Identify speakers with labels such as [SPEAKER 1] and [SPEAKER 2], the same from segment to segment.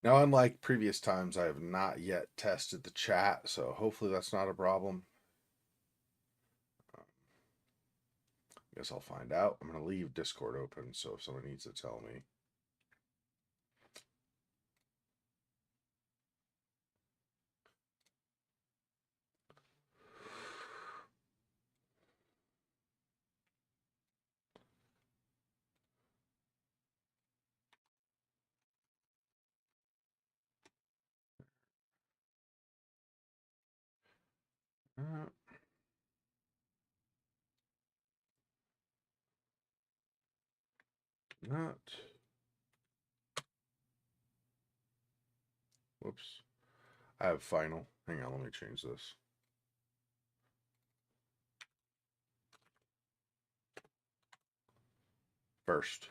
[SPEAKER 1] Now, unlike previous times, I have not yet tested the chat, so hopefully that's not a problem. I guess I'll find out. I'm going to leave Discord open, so if someone needs to tell me. Uh, not. Whoops. I have final. Hang on, let me change this. First.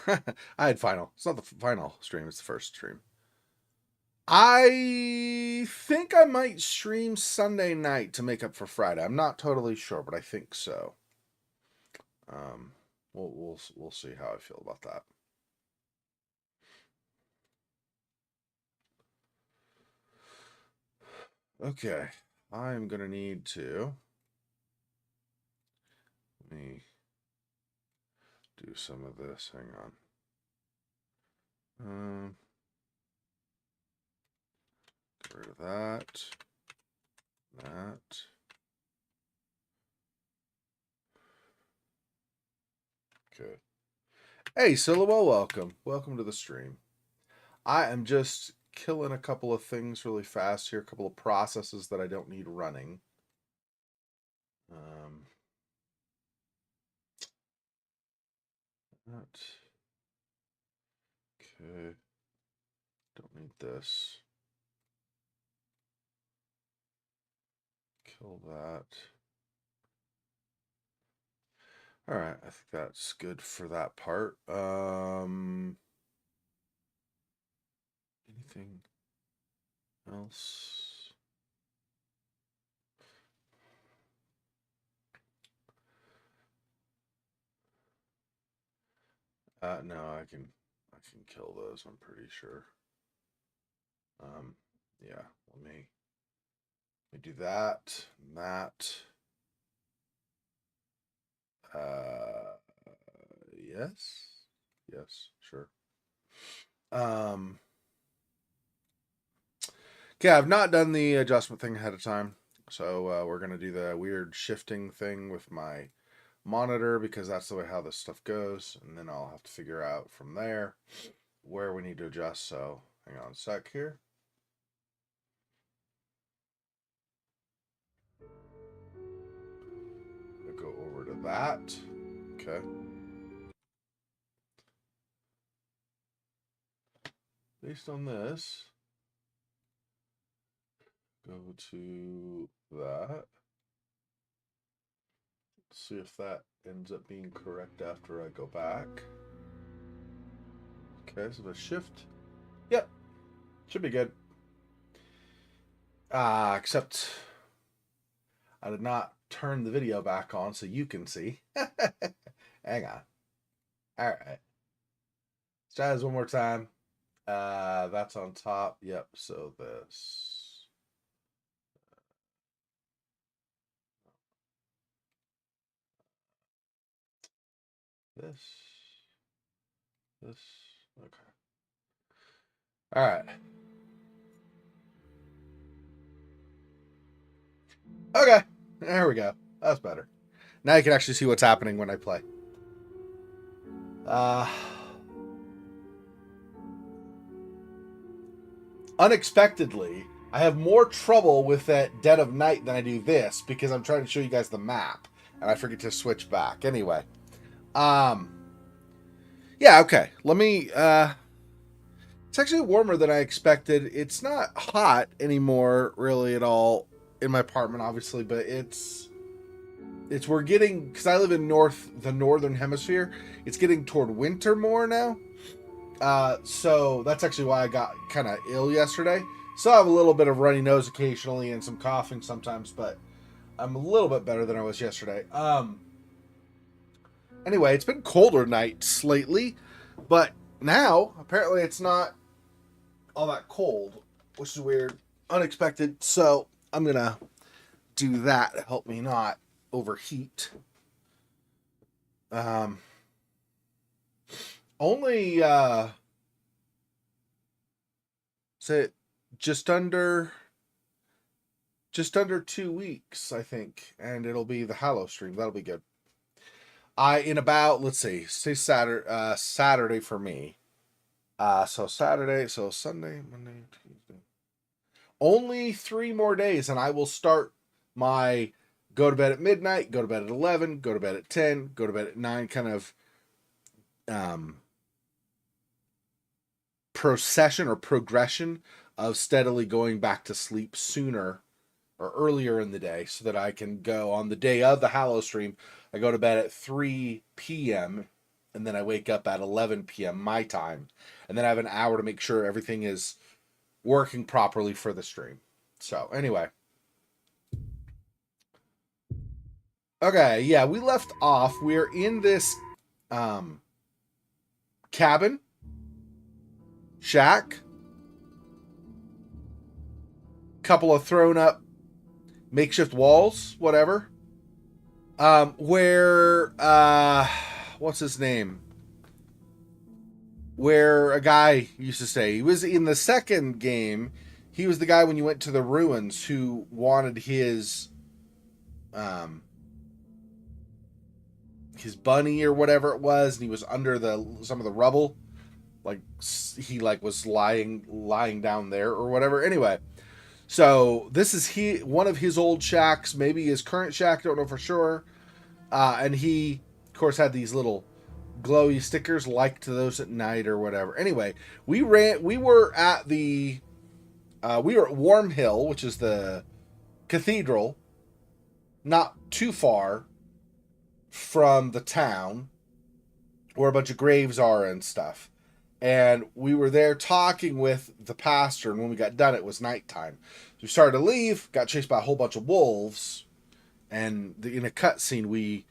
[SPEAKER 1] I had final. It's not the final stream, it's the first stream. I think I might stream Sunday night to make up for Friday. I'm not totally sure, but I think so. We'll see how I feel about that. Okay, I'm gonna need to let me do some of this. Hang on. Get rid of that. That. Okay. Hey, Silhouette, welcome. Welcome to the stream. I am just killing a couple of things really fast here, a couple of processes that I don't need running. That. Okay. Don't need this. Kill that. All right, I think that's good for that part. Anything else? No, I can kill those, I'm pretty sure. Yeah, let me do that, and that. Yes. Yes, sure. Okay, I've not done the adjustment thing ahead of time. So we're going to do the weird shifting thing with my monitor because that's the way how this stuff goes. And then I'll have to figure out from there where we need to adjust. So hang on a sec here. I'll go over to that. Okay. Based on this, go to that. See if that ends up being correct after I go back. Okay, so the shift. Yep. Should be good. Except I did not turn the video back on so you can see. Hang on. All right. Let's try this one more time. That's on top. Yep. So this. Okay. All right. Okay. There we go. That's better. Now you can actually see what's happening when I play. Unexpectedly, I have more trouble with that Dead of Night than I do this because I'm trying to show you guys the map and I forget to switch back. Anyway, yeah, okay. Let me. It's actually warmer than I expected. It's not hot anymore, really at all, in my apartment, obviously, but it's we're getting because I live in the northern hemisphere. It's getting toward winter more now. So that's actually why I got kind of ill yesterday. Still have a little bit of runny nose occasionally and some coughing sometimes, but I'm a little bit better than I was yesterday. Anyway, it's been colder nights lately, but now apparently it's not all that cold, which is weird, unexpected. So I'm gonna do that to help me not overheat. Only say just under 2 weeks, I think, and it'll be the Hallow stream. That'll be good. In about, let's see, say Saturday for me. So Saturday, so Sunday, Monday, Tuesday. Only 3 more days, and I will start my go to bed at midnight, go to bed at 11, go to bed at 10, go to bed at 9 kind of procession or progression of steadily going back to sleep sooner or earlier in the day so that I can go on the day of the Hallow stream. I go to bed at 3 p.m. and then I wake up at 11 p.m. my time. And then I have an hour to make sure everything is working properly for the stream. So anyway. Okay, yeah, we left off. We're in this cabin, shack, couple of thrown up makeshift walls, whatever. Where what's his name? Where a guy used to say, he was in the second game, he was the guy when you went to the ruins who wanted his bunny or whatever it was, and he was under some of the rubble, like he was lying down there or whatever. Anyway, so this is one of his old shacks, maybe his current shack, don't know for sure. And he, of course, had these little glowy stickers, like to those at night or whatever. Anyway, we were at Warm Hill, which is the cathedral, not too far from the town where a bunch of graves are and stuff. And we were there talking with the pastor, and when we got done, it was nighttime. So we started to leave, got chased by a whole bunch of wolves, and in a cutscene, we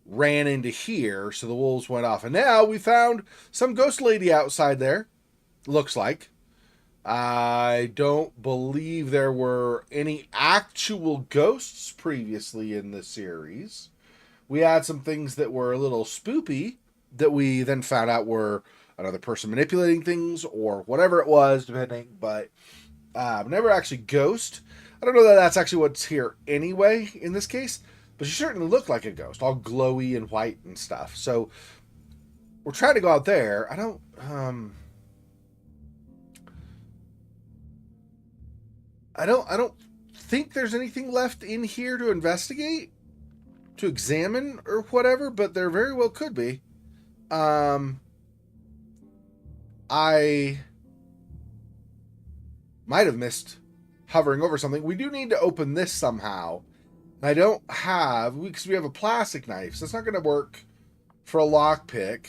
[SPEAKER 1] ran into here, so the wolves went off. And now we found some ghost lady outside there, looks like. I don't believe there were any actual ghosts previously in the series. We had some things that were a little spoopy that we then found out were another person manipulating things or whatever it was, depending. But never actually ghost. I don't know that that's actually what's here anyway in this case, but she certainly looked like a ghost, all glowy and white and stuff. So we're trying to go out there. I don't think there's anything left in here to investigate, to examine or whatever, but there very well could be. I might have missed hovering over something. We do need to open this somehow. And I don't have, because we have a plastic knife, so it's not going to work for a lockpick.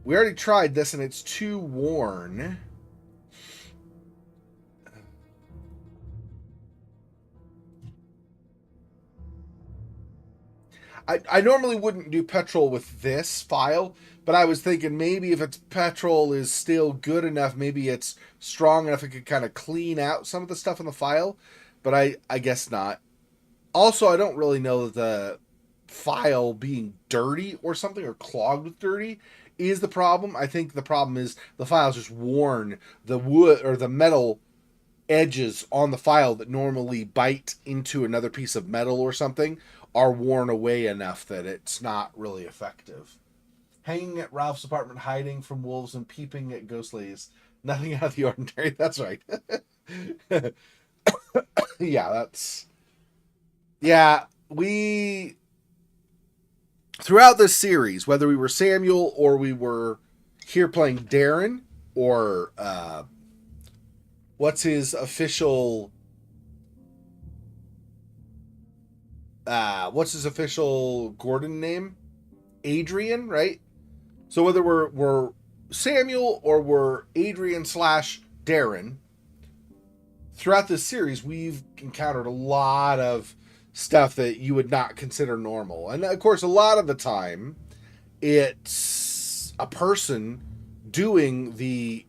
[SPEAKER 1] We already tried this and it's too worn. I normally wouldn't do petrol with this file, but I was thinking maybe if its petrol is still good enough, maybe it's strong enough it could kind of clean out some of the stuff in the file, but I guess not. Also, I don't really know that the file being dirty or something, or clogged with dirty, is the problem. I think the problem is the file's just worn. The wood or the metal edges on the file that normally bite into another piece of metal or something are worn away enough that it's not really effective. Hanging at Ralph's apartment, hiding from wolves and peeping at ghost ladies. Nothing out of the ordinary. That's right. We throughout this series, whether we were Samuel or we were here playing Darren, or what's his official Gordon name? Adrian, right? So whether we're Samuel or we're Adrian / Darren, throughout this series, we've encountered a lot of stuff that you would not consider normal. And of course, a lot of the time, it's a person doing the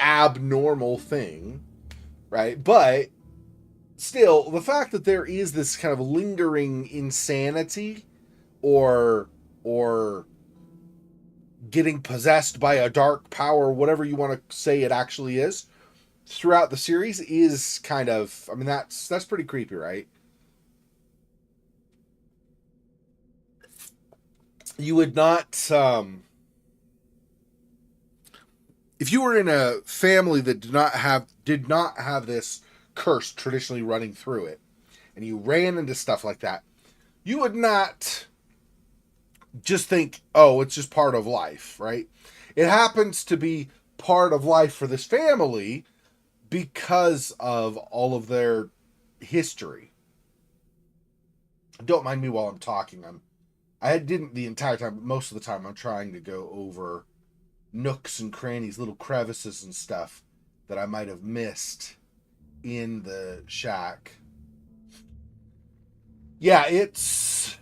[SPEAKER 1] abnormal thing, right? But still, the fact that there is this kind of lingering insanity or getting possessed by a dark power, whatever you want to say it actually is, throughout the series is kind of, I mean, that's pretty creepy, right? You would not, if you were in a family that did not have this curse traditionally running through it, and you ran into stuff like that, you would not just think, oh, it's just part of life, right? It happens to be part of life for this family because of all of their history. Don't mind me while I'm talking. I didn't the entire time, but most of the time I'm trying to go over nooks and crannies, little crevices and stuff that I might have missed in the shack. Yeah, it's,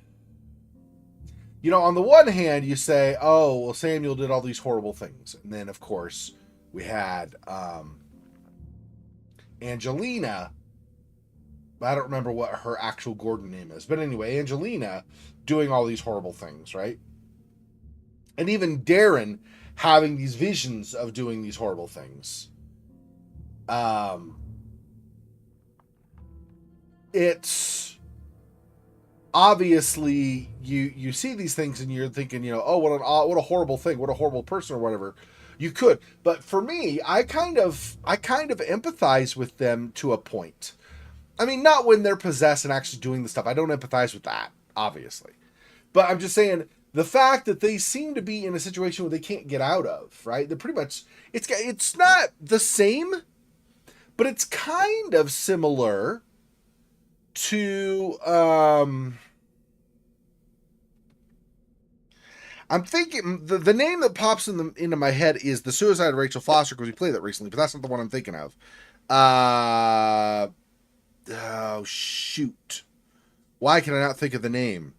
[SPEAKER 1] on the one hand, you say, oh, well, Samuel did all these horrible things. And then, of course, we had Angelina. I don't remember what her actual Gordon name is. But anyway, Angelina doing all these horrible things, right? And even Darren having these visions of doing these horrible things. It's obviously you see these things and you're thinking, oh, what a horrible thing, what a horrible person or whatever. You could, but for me, I kind of empathize with them to a point. I mean, not when they're possessed and actually doing the stuff. I don't empathize with that, obviously. But I'm just saying the fact that they seem to be in a situation where they can't get out of, right? They're pretty much, it's not the same, but it's kind of similar to I'm thinking the name that pops into my head is The Suicide of Rachel Foster, because we played that recently, but that's not the one I'm thinking of. Oh shoot. Why can I not think of the name?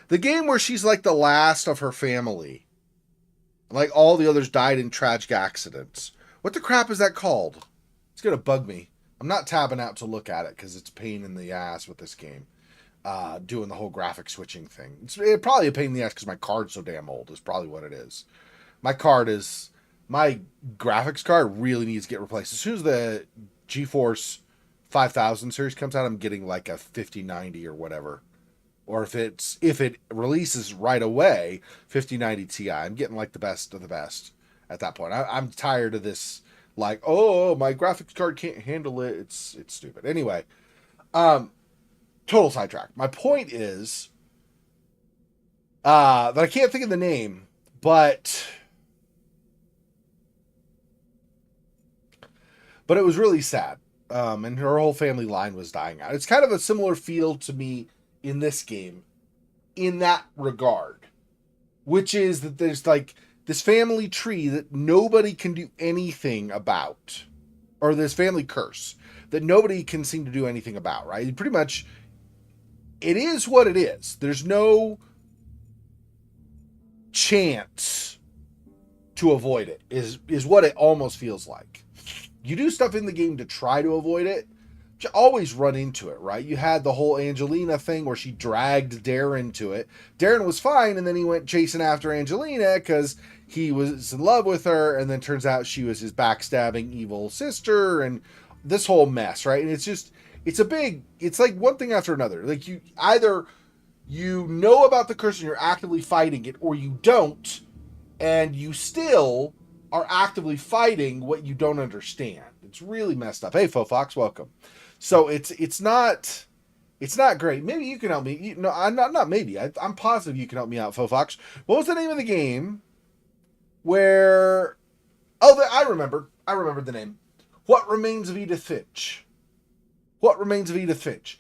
[SPEAKER 1] The game where she's like the last of her family. Like all the others died in tragic accidents. What the crap is that called? It's going to bug me. I'm not tabbing out to look at it because it's a pain in the ass with this game. Doing the whole graphic switching thing. It's probably a pain in the ass because my card's so damn old is probably what it is. My graphics card really needs to get replaced. As soon as the GeForce 5000 series comes out, I'm getting like a 5090 or whatever. Or if it releases right away, 5090 Ti. I'm getting like the best of the best at that point. I'm tired of this, like, oh, my graphics card can't handle it. It's stupid. Anyway, total sidetrack. My point is that I can't think of the name, but it was really sad. And her whole family line was dying out. It's kind of a similar feel to me in this game in that regard, which is that there's like this family tree that nobody can do anything about, or this family curse that nobody can seem to do anything about, right? Pretty much it is what it is. There's no chance to avoid it, is what it almost feels like. You do stuff in the game to try to avoid it, but you always run into it, right? You had the whole Angelina thing where she dragged Darren to it. Darren was fine, and then he went chasing after Angelina because he was in love with her, and then turns out she was his backstabbing evil sister, and this whole mess, right? And it's like one thing after another. Like either you know about the curse and you're actively fighting it, or you don't, and you still are actively fighting what you don't understand. It's really messed up. Hey, Fofox, welcome. So it's not great. Maybe you can help me. I'm not maybe. I'm positive you can help me out, Fofox. What was the name of the game where? Oh, I remembered the name. What Remains of Edith Finch? What Remains of Edith Finch?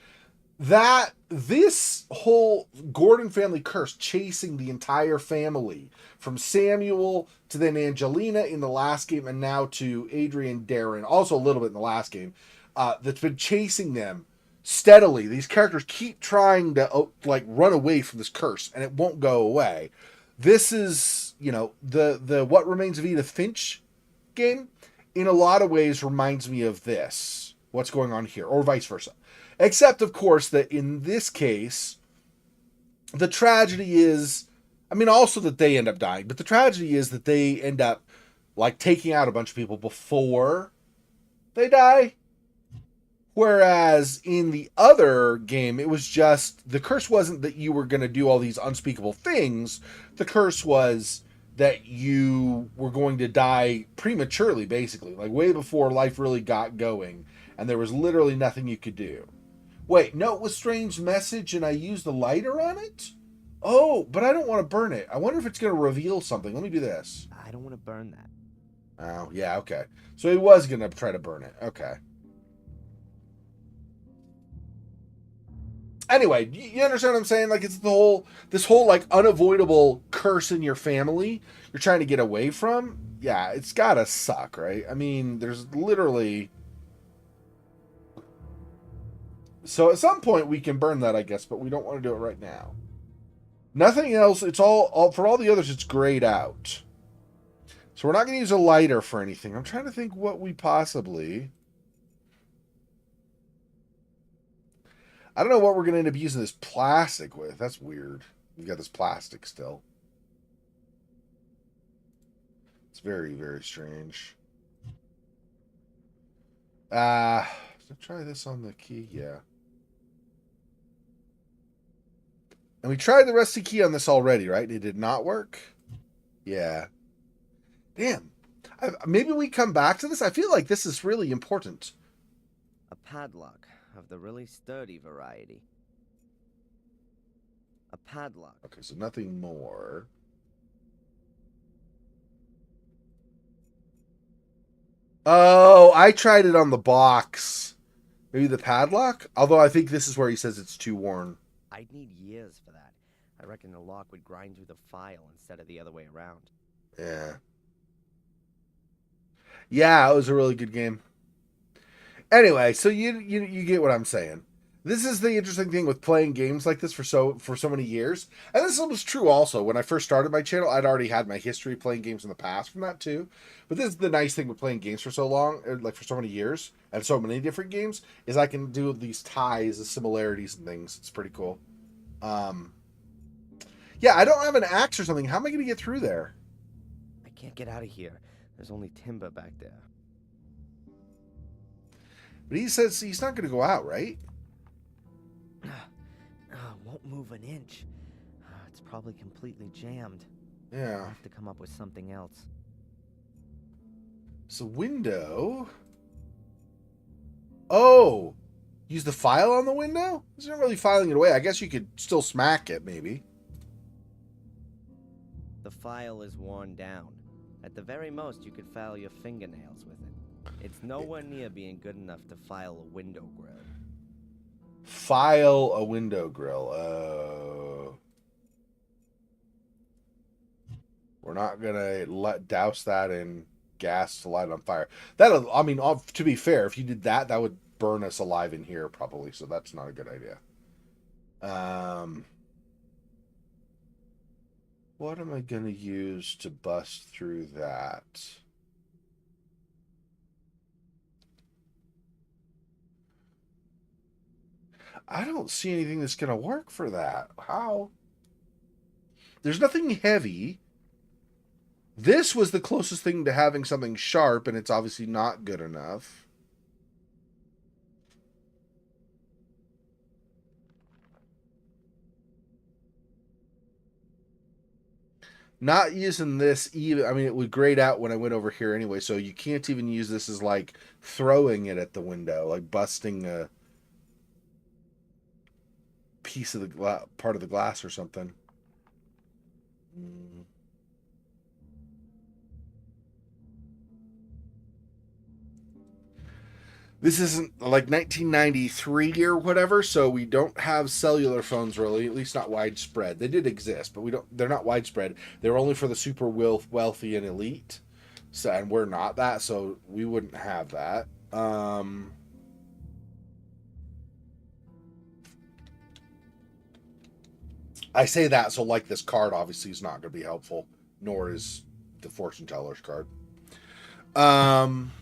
[SPEAKER 1] This whole Gordon family curse chasing the entire family from Samuel to then Angelina in the last game and now to Adrian, Darren, also a little bit in the last game, that's been chasing them steadily. These characters keep trying to run away from this curse and it won't go away. This is, the What Remains of Edith Finch game, in a lot of ways reminds me of this, what's going on here, or vice versa. Except, of course, that in this case, the tragedy is, I mean, also that they end up dying, but the tragedy is that they end up, like, taking out a bunch of people before they die. Whereas in the other game, it was just, the curse wasn't that you were going to do all these unspeakable things. The curse was that you were going to die prematurely, basically, like way before life really got going. And there was literally nothing you could do. Wait, no, it was strange message and I used the lighter on it? Oh, but I don't want to burn it. I wonder if it's going to reveal something. Let me do this.
[SPEAKER 2] I don't want to burn that.
[SPEAKER 1] Oh, yeah, okay. So he was going to try to burn it. Okay. Anyway, you understand what I'm saying? Like, it's this whole like unavoidable curse in your family you're trying to get away from. Yeah, it's gotta suck, right? I mean, there's literally. So at some point we can burn that, I guess, but we don't want to do it right now. Nothing else. It's all for all the others. It's grayed out. So we're not going to use a lighter for anything. I'm trying to think what we possibly. I don't know what we're going to end up using this plastic with. That's weird. We've got this plastic still. It's very, very strange. Let's try this on the key. Yeah. And we tried the rusty key on this already, right? It did not work. Yeah. Damn. Maybe we come back to this. I feel like this is really important.
[SPEAKER 2] A padlock of the really sturdy variety. A padlock.
[SPEAKER 1] Okay, so nothing more. Oh, I tried it on the box. Maybe the padlock? Although I think this is where he says it's too worn.
[SPEAKER 2] I'd need years for that. I reckon the lock would grind through the file instead of the other way around.
[SPEAKER 1] Yeah. Yeah, it was a really good game. Anyway, so you get what I'm saying. This is the interesting thing with playing games like this for so many years. And this was true also. When I first started my channel, I'd already had my history playing games in the past from that too. But this is the nice thing with playing games for so long, like for so many years, and so many different games, is I can do these ties, the similarities and things. It's pretty cool. Yeah, I don't have an axe or something. How am I going to get through there?
[SPEAKER 2] I can't get out of here. There's only timber back there.
[SPEAKER 1] But he says he's not going to go out, right?
[SPEAKER 2] Won't move an inch. It's probably completely jammed.
[SPEAKER 1] Yeah.
[SPEAKER 2] I'll have to come up with something else.
[SPEAKER 1] So window. Oh, use the file on the window? It's not really filing it away. I guess you could still smack it, maybe.
[SPEAKER 2] The file is worn down. At the very most, you could file your fingernails with it. It's nowhere near being good enough to file a window grill.
[SPEAKER 1] File a window grill. We're not gonna douse that in gas to light it on fire. I mean, to be fair, if you did that, that would burn us alive in here probably. So that's not a good idea. What am I gonna use to bust through that? I don't see anything that's going to work for that. How? There's nothing heavy. This was the closest thing to having something sharp, and it's obviously not good enough. Not using this even, I mean, it would grade out when I went over here anyway, so you can't even use this as like throwing it at the window, like busting a piece of the part of the glass or something. This isn't like 1993 or whatever, so we don't have cellular phones really, at least not widespread. They did exist, but they're not widespread. They're only for the super wealthy and elite. So, and we're not that, so we wouldn't have that. I say that, so like this card obviously is not going to be helpful, nor is the fortune teller's card. Um,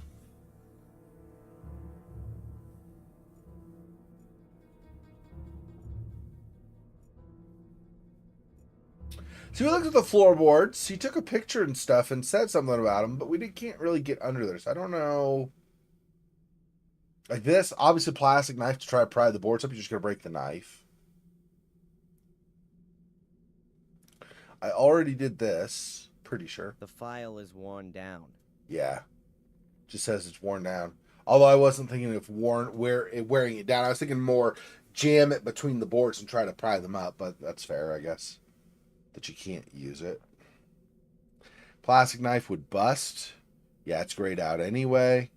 [SPEAKER 1] so we looked at the floorboards. He took a picture and stuff and said something about them, but can't really get under there. So I don't know. Like this, obviously plastic knife to try to pry the boards up. You're just gonna break the knife. I already did this. Pretty sure.
[SPEAKER 2] The file is worn down.
[SPEAKER 1] Yeah, just says it's worn down. Although I wasn't thinking of wearing it down. I was thinking more jam it between the boards and try to pry them up. But that's fair, I guess. That you can't use it. Plastic knife would bust. Yeah, it's grayed out anyway.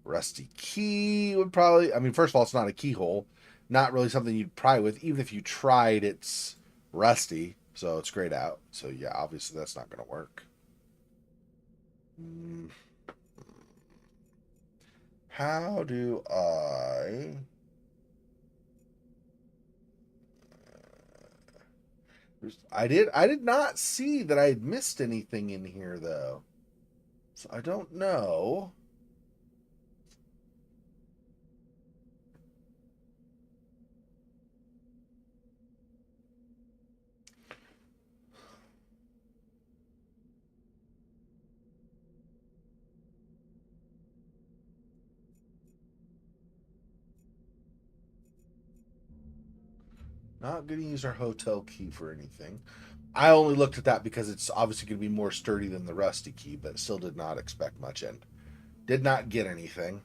[SPEAKER 1] Rusty key would probably. I mean, first of all, it's not a keyhole. Not really something you'd pry with. Even if you tried, it's rusty. So it's grayed out. So yeah, obviously that's not going to work. How do I... I did not see that I had missed anything in here though. So I don't know. Not going to use our hotel key for anything. I only looked at that because it's obviously going to be more sturdy than the rusty key, but still did not expect much in. Did not get anything.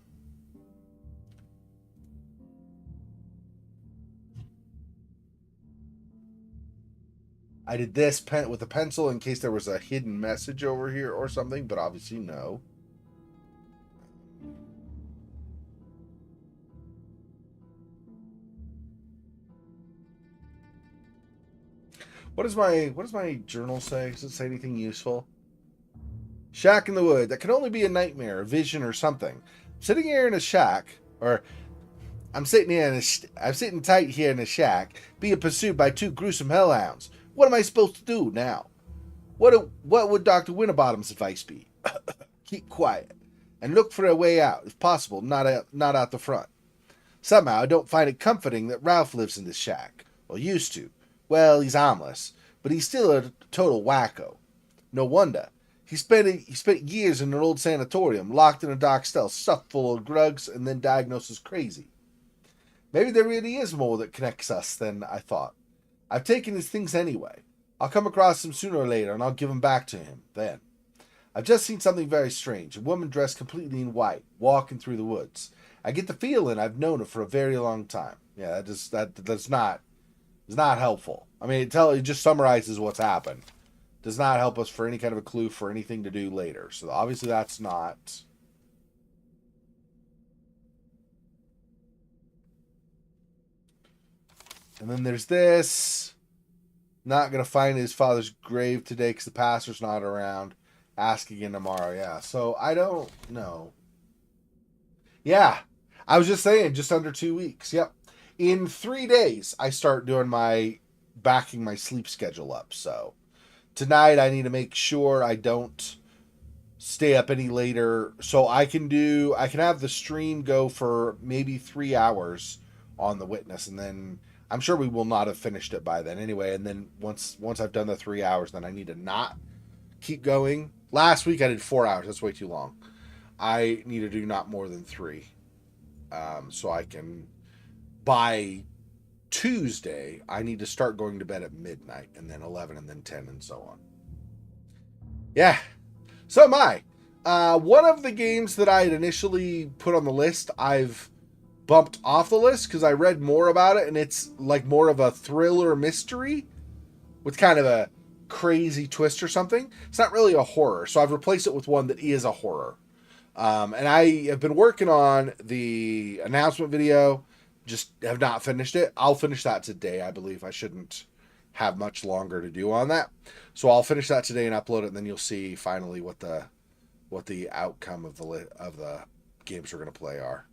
[SPEAKER 1] I did this pen with a pencil in case there was a hidden message over here or something, but obviously no. What does my journal say? Does it say anything useful? Shack in the wood. That can only be a nightmare, a vision, or something. I'm sitting here in a shack, or I'm sitting tight here in a shack, being pursued by two gruesome hellhounds. What am I supposed to do now? What would Dr. Winterbottom's advice be? Keep quiet and look for a way out, if possible, not out the front. Somehow I don't find it comforting that Ralph lives in this shack. Well, used to. Well, he's harmless, but he's still a total wacko. No wonder. He spent years in an old sanatorium, locked in a dark cell, stuffed full of drugs, and then diagnosed as crazy. Maybe there really is more that connects us than I thought. I've taken his things anyway. I'll come across him sooner or later, and I'll give them back to him then. I've just seen something very strange. A woman dressed completely in white, walking through the woods. I get the feeling I've known her for a very long time. Yeah, that's not helpful. I mean, it just summarizes what's happened. Does not help us for any kind of a clue for anything to do later. So obviously that's not. And then there's this. Not going to find his father's grave today because the pastor's not around. Ask again tomorrow. Yeah. So I don't know. Yeah. I was just saying, just under 2 weeks. Yep. In 3 days, I start doing backing my sleep schedule up. So tonight I need to make sure I don't stay up any later. So I can have the stream go for maybe 3 hours on the witness, and then I'm sure we will not have finished it by then anyway. And then once I've done the 3 hours, then I need to not keep going. Last week I did 4 hours. That's way too long. I need to do not more than 3. So I can, by Tuesday, I need to start going to bed at midnight, and then 11, and then 10, and so on. Yeah. So am I. One of the games that I had initially put on the list, I've bumped off the list because I read more about it, and it's like more of a thriller mystery with kind of a crazy twist or something. It's not really a horror, so I've replaced it with one that is a horror. And I have been working on the announcement video, just have not finished it. I'll finish that today, I believe. I shouldn't have much longer to do on that. So I'll finish that today and upload it, and then you'll see finally what the outcome of the games we're going to play are.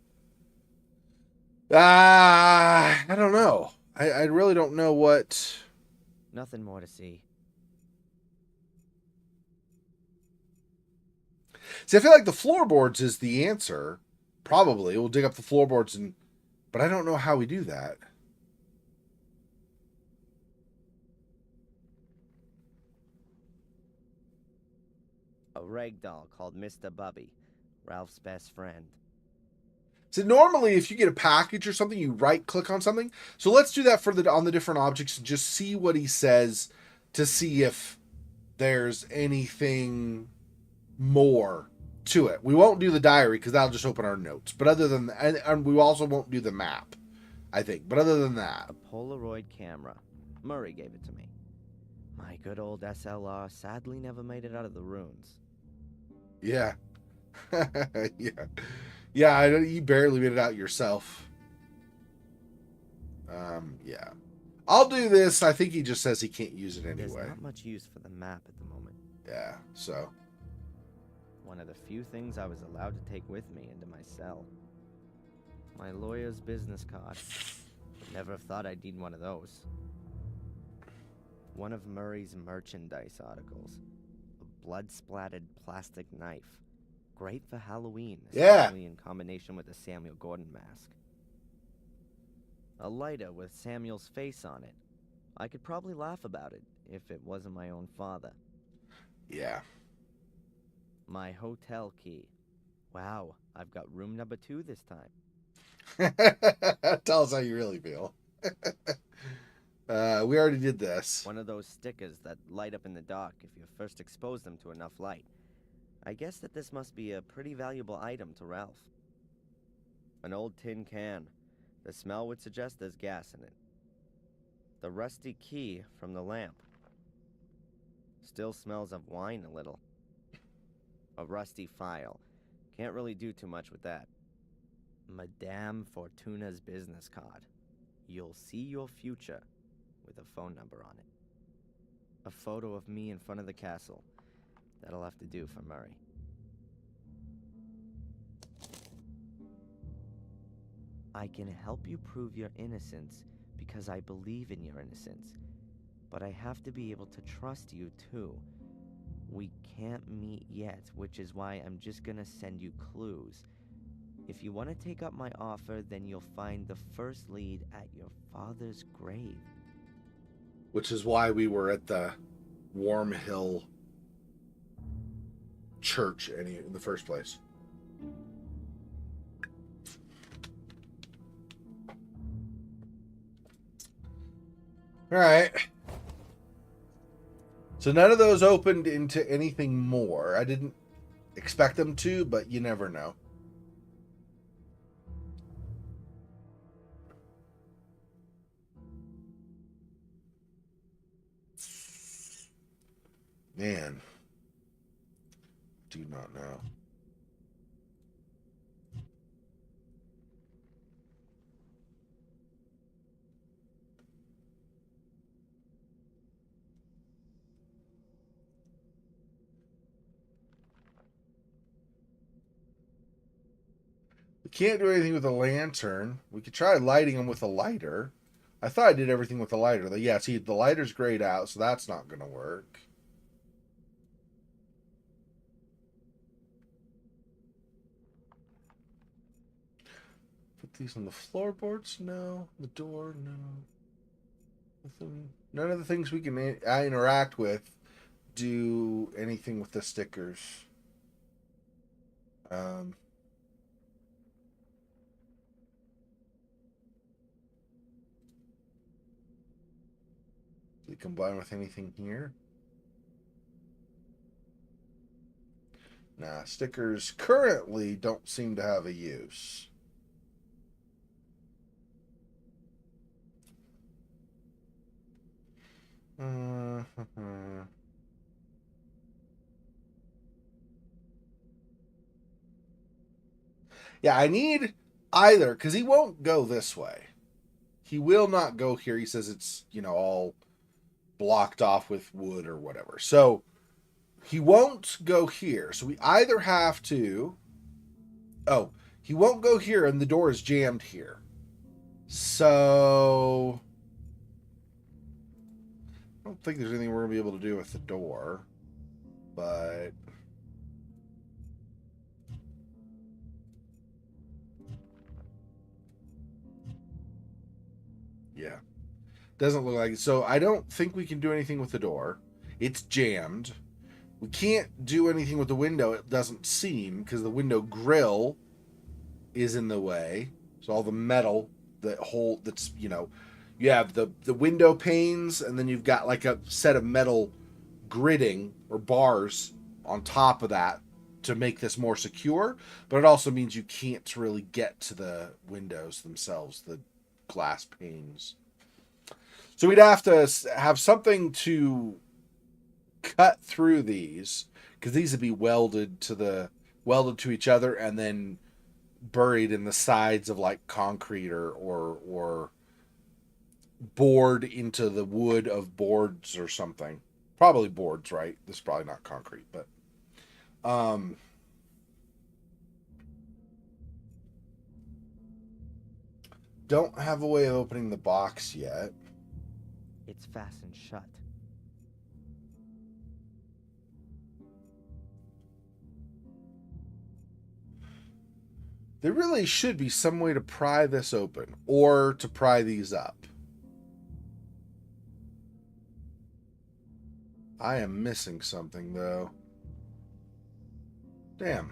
[SPEAKER 1] I don't know. I really don't know what...
[SPEAKER 2] Nothing more to see.
[SPEAKER 1] See, I feel like the floorboards is the answer. Probably. We'll dig up the floorboards and... But I don't know how we do that.
[SPEAKER 2] A rag doll called Mr. Bubby, Ralph's best friend.
[SPEAKER 1] So normally, if you get a package or something, you right-click on something. So let's do that for on the different objects and just see what he says to see if there's anything more to it. We won't do the diary because that'll just open our notes. But other than that, and we also won't do the map, I think. But other than that,
[SPEAKER 2] A Polaroid camera. Murray gave it to me. My good old SLR sadly never made it out of the ruins.
[SPEAKER 1] yeah, yeah. You barely made it out yourself. Yeah. I'll do this. I think he just says he can't use it anyway.
[SPEAKER 2] There's not much use for the map at the moment.
[SPEAKER 1] Yeah. So.
[SPEAKER 2] One of the few things I was allowed to take with me into my cell. My lawyer's business card. Would never have thought I'd need one of those. One of Murray's merchandise articles. A blood-splattered plastic knife. Great for Halloween, especially in combination with a Samuel Gordon mask. A lighter with Samuel's face on it. I could probably laugh about it if it wasn't my own father.
[SPEAKER 1] Yeah.
[SPEAKER 2] My hotel key. Wow, I've got room number 2 this time.
[SPEAKER 1] Tell us how you really feel. We already did this.
[SPEAKER 2] One of those stickers that light up in the dark if you first expose them to enough light. I guess that this must be a pretty valuable item to Ralph. An old tin can. The smell would suggest there's gas in it. The rusty key from the lamp. Still smells of wine a little. A rusty file. Can't really do too much with that. Madame Fortuna's business card. You'll see your future, with a phone number on it. A photo of me in front of the castle. That'll have to do for Murray. I can help you prove your innocence because I believe in your innocence. But I have to be able to trust you too. We can't meet yet, which is why I'm just gonna send you clues. If you want to take up my offer, then you'll find the first lead at your father's grave.
[SPEAKER 1] Which is why we were at the Warm Hill Church in the first place. All right. So none of those opened into anything more. I didn't expect them to, but you never know. Man. Do not know. We can't do anything with a lantern. We could try lighting them with a lighter. I thought I did everything with the lighter. Yeah, see, the lighter's grayed out, so that's not going to work. Put these on the floorboards? No. The door? No. Nothing. None of the things we can interact with do anything with the stickers. Do they combine with anything here? Nah, stickers currently don't seem to have a use. Yeah, I need either, because he won't go this way. He will not go here. He says it's, all blocked off with wood or whatever. So he won't go here. So we either have to... Oh, he won't go here and the door is jammed here. So... I don't think there's anything we're going to be able to do with the door. But... Yeah. Doesn't look like it. So I don't think we can do anything with the door. It's jammed. We can't do anything with the window. It doesn't seem because the window grill is in the way. So all the metal that's you have the window panes, and then you've got like a set of metal gridding or bars on top of that to make this more secure. But it also means you can't really get to the windows themselves, the glass panes. So we'd have to have something to cut through these because these would be welded to each other and then buried in the sides of like concrete or bored into the wood of boards or something. Probably boards, right? This is probably not concrete, but don't have a way of opening the box yet.
[SPEAKER 2] It's fastened shut.
[SPEAKER 1] There really should be some way to pry this open or to pry these up. I am missing something though. Damn.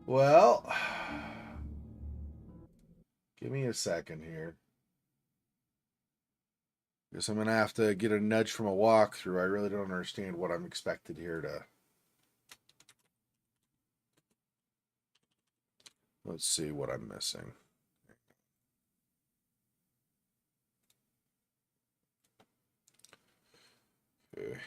[SPEAKER 1] Well, give me a second here. Guess I'm going to have to get a nudge from a walkthrough. I really don't understand what I'm expected here to. Let's see what I'm missing. Okay.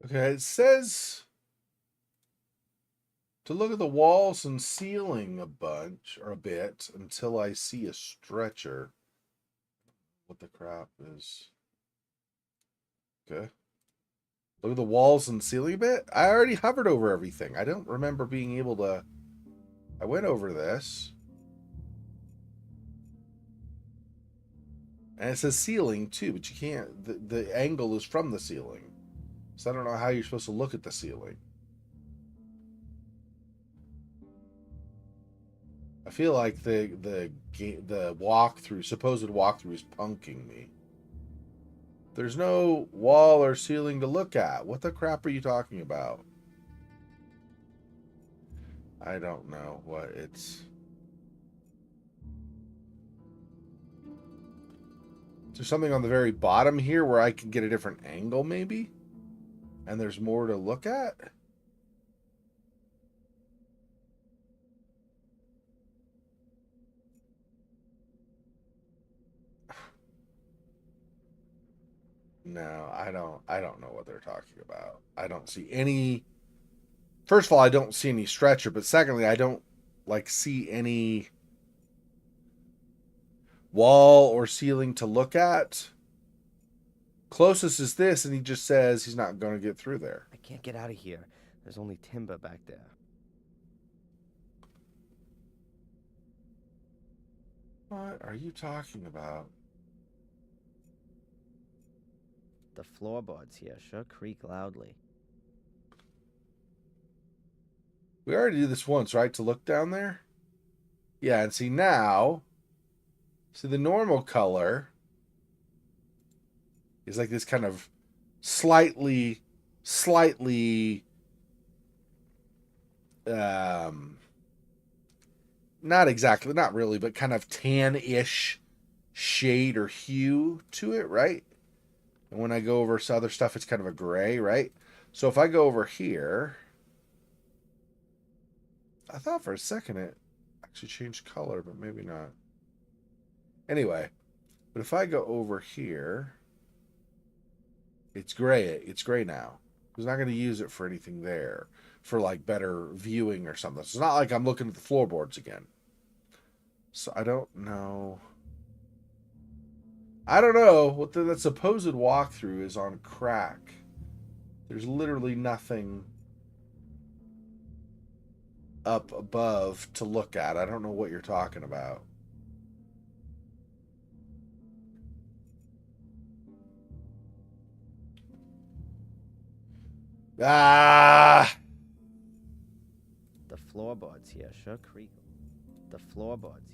[SPEAKER 1] Okay, it says to look at the walls and ceiling a bunch or a bit until I see a stretcher. What the crap is. Okay. Look at the walls and ceiling a bit. I already hovered over everything. I don't remember being able to. I went over this. And it says ceiling too, but you can't. The angle is from the ceiling. So I don't know how you're supposed to look at the ceiling. I feel like the walkthrough, supposed walkthrough, is punking me. There's no wall or ceiling to look at. What the crap are you talking about? I don't know what it's. Is there something on the very bottom here where I can get a different angle, maybe? And there's more to look at? No, I don't know what they're talking about. I don't see any. First of all, I don't see any stretcher, but secondly, I don't like see any wall or ceiling to look at. Closest is this, and he just says he's not going to get through there.
[SPEAKER 2] I can't get out of here. There's only timber back there.
[SPEAKER 1] What are you talking about?
[SPEAKER 2] The floorboards here sure creak loudly.
[SPEAKER 1] We already did this once, right? To look down there? Yeah, and see now, see the normal color is like this kind of slightly, um, not exactly, not really, but kind of tan-ish shade or hue to it, right? And when I go over some other stuff, it's kind of a gray, right? So if I go over here, I thought for a second it actually changed color, but maybe not. Anyway, but if I go over here, it's gray. It's gray now. I was not going to use it for anything there. for like better viewing or something. So it's not like I'm looking at the floorboards again. So I don't know. I don't know what that supposed walkthrough is on crack. There's literally nothing up above to look at. I don't know what you're talking about. Ah!
[SPEAKER 2] The floorboards here sure creak. The floorboards here.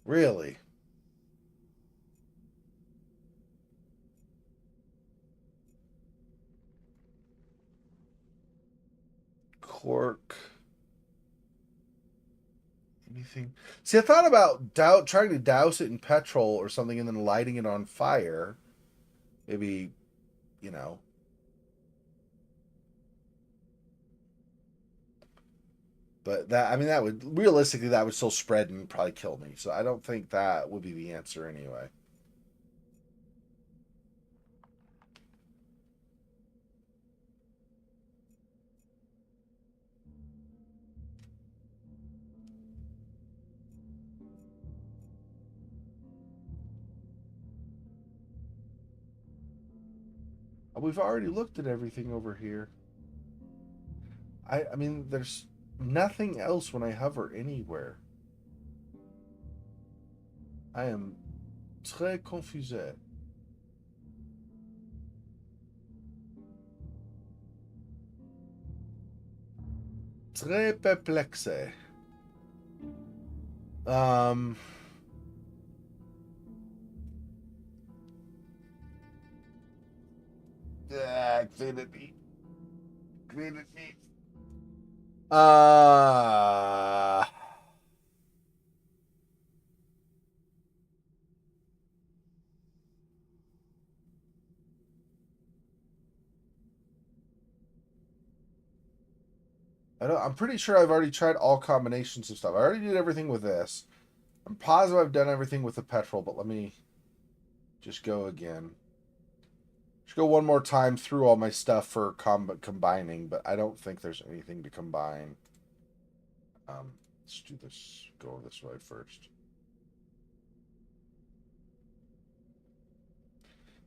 [SPEAKER 1] Really? Cork. Anything? See, I thought about trying to douse it in petrol or something and then lighting it on fire. Maybe, you know. But that, I mean, that would realistically that would still spread and probably kill me. So I don't think that would be the answer anyway. We've already looked at everything over here. I mean, there's nothing else when I hover anywhere. I am très confusé. Très perplexé. Clean it me. Clean it me. I'm pretty sure I've already tried all combinations of stuff. I already did everything with this. I'm positive I've done everything with the petrol, but let me just go again. Just go one more time through all my stuff for combining, but I don't think there's anything to combine. Let's do this. Go this way first.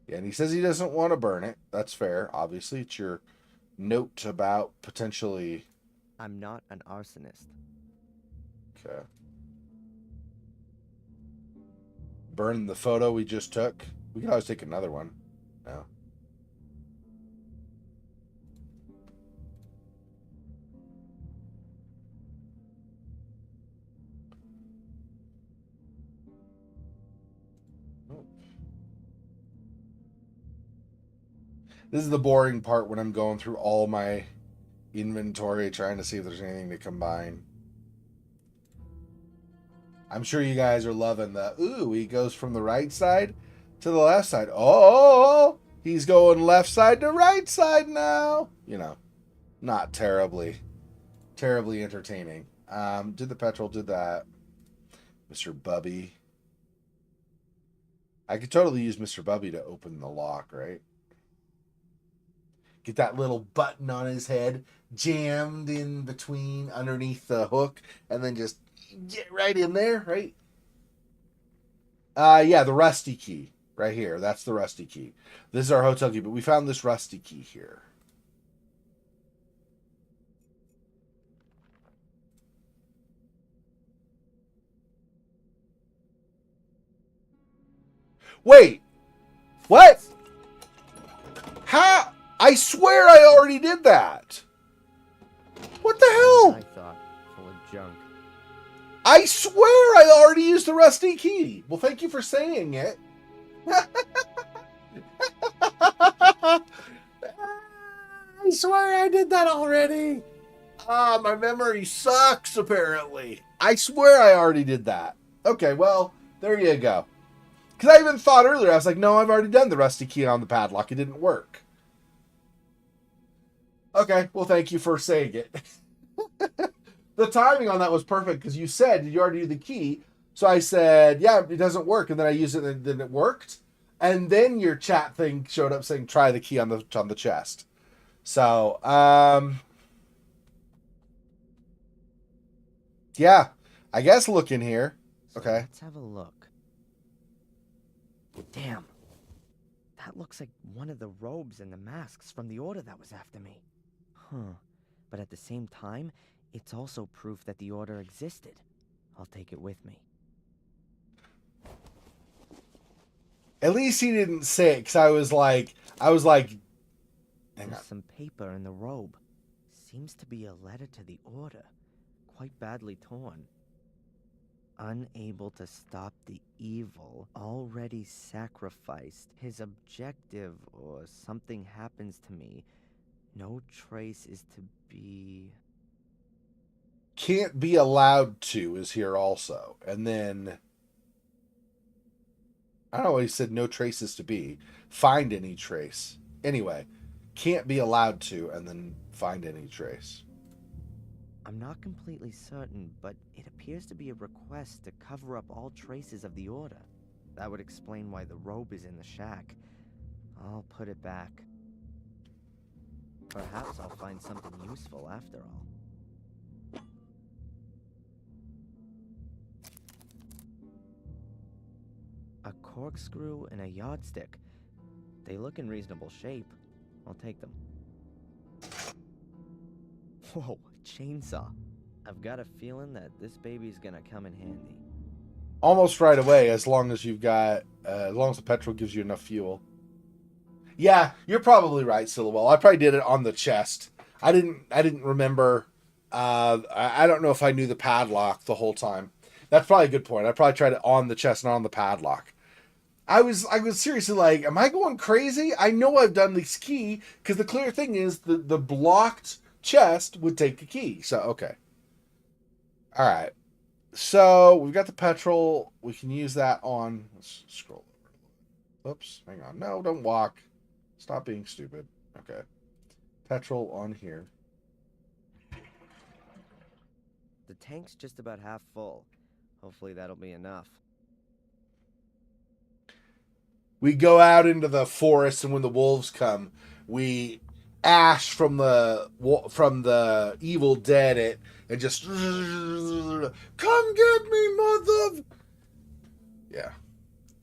[SPEAKER 1] Yeah, and he says he doesn't want to burn it. That's fair. Obviously, it's your note about potentially.
[SPEAKER 2] I'm not an arsonist.
[SPEAKER 1] Okay. Burn the photo we just took. We can always take another one. No. This is the boring part when I'm going through all my inventory trying to see if there's anything to combine. I'm sure you guys are loving the, ooh, he goes from the right side to the left side. Oh, he's going left side to right side now. You know, not terribly entertaining. Did the petrol, did that. Mr. Bubby. I could totally use Mr. Bubby to open the lock, right? Get that little button on his head jammed in between underneath the hook and then just get right in there, right? Yeah, the rusty key right here. That's the rusty key. This is our hotel key, but we found this rusty key here. Wait. What? How? I swear I already did that. What the hell?
[SPEAKER 2] I thought, full of junk.
[SPEAKER 1] I swear I already used the rusty key. Well, thank you for saying it. I swear I did that already. My memory sucks, apparently. I swear I already did that. Okay, well, there you go. Because I even thought earlier, I was like, no, I've already done the rusty key on the padlock. It didn't work. Okay, well, thank you for saying it. The timing on that was perfect because you said, did you already do the key? So I said, yeah, it doesn't work. And then I used it and then it worked. And then your chat thing showed up saying, try the key on the chest. So, yeah, I guess look in here.
[SPEAKER 2] So
[SPEAKER 1] Okay.
[SPEAKER 2] let's have a look. Damn. That looks like one of the robes and the masks from the order that was after me. Huh. But at the same time, it's also proof that the order existed. I'll take it with me.
[SPEAKER 1] At least he didn't say it because I was like, hang
[SPEAKER 2] There's
[SPEAKER 1] on.
[SPEAKER 2] some paper in the robe. Seems to be a letter to the order. Quite badly torn. Unable to stop the evil, already sacrificed. His objective, or something happens to me. No trace is to be...
[SPEAKER 1] Can't be allowed to is here also. And then, I don't know what he said, no traces to be. Find any trace. Anyway, can't be allowed to and then find any trace.
[SPEAKER 2] I'm not completely certain, but it appears to be a request to cover up all traces of the order. That would explain why the robe is in the shack. I'll put it back. Perhaps I'll find something useful after all. A corkscrew and a yardstick. They look in reasonable shape. I'll take them. Whoa, a chainsaw. I've got a feeling that this baby's gonna come in handy.
[SPEAKER 1] Almost right away, as long as you've got, as long as the petrol gives you enough fuel. Yeah, you're probably right, Silwell. I probably did it on the chest. I didn't remember. I don't know if I knew the padlock the whole time. That's probably a good point. I probably tried it on the chest, not on the padlock. I was seriously like, am I going crazy? I know I've done this key because the clear thing is the blocked chest would take a key. So okay, all right. So we've got the petrol. We can use that on. Let's scroll over. Oops, hang on. No, don't walk. Stop being stupid. Okay, petrol on here.
[SPEAKER 2] The tank's just about half full. Hopefully that'll be enough.
[SPEAKER 1] We go out into the forest, and when the wolves come, we ash from the Evil Dead it and just come get me, mother. Yeah,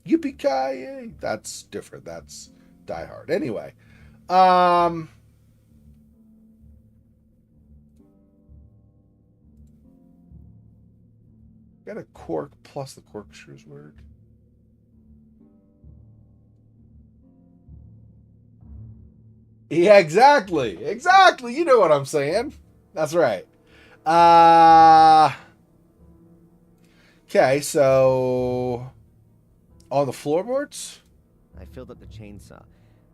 [SPEAKER 1] yippee-ki-yay. That's different. That's Die Hard. Anyway, got a cork plus the corkscrews word. Yeah, exactly. Exactly. You know what I'm saying. That's right. Okay, so on the floorboards?
[SPEAKER 2] I filled up the chainsaw,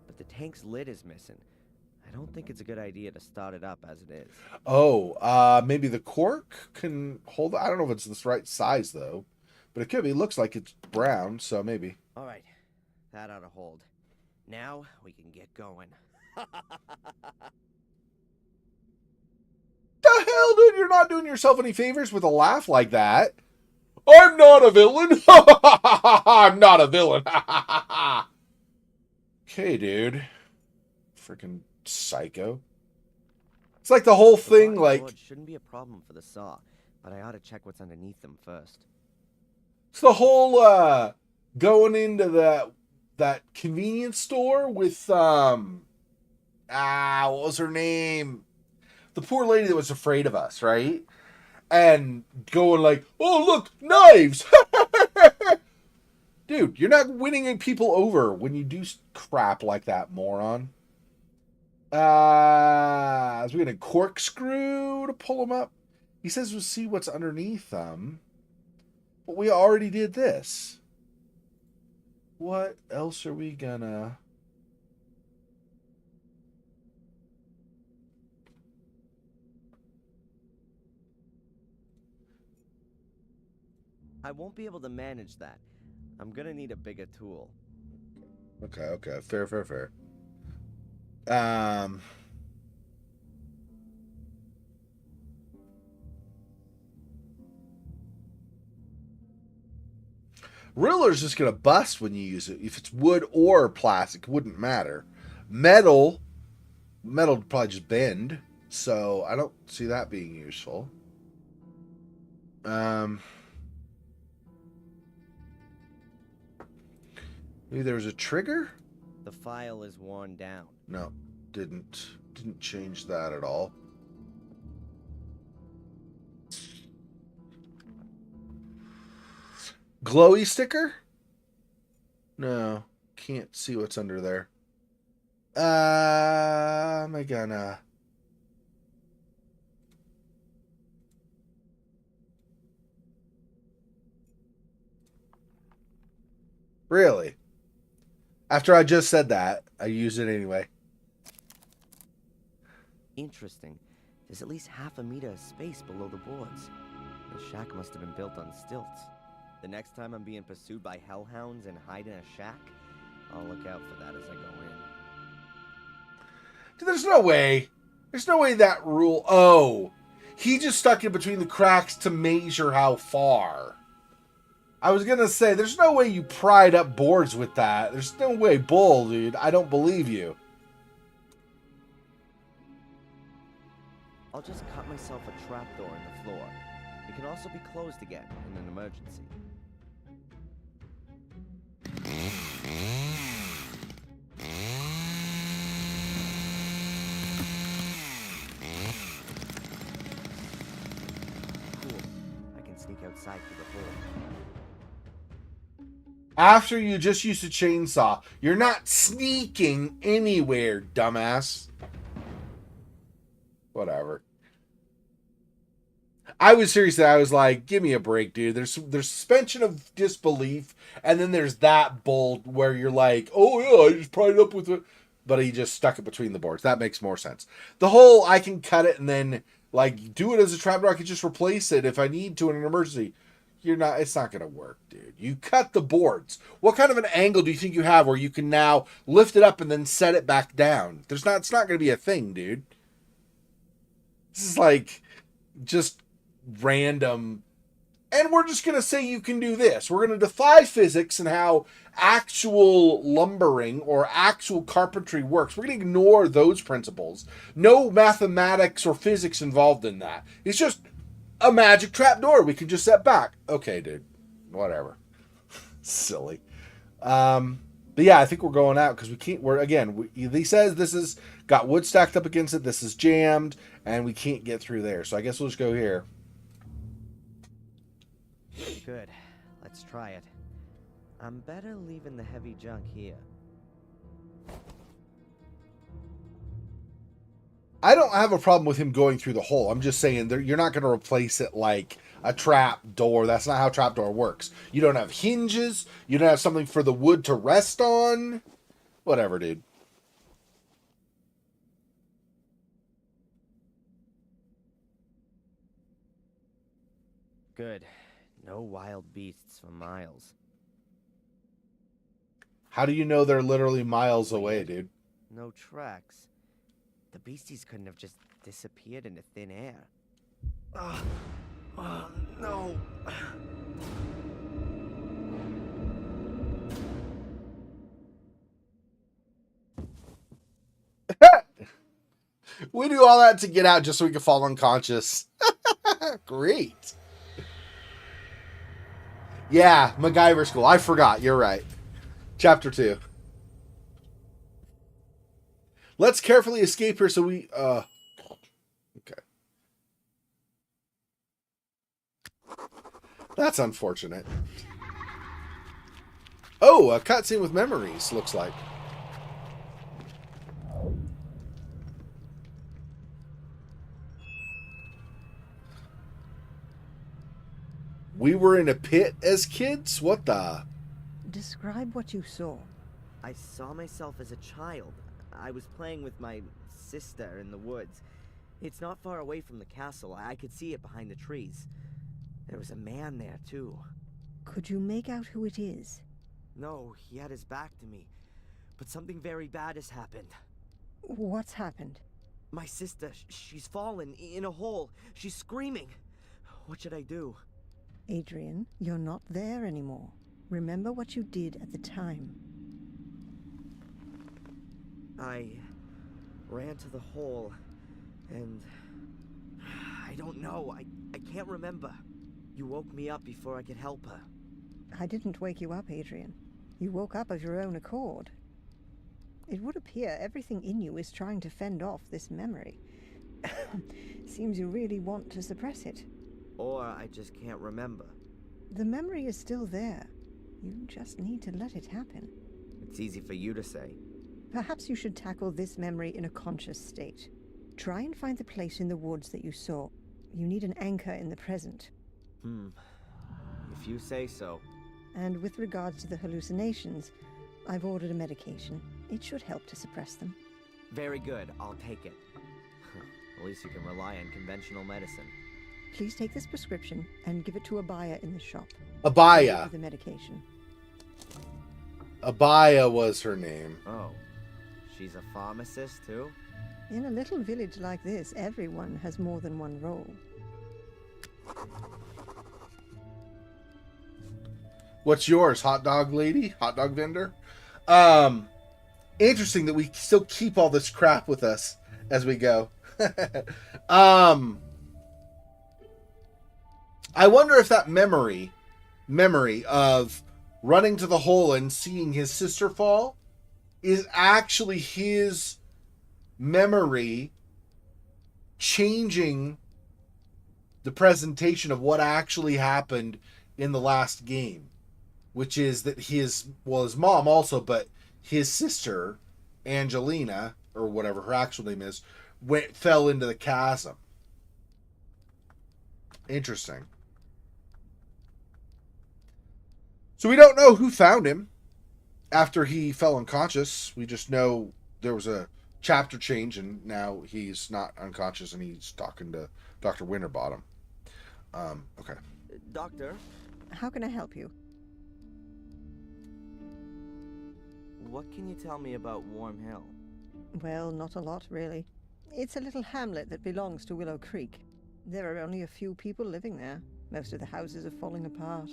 [SPEAKER 2] but the tank's lid is missing. I don't think it's a good idea to start it up as it is.
[SPEAKER 1] Oh, maybe the cork can hold. I don't know if it's the right size though, but it could be. It looks like it's brown, so maybe.
[SPEAKER 2] All right, that ought to hold. Now we can get going.
[SPEAKER 1] The hell, dude! You're not doing yourself any favors with a laugh like that. I'm not a villain. I'm not a villain. Okay, dude. Freaking psycho. It's like the whole thing, like
[SPEAKER 2] boards shouldn't be a problem for the saw, but I ought to check what's underneath them first.
[SPEAKER 1] it's the whole going into that convenience store with what was her name? The poor lady that was afraid of us, right? And going like, oh look, knives. Dude, you're not winning people over when you do crap like that, moron. So we're gonna corkscrew to pull them up. He says we'll see what's underneath them. But we already did this. What else are we gonna...
[SPEAKER 2] I won't be able to manage that. I'm gonna need a bigger tool.
[SPEAKER 1] Okay. Fair. Um, Ruler's just gonna bust when you use it. If it's wood or plastic, it wouldn't matter. Metal would probably just bend, so I don't see that being useful. Um, Maybe there was a trigger?
[SPEAKER 2] The file is worn down.
[SPEAKER 1] No, didn't change that at all. Glowy sticker? No, can't see what's under there. Am I gonna? Really? After I just said that, I used it anyway.
[SPEAKER 2] Interesting. There's at least half a meter of space below the boards. The shack must have been built on stilts. The next time I'm being pursued by hellhounds and hide in a shack, I'll look out for that as I go in.
[SPEAKER 1] Dude, there's no way. There's no way that rule. Oh, he just stuck it between the cracks to measure how far. I was gonna say, there's no way you pried up boards with that. There's no way, bull, dude. I don't believe you.
[SPEAKER 2] I'll just cut myself a trapdoor in the floor. It can also be closed again in an emergency. Cool. I can sneak outside through the hole.
[SPEAKER 1] After you just used a chainsaw, you're not sneaking anywhere, dumbass. Whatever. I was like, give me a break, dude. There's suspension of disbelief, and then there's that bold where you're like, oh yeah, I just pried it up with it, but he just stuck it between the boards. That makes more sense. The whole I can cut it and then like do it as a trapdoor. I can just replace it if I need to in an emergency. It's not gonna work, dude. You cut the boards. What kind of an angle do you think you have where you can now lift it up and then set it back down? It's not gonna be a thing, dude. This is like just random. And we're just gonna say you can do this. We're gonna defy physics and how actual lumbering or actual carpentry works. We're gonna ignore those principles. No mathematics or physics involved in that. It's just a magic trapdoor we can just set back. Okay, dude. Whatever. Silly. But yeah, I think we're going out because we can't. He says this is got wood stacked up against it. This is jammed, and we can't get through there. So I guess we'll just go here.
[SPEAKER 2] Good. Let's try it. I'm better leaving the heavy junk here.
[SPEAKER 1] I don't have a problem with him going through the hole. I'm just saying you're not going to replace it like a trap door. That's not how trap door works. You don't have hinges. You don't have something for the wood to rest on. Whatever, dude.
[SPEAKER 2] Good. No wild beasts for miles.
[SPEAKER 1] How do you know they're literally miles away, dude?
[SPEAKER 2] No tracks. The beasties couldn't have just disappeared into thin air. No.
[SPEAKER 1] We do all that to get out just so we can fall unconscious. Great. Yeah, MacGyver school. I forgot. You're right. Chapter 2. Let's carefully escape here so we... Okay. That's unfortunate. Oh, a cutscene with memories, looks like. We were in a pit as kids? What the...
[SPEAKER 3] Describe what you saw.
[SPEAKER 2] I saw myself as a child. I was playing with my sister in the woods. It's not far away from the castle. I could see it behind the trees. There was a man there, too.
[SPEAKER 3] Could you make out who it is?
[SPEAKER 2] No, he had his back to me. But something very bad has happened.
[SPEAKER 3] What's happened?
[SPEAKER 2] My sister, she's fallen in a hole. She's screaming. What should I do?
[SPEAKER 3] Adrian, you're not there anymore. Remember what you did at the time.
[SPEAKER 2] I ran to the hole, and I don't know. I can't remember. You woke me up before I could help her.
[SPEAKER 3] I didn't wake you up, Adrian. You woke up of your own accord. It would appear everything in you is trying to fend off this memory. Seems you really want to suppress it.
[SPEAKER 2] Or I just can't remember.
[SPEAKER 3] The memory is still there. You just need to let it happen.
[SPEAKER 2] It's easy for you to say.
[SPEAKER 3] Perhaps you should tackle this memory in a conscious state. Try and find the place in the woods that you saw. You need an anchor in the present.
[SPEAKER 2] If you say so.
[SPEAKER 3] And with regards to the hallucinations, I've ordered a medication. It should help to suppress them.
[SPEAKER 2] Very good, I'll take it. At least you can rely on conventional medicine.
[SPEAKER 3] Please take this prescription and give it to Abaya in the shop.
[SPEAKER 1] Abaya.
[SPEAKER 3] The medication.
[SPEAKER 1] Abaya was her name.
[SPEAKER 2] Oh, she's a pharmacist too?
[SPEAKER 3] In a little village like this, everyone has more than one role.
[SPEAKER 1] What's yours, hot dog lady? Hot dog vendor? Interesting that we still keep all this crap with us as we go. I wonder if that memory of running to the hole and seeing his sister fall is actually his memory changing the presentation of what actually happened in the last game, which is that his mom also, but his sister, Angelina, or whatever her actual name is, fell into the chasm. Interesting. So we don't know who found him after he fell unconscious. We just know there was a chapter change, and now he's not unconscious, and he's talking to Dr. Winterbottom. Okay.
[SPEAKER 2] Doctor?
[SPEAKER 3] How can I help you?
[SPEAKER 2] What can you tell me about Warm Hill?
[SPEAKER 3] Well, not a lot, really. It's a little hamlet that belongs to Willow Creek. There are only a few people living there. Most of the houses are falling apart.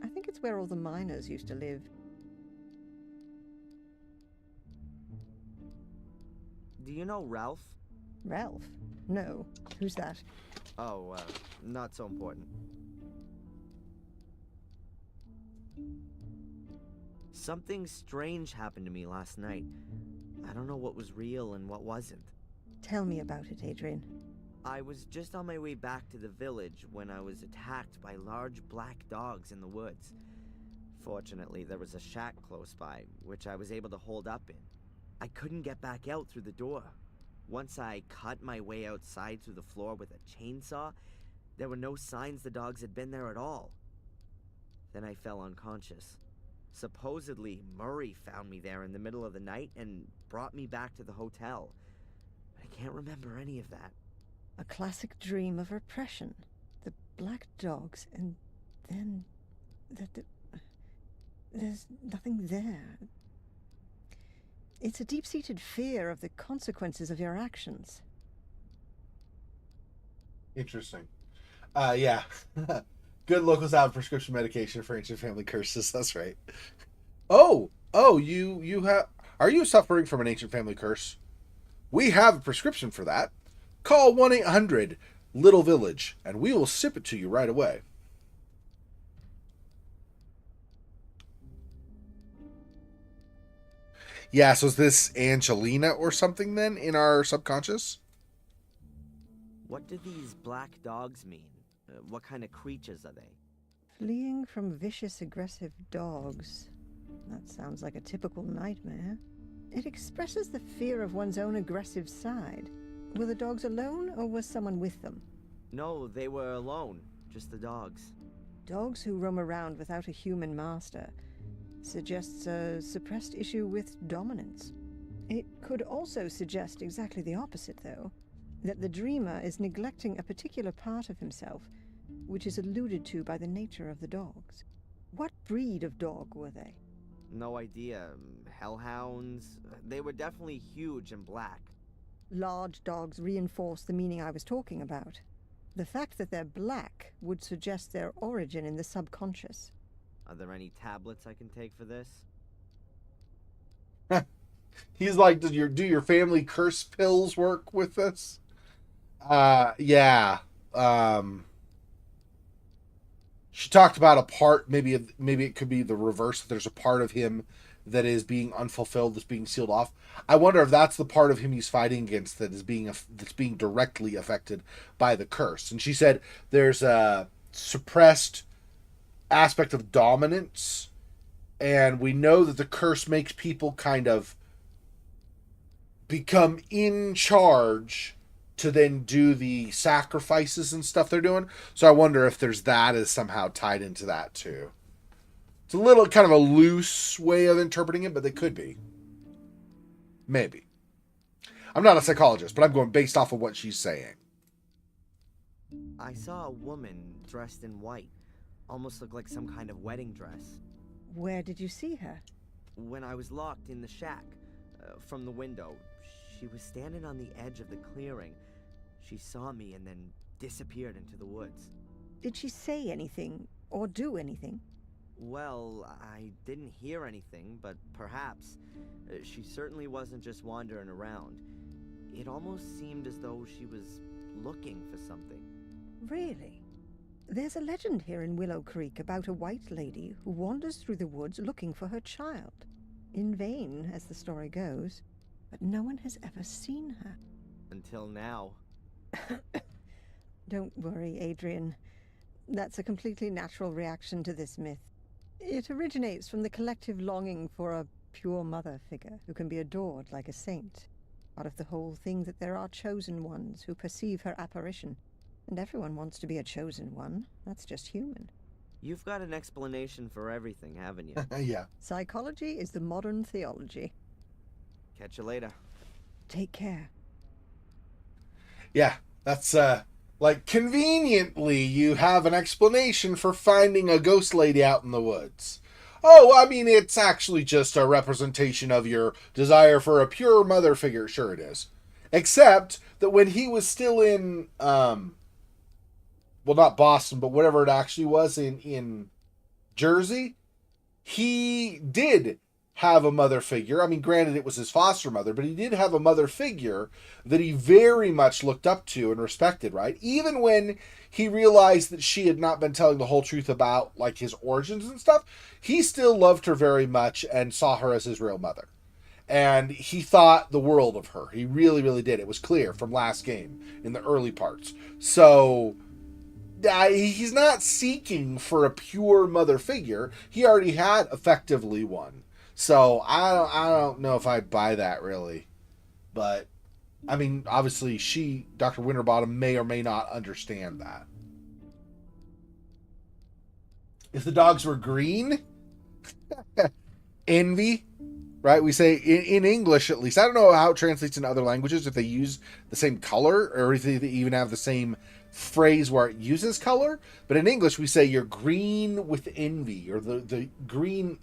[SPEAKER 3] I think it's where all the miners used to live.
[SPEAKER 2] Do you know Ralph?
[SPEAKER 3] Ralph? No. Who's that?
[SPEAKER 2] Oh, not so important. Something strange happened to me last night. I don't know what was real and what wasn't.
[SPEAKER 3] Tell me about it, Adrian.
[SPEAKER 2] I was just on my way back to the village when I was attacked by large black dogs in the woods. Fortunately, there was a shack close by, which I was able to hold up in. I couldn't get back out through the door. Once I cut my way outside through the floor with a chainsaw, there were no signs the dogs had been there at all. Then I fell unconscious. Supposedly, Murray found me there in the middle of the night and brought me back to the hotel. But I can't remember any of that.
[SPEAKER 3] A classic dream of repression. The black dogs, and then... there's nothing there. It's a deep-seated fear of the consequences of your actions.
[SPEAKER 1] Interesting. Yeah. Good locals have prescription medication for ancient family curses. That's right. Oh, you have... Are you suffering from an ancient family curse? We have a prescription for that. Call 1-800-LITTLE-VILLAGE, and we will ship it to you right away. Yeah, so is this Angelina or something then in our subconscious?
[SPEAKER 2] What do these black dogs mean? What kind of creatures are they?
[SPEAKER 3] Fleeing from vicious, aggressive dogs. That sounds like a typical nightmare. It expresses the fear of one's own aggressive side. Were the dogs alone, or was someone with them?
[SPEAKER 2] No, they were alone. Just the dogs.
[SPEAKER 3] Dogs who roam around without a human master suggests a suppressed issue with dominance. It could also suggest exactly the opposite, though. That the dreamer is neglecting a particular part of himself, which is alluded to by the nature of the dogs. What breed of dog were they?
[SPEAKER 2] No idea. Hellhounds? They were definitely huge and black.
[SPEAKER 3] Large dogs reinforce the meaning I was talking about. The fact that they're black would suggest their origin in the subconscious.
[SPEAKER 2] Are there any tablets I can take for this?
[SPEAKER 1] He's like, do your family curse pills work with this? Yeah. She talked about a part, maybe it could be the reverse, that there's a part of him that is being unfulfilled, that's being sealed off. I wonder if that's the part of him he's fighting against that's being directly affected by the curse. And she said there's a suppressed aspect of dominance, and we know that the curse makes people kind of become in charge to then do the sacrifices and stuff they're doing. So I wonder if there's that is somehow tied into that too. It's a little kind of a loose way of interpreting it, but they could be. Maybe. I'm not a psychologist, but I'm going based off of what she's saying.
[SPEAKER 2] I saw a woman dressed in white. Almost looked like some kind of wedding dress.
[SPEAKER 3] Where did you see her?
[SPEAKER 2] When I was locked in the shack, from the window, she was standing on the edge of the clearing. She saw me and then disappeared into the woods.
[SPEAKER 3] Did she say anything or do anything?
[SPEAKER 2] Well, I didn't hear anything, but perhaps. She certainly wasn't just wandering around. It almost seemed as though she was looking for something.
[SPEAKER 3] Really? There's a legend here in Willow Creek about a white lady who wanders through the woods looking for her child. In vain, as the story goes, but no one has ever seen her.
[SPEAKER 2] Until now.
[SPEAKER 3] Don't worry, Adrian. That's a completely natural reaction to this myth. It originates from the collective longing for a pure mother figure who can be adored like a saint. Part of the whole thing that there are chosen ones who perceive her apparition. And everyone wants to be a chosen one. That's just human.
[SPEAKER 2] You've got an explanation for everything, haven't you?
[SPEAKER 1] Yeah.
[SPEAKER 3] Psychology is the modern theology.
[SPEAKER 2] Catch you later.
[SPEAKER 3] Take care.
[SPEAKER 1] Yeah, that's like conveniently you have an explanation for finding a ghost lady out in the woods. Oh, I mean, it's actually just a representation of your desire for a pure mother figure. Sure it is. Except that when he was still in, well, not Boston, but whatever it actually was in Jersey, he did have a mother figure. I mean, granted, it was his foster mother, but he did have a mother figure that he very much looked up to and respected, right? Even when he realized that she had not been telling the whole truth about, like, his origins and stuff, he still loved her very much and saw her as his real mother. And he thought the world of her. He really, really did. It was clear from last game in the early parts. So he's not seeking for a pure mother figure. He already had effectively one. So I don't know if I buy that really. But I mean, obviously Dr. Winterbottom may or may not understand that. If the dogs were green, envy, right? We say in English, at least. I don't know how it translates in other languages, if they use the same color or if they even have the same phrase where it uses color. But in English, we say you're green with envy, or the green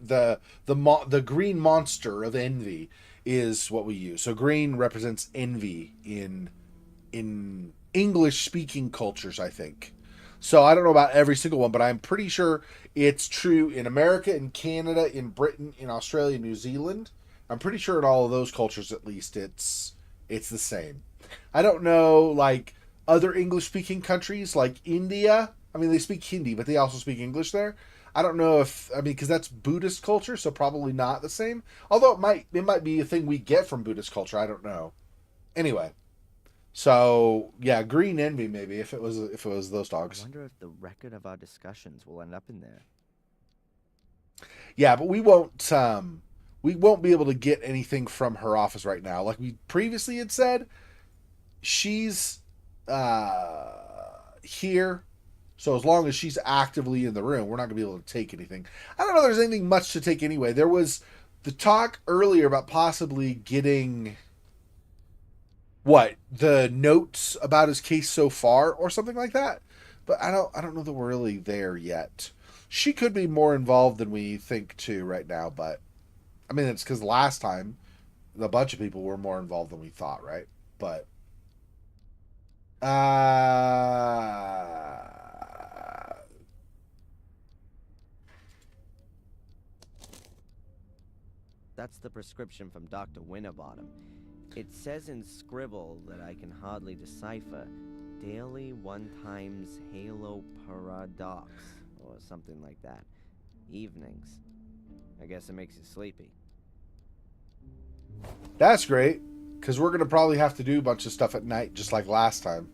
[SPEAKER 1] green monster of envy is what we use. So green represents envy in English speaking cultures, I think. So I don't know about every single one, but I'm pretty sure it's true in America, in Canada, in Britain, in Australia, New Zealand. I'm pretty sure in all of those cultures, at least, it's the same. I don't know, like, other English-speaking countries, like India. I mean, they speak Hindi, but they also speak English there. I don't know if, I mean, because that's Buddhist culture, so probably not the same. Although it might be a thing we get from Buddhist culture. I don't know. Anyway. So yeah, green envy maybe if it was those dogs.
[SPEAKER 2] I wonder if the record of our discussions will end up in there.
[SPEAKER 1] Yeah, but we won't be able to get anything from her office right now. Like we previously had said, she's here. So as long as she's actively in the room, we're not gonna be able to take anything. I don't know if there's anything much to take anyway. There was the talk earlier about possibly getting the notes about his case so far or something like that, but I don't know that we're really there yet. She could be more involved than we think too right now, but I mean it's because last time a bunch of people were more involved than we thought, right? But
[SPEAKER 2] That's the prescription from Dr. Winterbottom. It says in scribble that I can hardly decipher. Daily 1 times halo paradox, or something like that. Evenings. I guess it makes you sleepy.
[SPEAKER 1] that's great, because we're going to probably have to do a bunch of stuff at night, just like last time.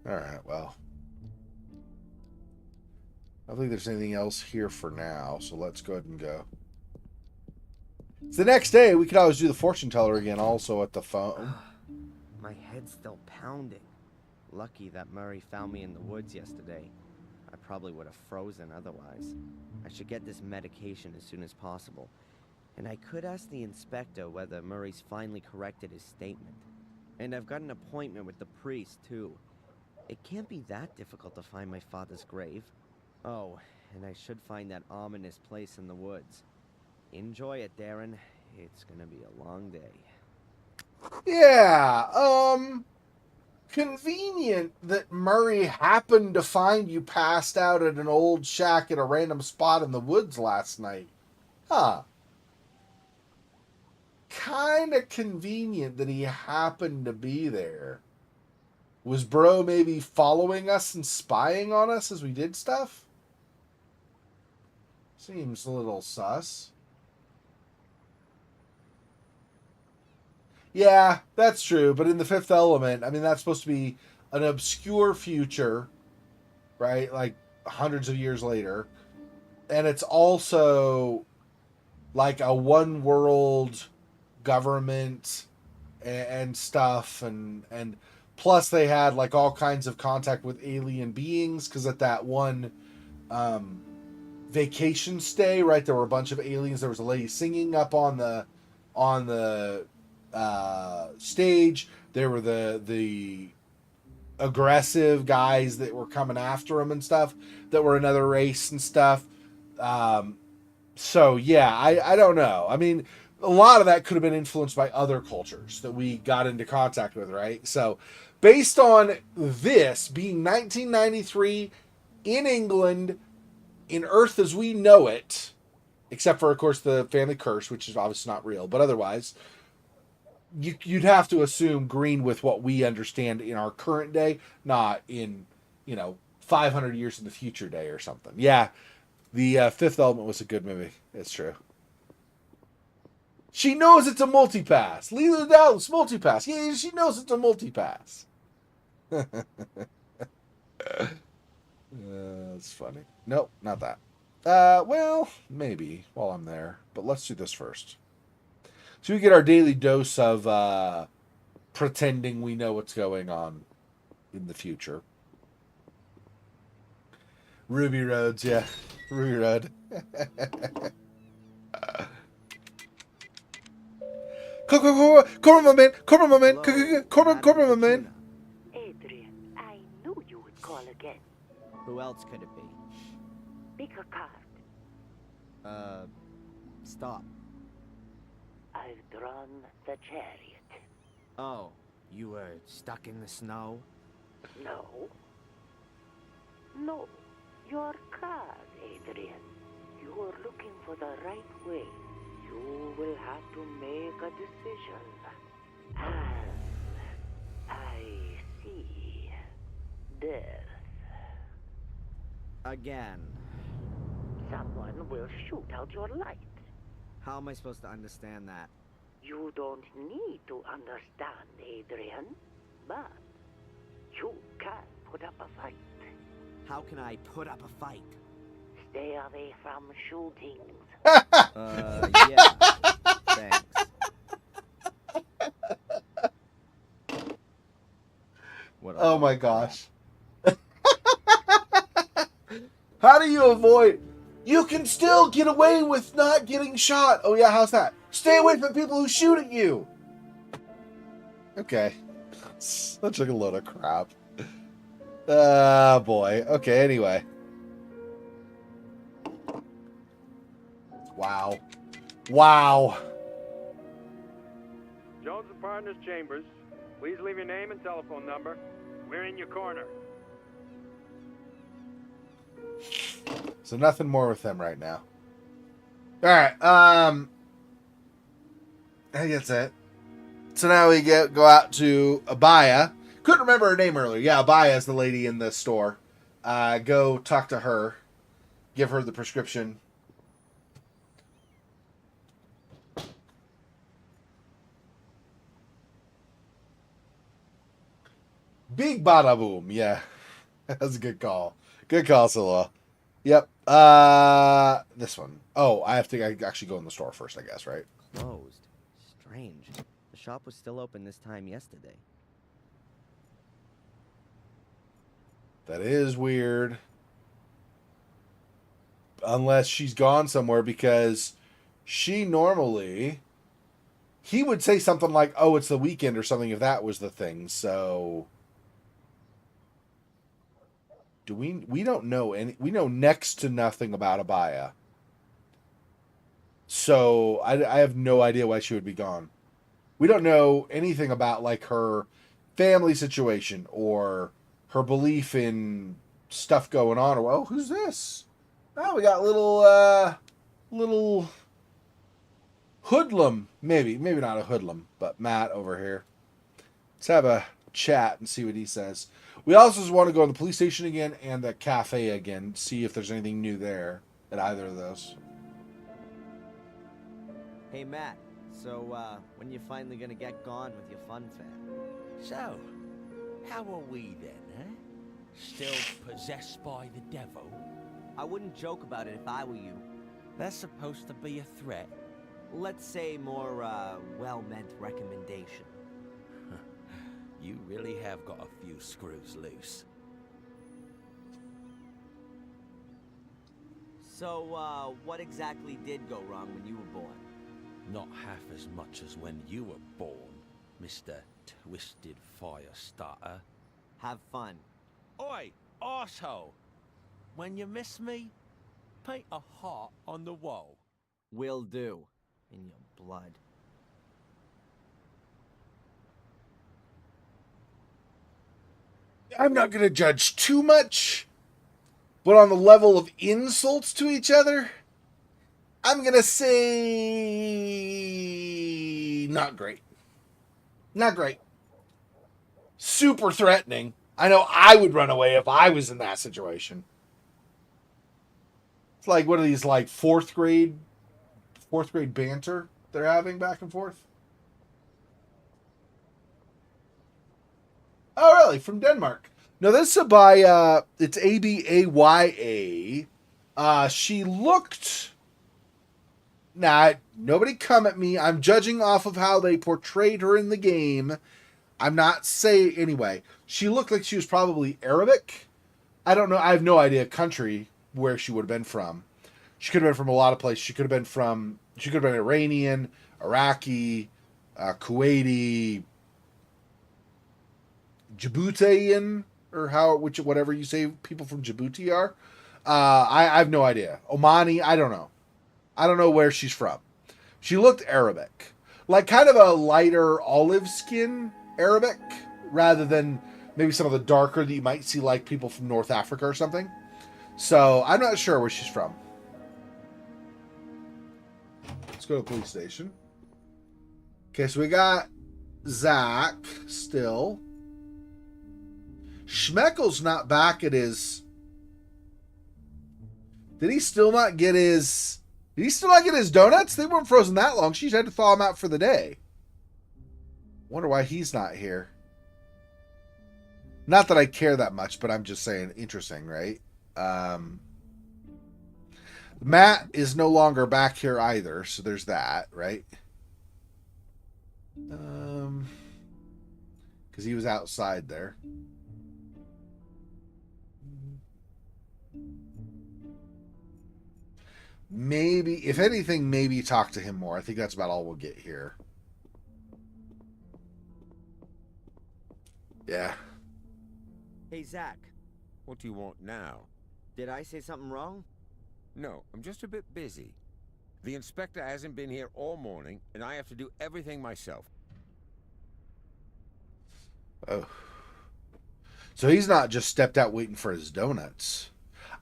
[SPEAKER 1] Alright, well. I don't think there's anything else here for now, so let's go ahead and go. It's the next day. We could always do the fortune teller again, also at the phone.
[SPEAKER 2] My head's still pounding. Lucky that Murray found me in the woods yesterday. I probably would have frozen otherwise. I should get this medication as soon as possible. And I could ask the inspector whether Murray's finally corrected his statement. And I've got an appointment with the priest, too. It can't be that difficult to find my father's grave. Oh, and I should find that ominous place in the woods. Enjoy it, Darren. It's gonna be a long day.
[SPEAKER 1] Yeah, convenient that Murray happened to find you passed out at an old shack at a random spot in the woods last night. Huh. Kinda convenient that he happened to be there. Was Bro maybe following us and spying on us as we did stuff? Seems a little sus. Yeah, that's true. But in the Fifth Element, I mean, that's supposed to be an obscure future, right? Like hundreds of years later. And it's also like a one world government and stuff. And plus they had like all kinds of contact with alien beings because at that one vacation stay, right, there were a bunch of aliens. There was a lady singing up on the stage. There were the aggressive guys that were coming after him and stuff that were another race and stuff. So yeah, I don't know. I mean, a lot of that could have been influenced by other cultures that we got into contact with, right? So based on this being 1993 in England, in Earth as we know it, except for, of course, the family curse, which is obviously not real, but otherwise, you'd have to assume green with what we understand in our current day, not in, 500 years in the future day or something. Yeah, the Fifth Element was a good movie. It's true. She knows it's a multipass. Leela Dallas, multipass. Yeah, she knows it's a multipass. That's funny. Nope, not that. Well, maybe while I'm there. But let's do this first. So we get our daily dose of pretending we know what's going on in the future. Ruby Roads, yeah. Ruby Road. Corporate, my man. Corporate, my man. Corporate, my man.
[SPEAKER 4] Adrian, I knew you would call again.
[SPEAKER 2] Who else could it be?
[SPEAKER 4] Pick a card.
[SPEAKER 2] Stop.
[SPEAKER 4] I've drawn the chariot.
[SPEAKER 2] Oh, you were stuck in the snow?
[SPEAKER 4] No. No. Your card, Adrian. You're looking for the right way. You will have to make a decision. And I see death.
[SPEAKER 2] Again.
[SPEAKER 4] Someone will shoot out your light.
[SPEAKER 2] How am I supposed to understand that?
[SPEAKER 4] You don't need to understand, Adrian, but you can put up a fight.
[SPEAKER 2] How can I put up a fight?
[SPEAKER 4] Stay away from shootings.
[SPEAKER 2] Yeah. Thanks. What
[SPEAKER 1] Oh my gosh. How do you avoid? You can still get away with not getting shot. Oh yeah, how's that? Stay away from people who shoot at you. Okay. Such a load of crap. Boy. Okay, anyway. Wow. Wow.
[SPEAKER 5] Jones and Partners Chambers. Please leave your name and telephone number. We're in your corner.
[SPEAKER 1] So nothing more with them right now. Alright, I guess that's it. So now we go out to Abaya. Couldn't remember her name earlier. Yeah, Abaya is the lady in the store. Go talk to her. Give her the prescription. Big bada boom. Yeah. That's a good call. Good call, Scylla. Yep. This one. Oh, I actually go in the store first, I guess, right?
[SPEAKER 2] Closed. Strange. The shop was still open this time yesterday.
[SPEAKER 1] That is weird. Unless she's gone somewhere, because she normally... He would say something like, oh, it's the weekend or something if that was the thing, so... We don't know any... We know next to nothing about Abaya. So, I have no idea why she would be gone. We don't know anything about, like, her family situation or her belief in stuff going on. Or, oh, who's this? Oh, we got little hoodlum. Maybe not a hoodlum, but Matt over here. Let's have a chat and see what he says. We also just want to go to the police station again and the cafe again, see if there's anything new there at either of those.
[SPEAKER 2] Hey, Matt. So, when you finally gonna get gone with your fun fair?
[SPEAKER 6] So, how are we then, huh? Still possessed by the devil?
[SPEAKER 2] I wouldn't joke about it if I were you.
[SPEAKER 6] That's supposed to be a threat.
[SPEAKER 2] Let's say more, well-meant recommendation.
[SPEAKER 6] You really have got a few screws loose.
[SPEAKER 2] So, what exactly did go wrong when you were born?
[SPEAKER 6] Not half as much as when you were born, Mr. Twisted Firestarter.
[SPEAKER 2] Have fun.
[SPEAKER 6] Oi, arsehole! When you miss me, paint a heart on the wall.
[SPEAKER 2] Will do. In your blood.
[SPEAKER 1] I'm not going to judge too much, but on the level of insults to each other, I'm going to say not great. Not great. Super threatening. I know I would run away if I was in that situation. It's like, what are these, like fourth grade banter they're having back and forth? Oh, really? From Denmark. No, this is by, it's Abaya. She looked... Nah, nobody come at me. I'm judging off of how they portrayed her in the game. I'm not saying... Anyway, she looked like she was probably Arabic. I don't know. I have no idea country where she would have been from. She could have been from a lot of places. She could have been Iranian, Iraqi, Kuwaiti, Djiboutian, or whatever you say people from Djibouti are. I have no idea. Omani, I don't know. I don't know where she's from. She looked Arabic. Like kind of a lighter olive skin Arabic, rather than maybe some of the darker that you might see like people from North Africa or something. So I'm not sure where she's from. Let's go to the police station. Okay, so we got Zach still. Schmeckel's not back at his... Did he still not get his donuts? They weren't frozen that long. She had to thaw them out for the day. Wonder why he's not here. Not that I care that much, but I'm just saying, interesting, right? Matt is no longer back here either, so there's that, right? Because he was outside there. Maybe, if anything, maybe talk to him more. I think that's about all we'll get here. Yeah.
[SPEAKER 2] Hey, Zach.
[SPEAKER 7] What do you want now?
[SPEAKER 2] Did I say something wrong?
[SPEAKER 7] No, I'm just a bit busy. The inspector hasn't been here all morning, and I have to do everything myself.
[SPEAKER 1] Oh. So he's not just stepped out waiting for his donuts.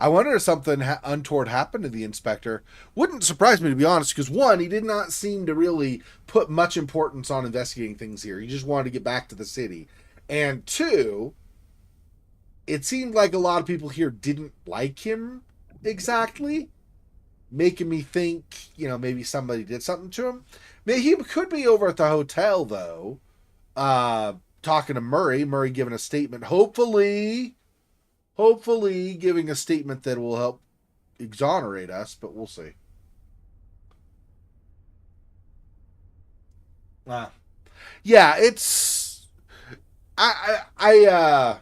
[SPEAKER 1] I wonder if something untoward happened to the inspector. Wouldn't surprise me, to be honest, because one, he did not seem to really put much importance on investigating things here. He just wanted to get back to the city. And two, it seemed like a lot of people here didn't like him exactly, making me think, maybe somebody did something to him. Maybe he could be over at the hotel, though, talking to Murray. Murray giving a statement, hopefully giving a statement that will help exonerate us, but we'll see. Yeah, it's I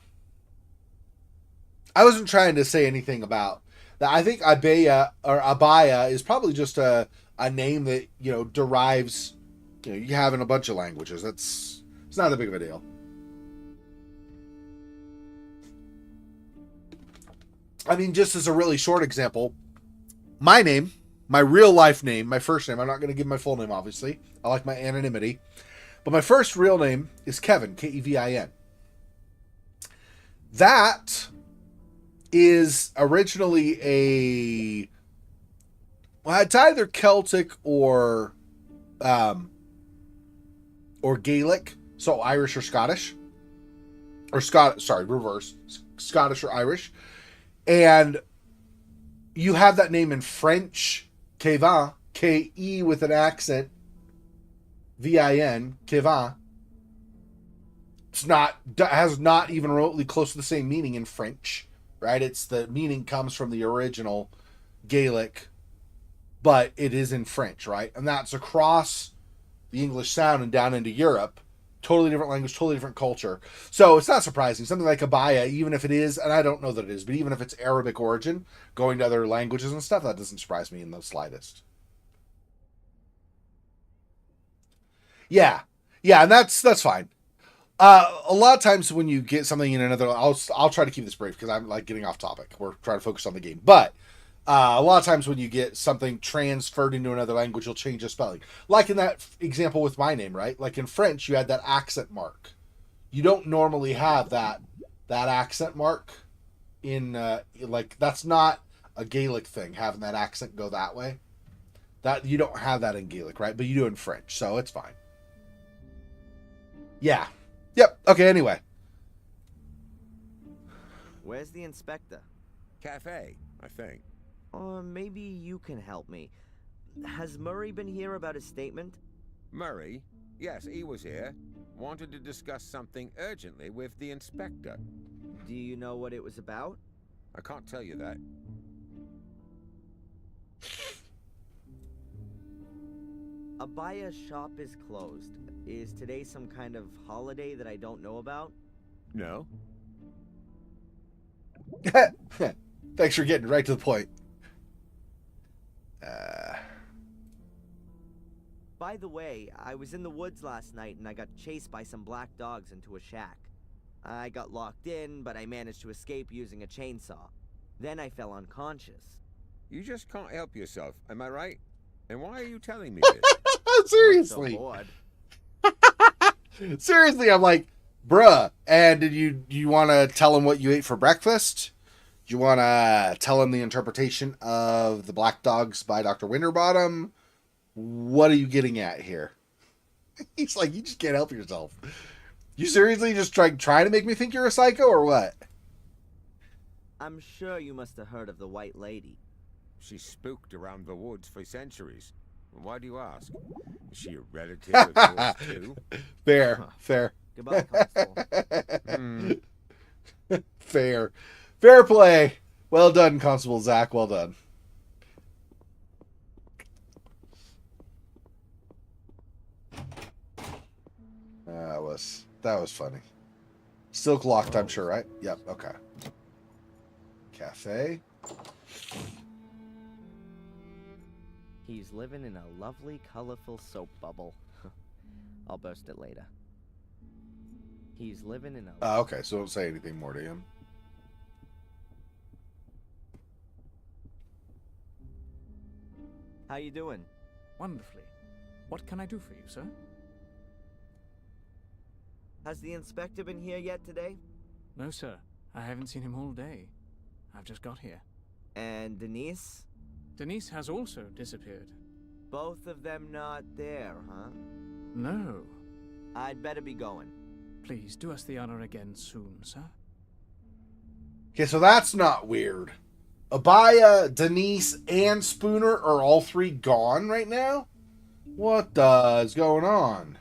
[SPEAKER 1] wasn't trying to say anything about that. I think Abaya is probably just a name that derives you have in a bunch of languages. It's not that big of a deal. I mean, just as a really short example, my name, my real life name, my first name, I'm not going to give my full name, obviously. I like my anonymity. But my first real name is Kevin, Kevin. That is originally it's either Celtic or Gaelic, so Irish or Scottish. Reverse. Scottish or Irish. And you have that name in French, Kevin, K-E with an accent, V-I-N, Kevin. Has not even remotely close to the same meaning in French, right? It's the meaning comes from the original Gaelic, but it is in French, right? And that's across the English Sound and down into Europe. Totally different language, totally different culture. So it's not surprising. Something like Abaya, even if it is, and I don't know that it is, but even if it's Arabic origin, going to other languages and stuff, that doesn't surprise me in the slightest. Yeah, and that's fine. A lot of times when you get something in another, I'll try to keep this brief because I'm like getting off topic. We're trying to focus on the game, but a lot of times when you get something transferred into another language, you'll change the spelling. Like in that example with my name, right? Like in French, you had that accent mark. You don't normally have that accent mark in that's not a Gaelic thing, having that accent go that way. That you don't have that in Gaelic, right? But you do in French, so it's fine. Yeah. Yep. Okay, anyway.
[SPEAKER 2] Where's the inspector?
[SPEAKER 7] Cafe, I think.
[SPEAKER 2] Or maybe you can help me. Has Murray been here about his statement?
[SPEAKER 7] Murray? Yes, he was here. Wanted to discuss something urgently with the inspector.
[SPEAKER 2] Do you know what it was about?
[SPEAKER 7] I can't tell you that.
[SPEAKER 2] Abaya's shop is closed. Is today some kind of holiday that I don't know about?
[SPEAKER 7] No.
[SPEAKER 1] Thanks for getting right to the point.
[SPEAKER 2] By the way, I was in the woods last night and I got chased by some black dogs into a shack. I got locked in, but I managed to escape using a chainsaw. Then I fell unconscious.
[SPEAKER 7] You just can't help yourself, am I right? And why are you telling me this?
[SPEAKER 1] Seriously.
[SPEAKER 2] I'm so bored.
[SPEAKER 1] Seriously, I'm like, bruh. And did you want to tell him what you ate for breakfast? Do you want to tell him the interpretation of The Black Dogs by Dr. Winterbottom? What are you getting at here? He's like, you just can't help yourself. You seriously just trying to make me think you're a psycho or what?
[SPEAKER 2] I'm sure you must have heard of the White Lady.
[SPEAKER 7] She's spooked around the woods for centuries. Why do you ask? Is she a relative of yours too?
[SPEAKER 1] Fair.
[SPEAKER 2] Goodbye, Constable.
[SPEAKER 1] Fair play. Well done, Constable Zach. Well done. That was funny. Still locked, I'm sure, right? Yep. Okay. Cafe.
[SPEAKER 2] He's living in a lovely, colorful soap bubble. I'll burst it later. He's living in a...
[SPEAKER 1] Okay, so don't say anything more to him.
[SPEAKER 2] How you doing?
[SPEAKER 8] Wonderfully. What can I do for you, sir?
[SPEAKER 2] Has the inspector been here yet today?
[SPEAKER 8] No, sir. I haven't seen him all day. I've just got here.
[SPEAKER 2] And Denise?
[SPEAKER 8] Denise has also disappeared.
[SPEAKER 2] Both of them not there, huh?
[SPEAKER 8] No.
[SPEAKER 2] I'd better be going.
[SPEAKER 8] Please, do us the honor again soon, sir.
[SPEAKER 1] Okay, so that's not weird. Abaya, Denise, and Spooner are all three gone right now? What is going on?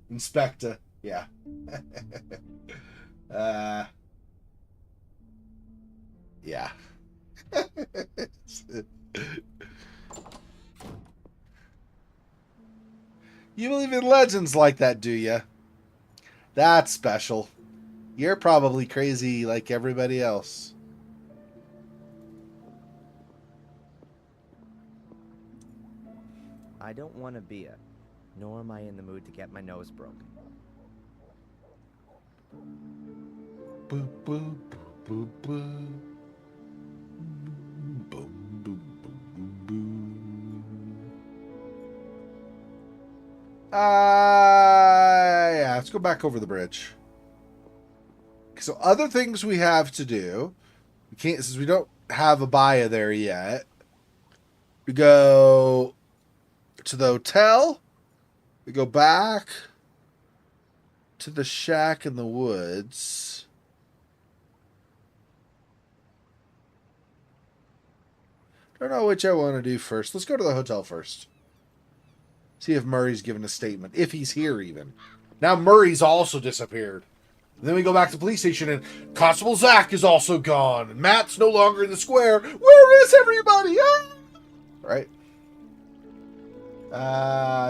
[SPEAKER 1] Inspector, yeah. Yeah. You believe in legends like that, do you? That's special. You're probably crazy like everybody else.
[SPEAKER 2] I don't want a beer, nor am I in the mood to get my nose broken.
[SPEAKER 1] Boop, boop, boop, boop. Boom, boom, boom, boom. Yeah, let's go back over the bridge. So other things we have to do. We can't, since we don't have Abaya there yet. We go to the hotel. We go back to the shack in the woods. Don't know which I want to do first. Let's go to the hotel first. See if Murray's given a statement. If he's here even. Now Murray's also disappeared. Then we go back to the police station and Constable Zach is also gone. And Matt's no longer in the square. Where is everybody? Ah! Right.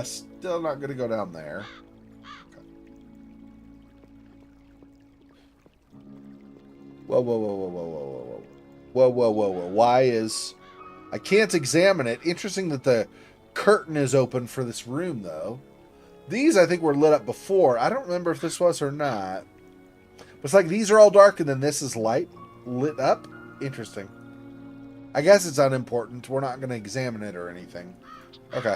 [SPEAKER 1] Still not going to go down there. Okay. Whoa, whoa, whoa, whoa, whoa, whoa, whoa, whoa, whoa, whoa, whoa. Why is... I can't examine it. Interesting that the curtain is open for this room, though. These, I think, were lit up before. I don't remember if this was or not. But it's like these are all dark and then this is lit up. Interesting. I guess it's unimportant. We're not going to examine it or anything. Okay.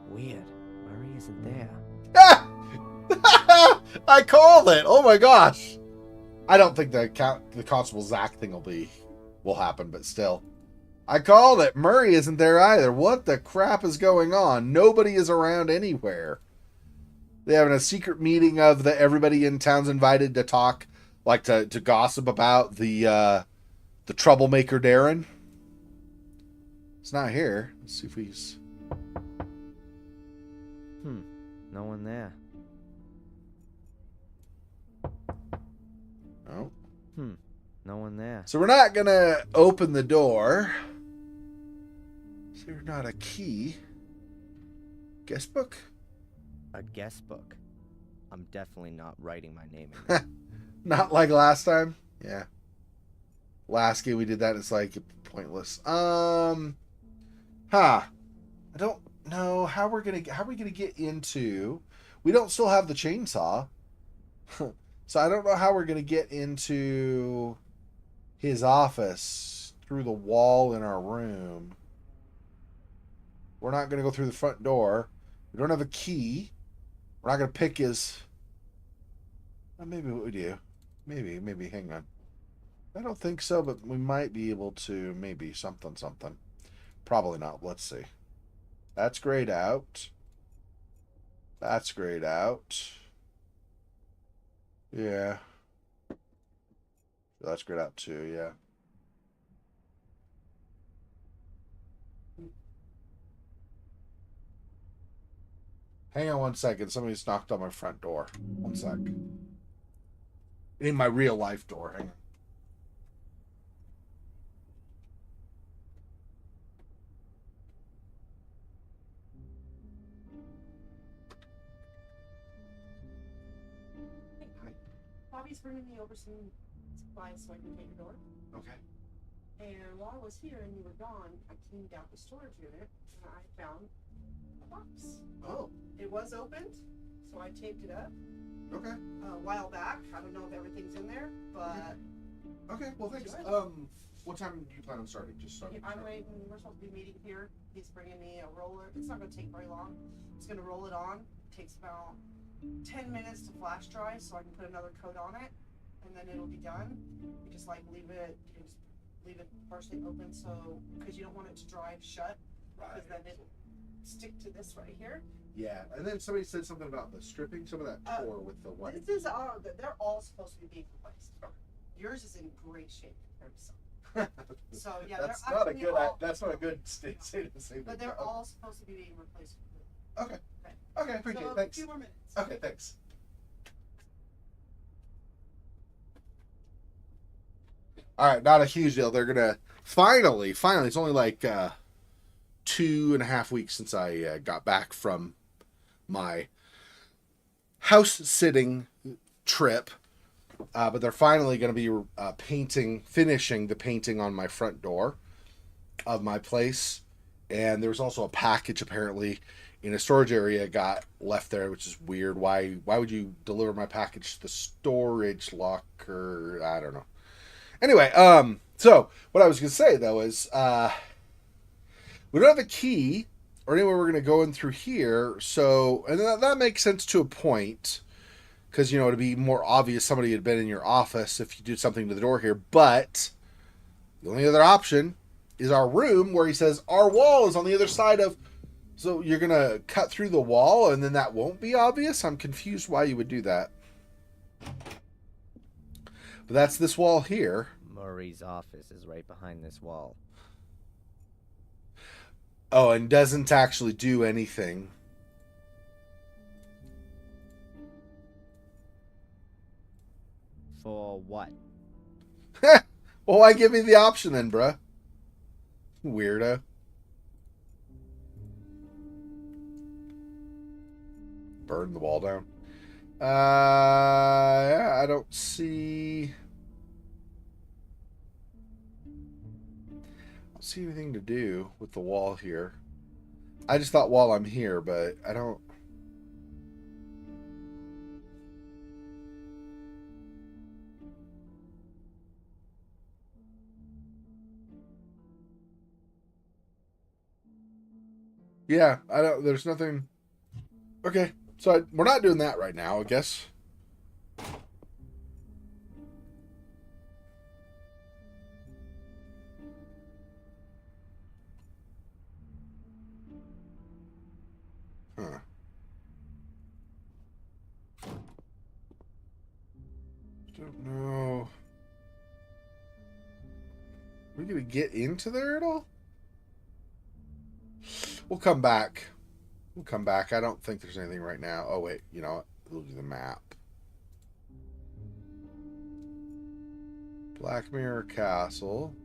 [SPEAKER 2] Weird. Murray isn't there.
[SPEAKER 1] I called it. Oh my gosh. I don't think the Constable Zach thing will happen, but still. I called it. Murray isn't there either. What the crap is going on? Nobody is around anywhere. They having a secret meeting of everybody in town's invited to talk, like to gossip about the troublemaker Darren. It's not here. Let's see if he's...
[SPEAKER 2] No one there.
[SPEAKER 1] Oh.
[SPEAKER 2] No one there.
[SPEAKER 1] So we're not going to open the door. Is there not a key? Guest book?
[SPEAKER 2] A guest book. I'm definitely not writing my name in it.
[SPEAKER 1] Not like last time? Yeah. Last game we did that, it's like pointless. I don't know how are we gonna get into... We don't still have the chainsaw. So I don't know how we're gonna get into his office through the wall in our room. We're not gonna go through the front door. We don't have a key. We're not gonna pick his... Well, maybe what we do. Maybe, hang on. I don't think so, but we might be able to, maybe, something. Probably not. Let's see. That's grayed out. That's grayed out. Yeah. That's grayed out too, yeah. Hang on 1 second. Somebody's knocked on my front door. 1 sec. In my real life door. Hang on.
[SPEAKER 9] Bobby's bringing me over some supplies so I can take your door.
[SPEAKER 1] Okay.
[SPEAKER 9] And while I was here and you were gone, I cleaned out the storage unit and I found a box.
[SPEAKER 1] Oh.
[SPEAKER 9] It was opened, so I taped it up
[SPEAKER 1] Okay.
[SPEAKER 9] a while back. I don't know if everything's in there, but
[SPEAKER 1] Okay. Well, thanks.
[SPEAKER 9] Good.
[SPEAKER 1] What time do you plan on starting? Just starting.
[SPEAKER 9] I'm waiting. We're supposed to be meeting here. He's bringing me a roller. It's not going to take very long. He's going to roll it on. It takes about 10 minutes to flash dry, so I can put another coat on it, and then it'll be done. You just like leave it. You can just leave it partially open, so because you don't want it to dry shut, because then it'll stick to this right here.
[SPEAKER 1] Yeah, and then somebody said something about the stripping. Some of that tore with the white.
[SPEAKER 9] This is all. They're all supposed to be being replaced. Yours is in great shape compared to some. So yeah,
[SPEAKER 1] that's
[SPEAKER 9] they're
[SPEAKER 1] not a
[SPEAKER 9] actually
[SPEAKER 1] good.
[SPEAKER 9] all,
[SPEAKER 1] That's not a good state to say.
[SPEAKER 9] but they're all supposed to be being replaced.
[SPEAKER 1] Okay. Okay, appreciate
[SPEAKER 9] So
[SPEAKER 1] it. Thanks.
[SPEAKER 9] A few more minutes.
[SPEAKER 1] Okay, thanks. All right, not a huge deal. They're gonna finally. It's only like 2.5 weeks since I got back from my house sitting trip, but they're finally going to be finishing the painting on my front door of my place. And there was also a package apparently in a storage area got left there, which is weird. Why would you deliver my package to the storage locker? I don't know. Anyway, so what I was going to say though is we don't have a key or anywhere we're going to go in through here. So, and that makes sense to a point because, you know, it'd be more obvious somebody had been in your office if you did something to the door here. But the only other option is our room where he says our wall is on the other side of. So you're going to cut through the wall and then that won't be obvious? I'm confused why you would do that. But that's this wall here.
[SPEAKER 2] Murray's office is right behind this wall.
[SPEAKER 1] Oh, and doesn't actually do anything.
[SPEAKER 2] For what?
[SPEAKER 1] Well, why give me the option then, bruh? Weirdo. Burn the wall down. Yeah, I don't see anything to do with the wall here. I just thought while I'm here, but I don't. Yeah, I don't. There's nothing. Okay, so we're not doing that right now, I guess. Huh. Don't know. Are we gonna get into there at all? We'll come back. I don't think there's anything right now. Oh, wait. You know what? We'll do the map. Black Mirror Castle.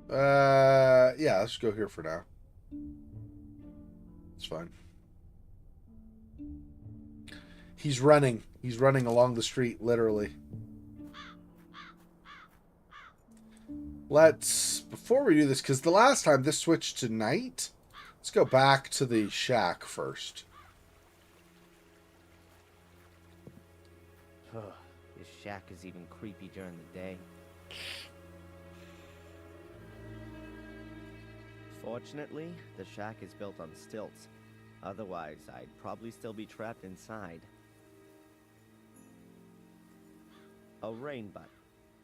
[SPEAKER 1] Yeah, let's go here for now. It's fine. He's running. He's running along the street, literally. Before we do this, because the last time this switched to night, let's go back to the shack first.
[SPEAKER 2] This shack is even creepy during the day. Fortunately, the shack is built on stilts. Otherwise, I'd probably still be trapped inside. A rain butt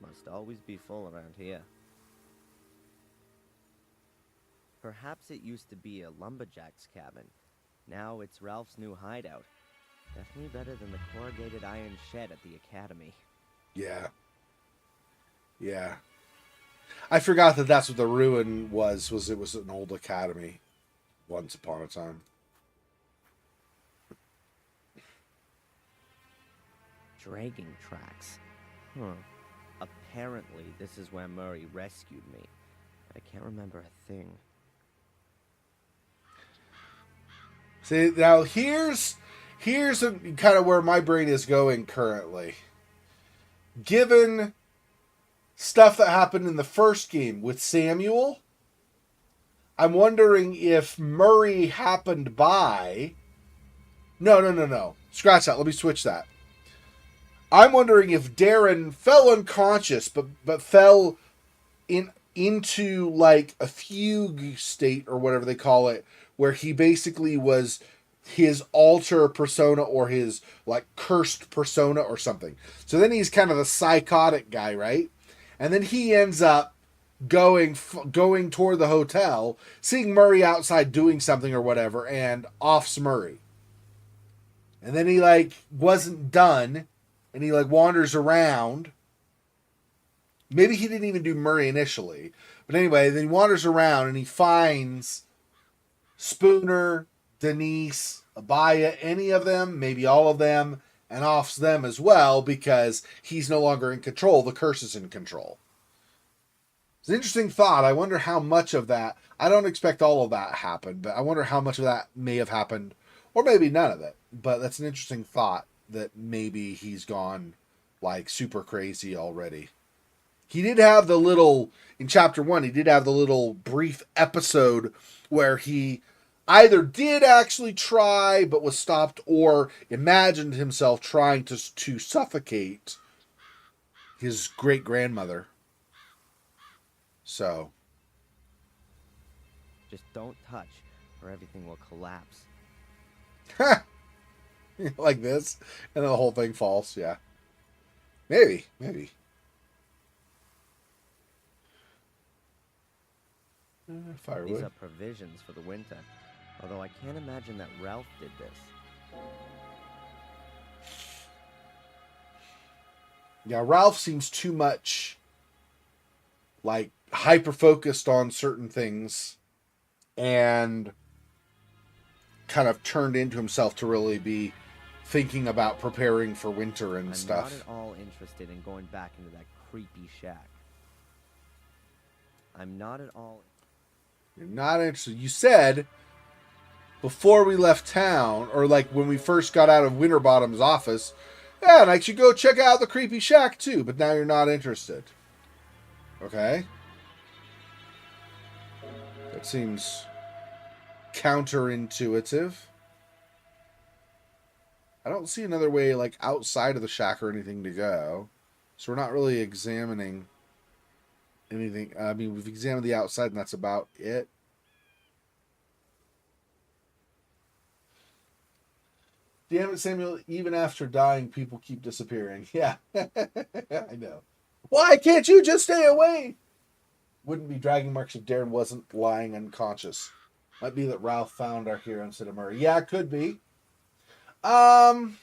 [SPEAKER 2] must always be full around here. Perhaps it used to be a lumberjack's cabin. Now it's Ralph's new hideout. Definitely better than the corrugated iron shed at the academy.
[SPEAKER 1] Yeah. Yeah. I forgot that that's what the ruin was it was an old academy once upon a time.
[SPEAKER 2] Dragging tracks. Apparently, this is where Murray rescued me. I can't remember a thing.
[SPEAKER 1] See, now here's kind of where my brain is going currently. Given stuff that happened in the first game with Samuel, I'm wondering if Murray happened by... No. Scratch that. Let me switch that. I'm wondering if Darren fell unconscious, but fell into like a fugue state or whatever they call it, where he basically was his alter persona or his like cursed persona or something. So then he's kind of the psychotic guy, right? And then he ends up going toward the hotel, seeing Murray outside doing something or whatever, and offs Murray. And then he like wasn't done, and he like wanders around. Maybe he didn't even do Murray initially, but anyway, then he wanders around and he finds Spooner, Denise, Abaya, any of them, maybe all of them, and offs them as well because he's no longer in control. The curse is in control. It's an interesting thought. I wonder how much of that, I don't expect all of that happened, but I wonder how much of that may have happened, or maybe none of it. But that's an interesting thought that maybe he's gone like super crazy already. He did have the little, in chapter 1, he did have the little brief episode where he either did actually try but was stopped, or imagined himself trying to suffocate his great-grandmother. So.
[SPEAKER 2] Just don't touch, or everything will collapse.
[SPEAKER 1] Like this, and then the whole thing falls, yeah. Maybe. Firewood.
[SPEAKER 2] These are provisions for the winter, although I can't imagine that Ralph did this.
[SPEAKER 1] Yeah, Ralph seems too much like hyper-focused on certain things and kind of turned into himself to really be thinking about preparing for winter and stuff.
[SPEAKER 2] I'm not at all interested in going back into that creepy shack. I'm not at all...
[SPEAKER 1] You're not interested. You said before we left town, or like when we first got out of Winterbottom's office, yeah, and I should go check out the creepy shack too, but now you're not interested. Okay? That seems counterintuitive. I don't see another way like outside of the shack or anything to go. So we're not really examining anything. I mean, we've examined the outside and that's about it. Damn it, Samuel, even after dying, people keep disappearing. Yeah, I know. Why can't you just stay away? Wouldn't be dragging marks if Darren wasn't lying unconscious. Might be that Ralph found our hero instead of Murray. Yeah, it could be. I'm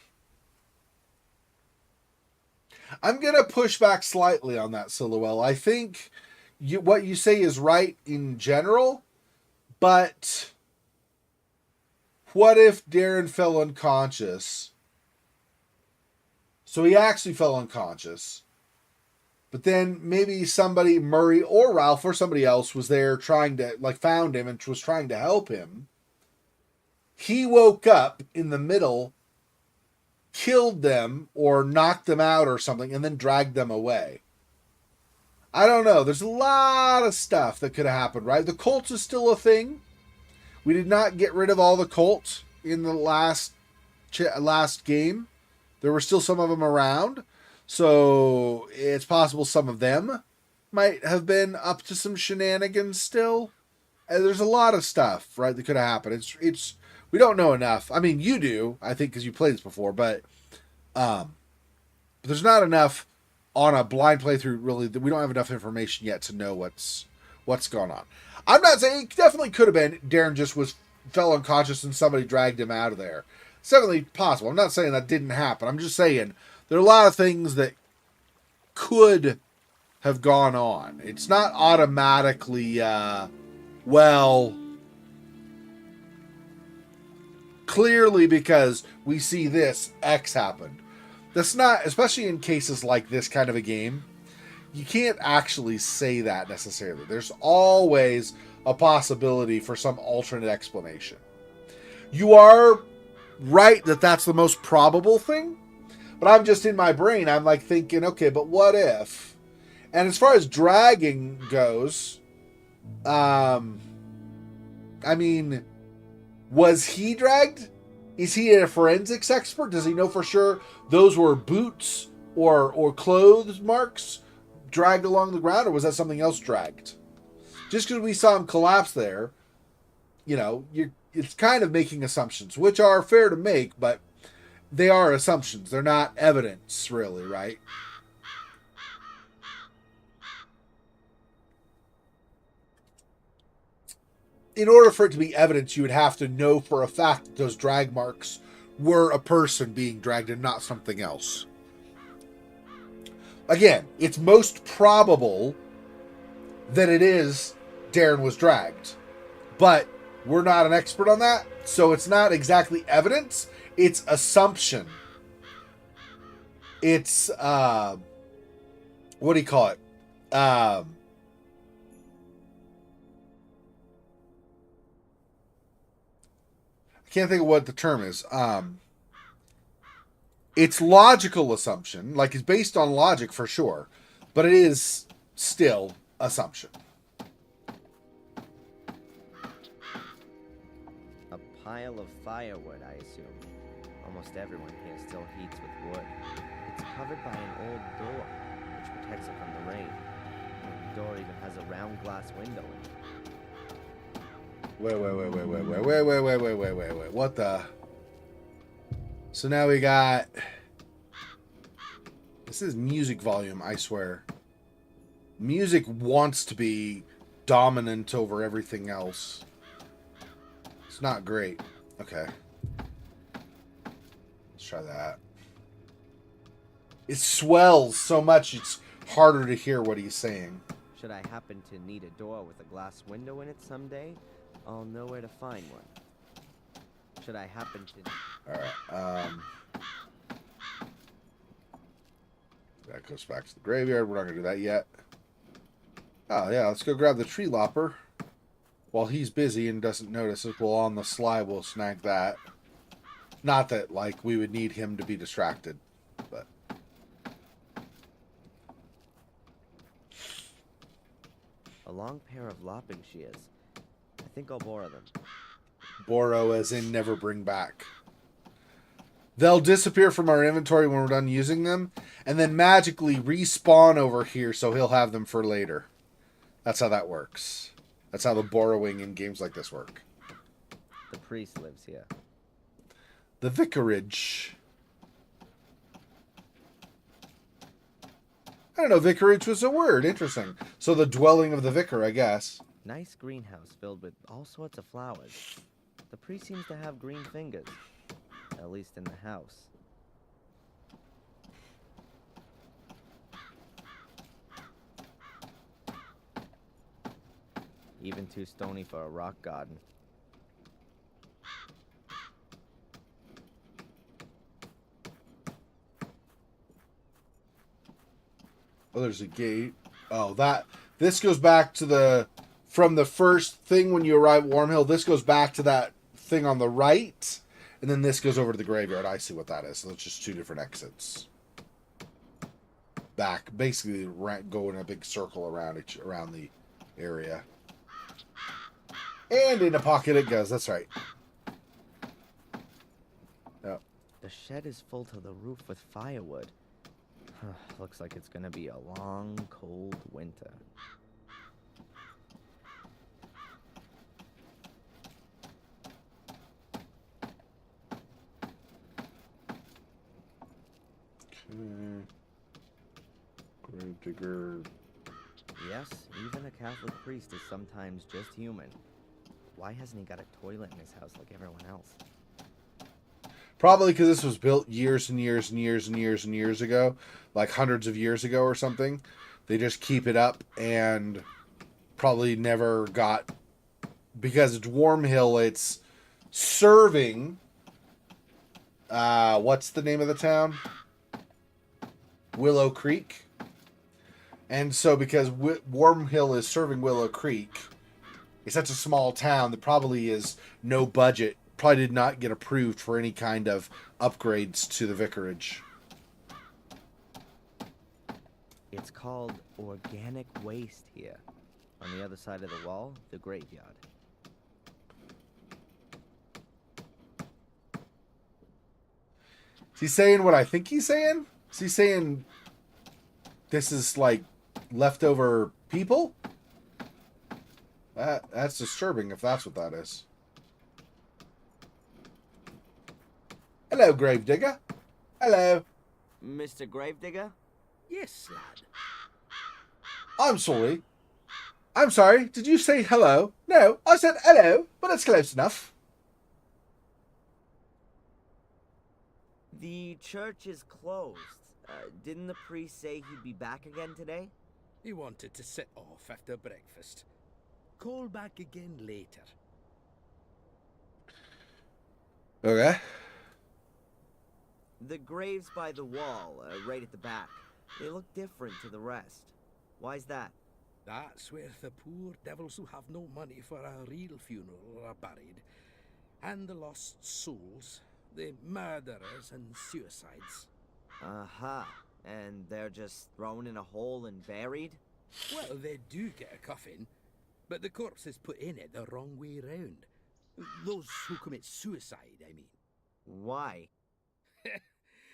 [SPEAKER 1] going to push back slightly on that, Silhouette. I think what you say is right in general, but what if Darren fell unconscious? So he actually fell unconscious. But then maybe somebody, Murray or Ralph or somebody else, was there trying to, like, found him and was trying to help him. He woke up in the middle, killed them or knocked them out or something, and then dragged them away. I don't know. There's a lot of stuff that could have happened, right? The cult is still a thing. We did not get rid of all the cult in the last game. There were still some of them around. So it's possible some of them might have been up to some shenanigans still. And there's a lot of stuff, right, that could have happened. It's we don't know enough. I mean, you do, I think, because you played this before, but there's not enough on a blind playthrough, really. We don't have enough information yet to know what's going on. I'm not saying it definitely could have been Darren just fell unconscious and somebody dragged him out of there. It's definitely possible. I'm not saying that didn't happen. I'm just saying there are a lot of things that could have gone on. It's not automatically, clearly because we see this, X happened. That's not, especially in cases like this kind of a game, you can't actually say that necessarily. There's always a possibility for some alternate explanation. You are right that that's the most probable thing, but I'm just in my brain, I'm like thinking, okay, but what if? And as far as dragging goes, I mean, was he dragged? Is he a forensics expert? Does he know for sure those were boots or clothes marks dragged along the ground, or was that something else dragged? Just because we saw him collapse there, it's kind of making assumptions, which are fair to make, but they are assumptions. They're not evidence, really, right? In order for it to be evidence, you would have to know for a fact that those drag marks were a person being dragged and not something else. Again, it's most probable that it is Darren was dragged. But we're not an expert on that, so it's not exactly evidence. It's assumption. It's, what do you call it? I can't think of what the term is. It's logical assumption, like it's based on logic for sure, but it is still assumption.
[SPEAKER 2] A pile of firewood, I assume. Almost everyone here still heats with wood. It's covered by an old door, which protects it from the rain. And the door even has a round glass window in it.
[SPEAKER 1] Wait. What the? So now we got... This is music volume, I swear. Music wants to be dominant over everything else. It's not great. Okay. Let's try that. It swells so much it's harder to hear what he's saying.
[SPEAKER 2] Should I happen to need a door with a glass window in it someday, I'll know where to find one. Should I happen to...
[SPEAKER 1] Alright, that goes back to the graveyard. We're not going to do that yet. Oh, yeah, let's go grab the tree lopper. While he's busy and doesn't notice us, we'll on the sly, we'll snag that. Not that, like, we would need him to be distracted, but...
[SPEAKER 2] A long pair of lopping shears. I think I'll borrow them.
[SPEAKER 1] Borrow as in never bring back. They'll disappear from our inventory when we're done using them, and then magically respawn over here so he'll have them for later. That's how that works. That's how the borrowing in games like this work.
[SPEAKER 2] The priest lives here.
[SPEAKER 1] The vicarage. I don't know, vicarage was a word. Interesting. So the dwelling of the vicar, I guess.
[SPEAKER 2] Nice greenhouse filled with all sorts of flowers. The priest seems to have green fingers. At least in the house. Even too stony for a rock garden.
[SPEAKER 1] Oh, there's a gate. Oh, this goes back to the... From the first thing when you arrive at Wormhill, this goes back to that thing on the right. And then this goes over to the graveyard. I see what that is. So it's just two different exits. Back. Basically, go in a big circle around the area. And in a pocket it goes. That's right. Yep.
[SPEAKER 2] The shed is full to the roof with firewood. Looks like it's gonna be a long, cold winter.
[SPEAKER 1] Gravedigger.
[SPEAKER 2] Yes, even a Catholic priest is sometimes just human. Why hasn't he got a toilet in his house like everyone else?
[SPEAKER 1] Probably because this was built years and years and years and years and years ago. Like hundreds of years ago or something. They just keep it up and probably never got... Because it's Wormhill, it's serving... what's the name of the town? Willow Creek. And so because Wormhill is serving Willow Creek, it's such a small town that probably is no budget. Probably did not get approved for any kind of upgrades to the vicarage.
[SPEAKER 2] It's called organic waste here. On the other side of the wall, the graveyard.
[SPEAKER 1] Is he saying what I think he's saying? Is he saying this is like leftover people? That's disturbing if that's what that is. Hello, Gravedigger. Hello.
[SPEAKER 2] Mr. Gravedigger?
[SPEAKER 6] Yes, lad.
[SPEAKER 1] I'm sorry. I'm sorry. Did you say hello? No, I said hello, but it's close enough.
[SPEAKER 2] The church is closed. Didn't the priest say he'd be back again today?
[SPEAKER 6] He wanted to set off after breakfast. Call back again later.
[SPEAKER 1] Okay.
[SPEAKER 2] The graves by the wall, right at the back, they look different to the rest. Why's that?
[SPEAKER 6] That's where the poor devils who have no money for a real funeral are buried. And the lost souls, the murderers and suicides.
[SPEAKER 2] Aha. And they're just thrown in a hole and buried?
[SPEAKER 6] Well, they do get a coffin, but the corpse is put in it the wrong way round. Those who commit suicide, I mean.
[SPEAKER 2] Why?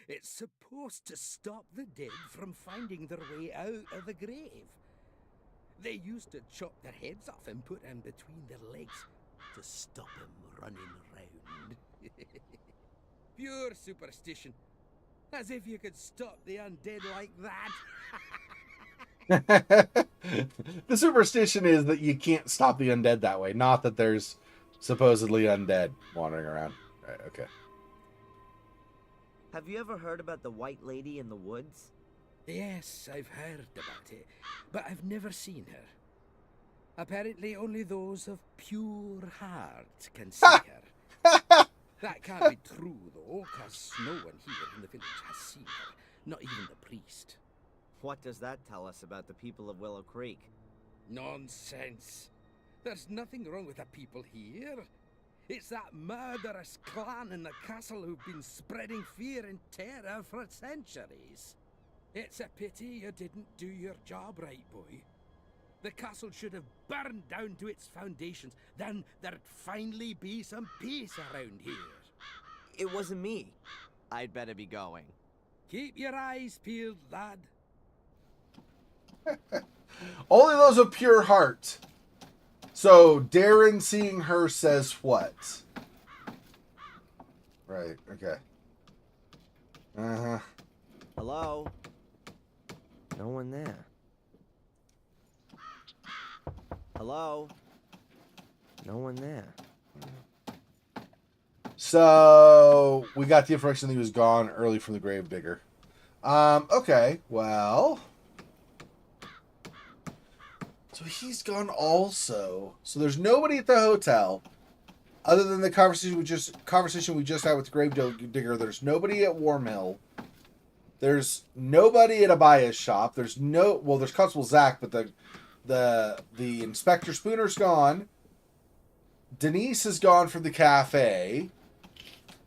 [SPEAKER 6] It's supposed to stop the dead from finding their way out of the grave. They used to chop their heads off and put them between their legs to stop them running around. Pure superstition. As if you could stop the undead like that.
[SPEAKER 1] The superstition is that you can't stop the undead that way. Not that there's supposedly undead wandering around. Right, okay.
[SPEAKER 2] Have you ever heard about the White Lady in the woods?
[SPEAKER 6] Yes, I've heard about it, but I've never seen her. Apparently only those of pure heart can see her. That can't be true, though, because no one here in the village has seen her, not even the priest.
[SPEAKER 2] What does that tell us about the people of Willow Creek?
[SPEAKER 6] Nonsense. There's nothing wrong with the people here. It's that murderous clan in the castle who've been spreading fear and terror for centuries. It's a pity you didn't do your job right, boy. The castle should have burned down to its foundations. Then there'd finally be some peace around here.
[SPEAKER 2] It wasn't me. I'd better be going.
[SPEAKER 6] Keep your eyes peeled, lad.
[SPEAKER 1] Only those of pure heart. So, Darren seeing her says what? Right, okay. Uh-huh.
[SPEAKER 2] Hello? No one there. Hello? No one there.
[SPEAKER 1] So, we got the information that he was gone early from the Gravedigger. Okay, well... So he's gone also. So there's nobody at the hotel. Other than the conversation we just had with the Gravedigger. There's nobody at Warm Hill. There's nobody at Abaya's shop. There's Constable Zach, but the Inspector Spooner's gone. Denise is gone from the cafe.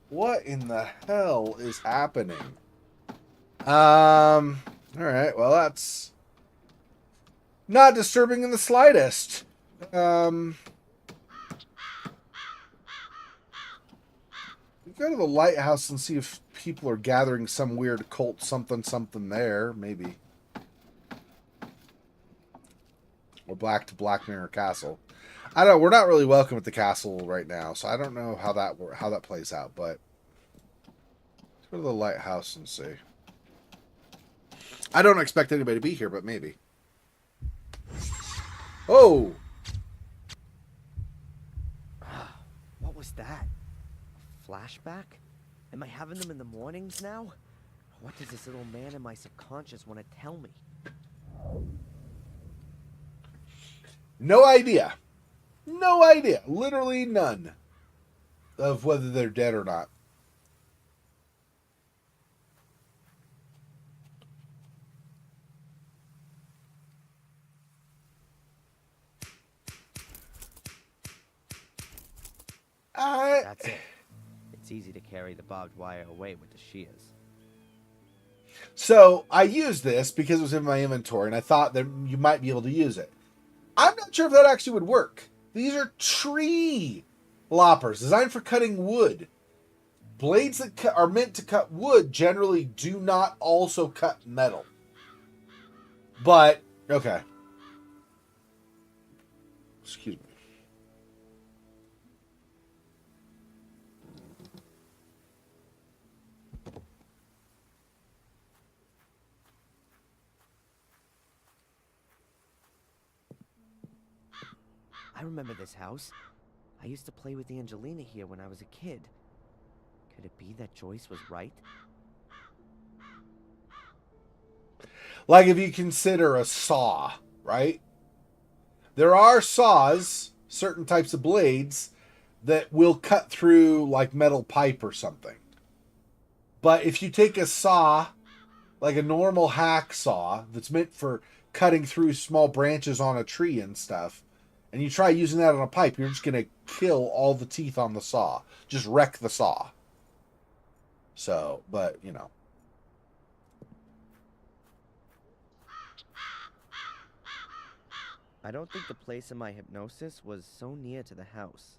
[SPEAKER 1] What in the hell is happening? Alright, well that's not disturbing in the slightest. We go to the lighthouse and see if people are gathering some weird cult something there, maybe. Or Black Mirror Castle. I don't know, we're not really welcome at the castle right now, so I don't know how that plays out, but let's go to the lighthouse and see. I don't expect anybody to be here, but maybe. Oh!
[SPEAKER 2] What was that? A flashback? Am I having them in the mornings now? What does this little man in my subconscious want to tell me?
[SPEAKER 1] No idea. No idea. Literally none. Of whether they're dead or not.
[SPEAKER 2] That's it. It's easy to carry the barbed wire away with the shears.
[SPEAKER 1] So, I used this because it was in my inventory, and I thought that you might be able to use it. I'm not sure if that actually would work. These are tree loppers, designed for cutting wood. blades that are meant to cut wood generally do not also cut metal. But, okay. Excuse me.
[SPEAKER 2] I remember this house. I used to play with Angelina here when I was a kid. Could it be that Joyce was right?
[SPEAKER 1] Like if you consider a saw, right? There are saws, certain types of blades, that will cut through like metal pipe or something. But if you take a saw, like a normal hack saw that's meant for cutting through small branches on a tree and stuff, and you try using that on a pipe, you're just going to kill all the teeth on the saw. Just wreck the saw. So, but, you know.
[SPEAKER 2] I don't think the place in my hypnosis was so near to the house.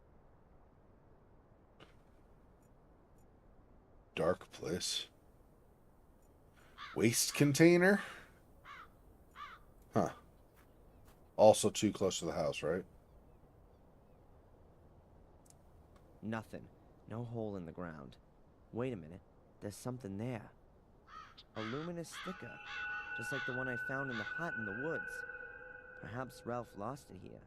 [SPEAKER 1] Dark place. Waste container? Huh. Also too close to the house, right?
[SPEAKER 2] Nothing. No hole in the ground. Wait a minute. There's something there. A luminous sticker. Just like the one I found in the hut in the woods. Perhaps Ralph lost it here.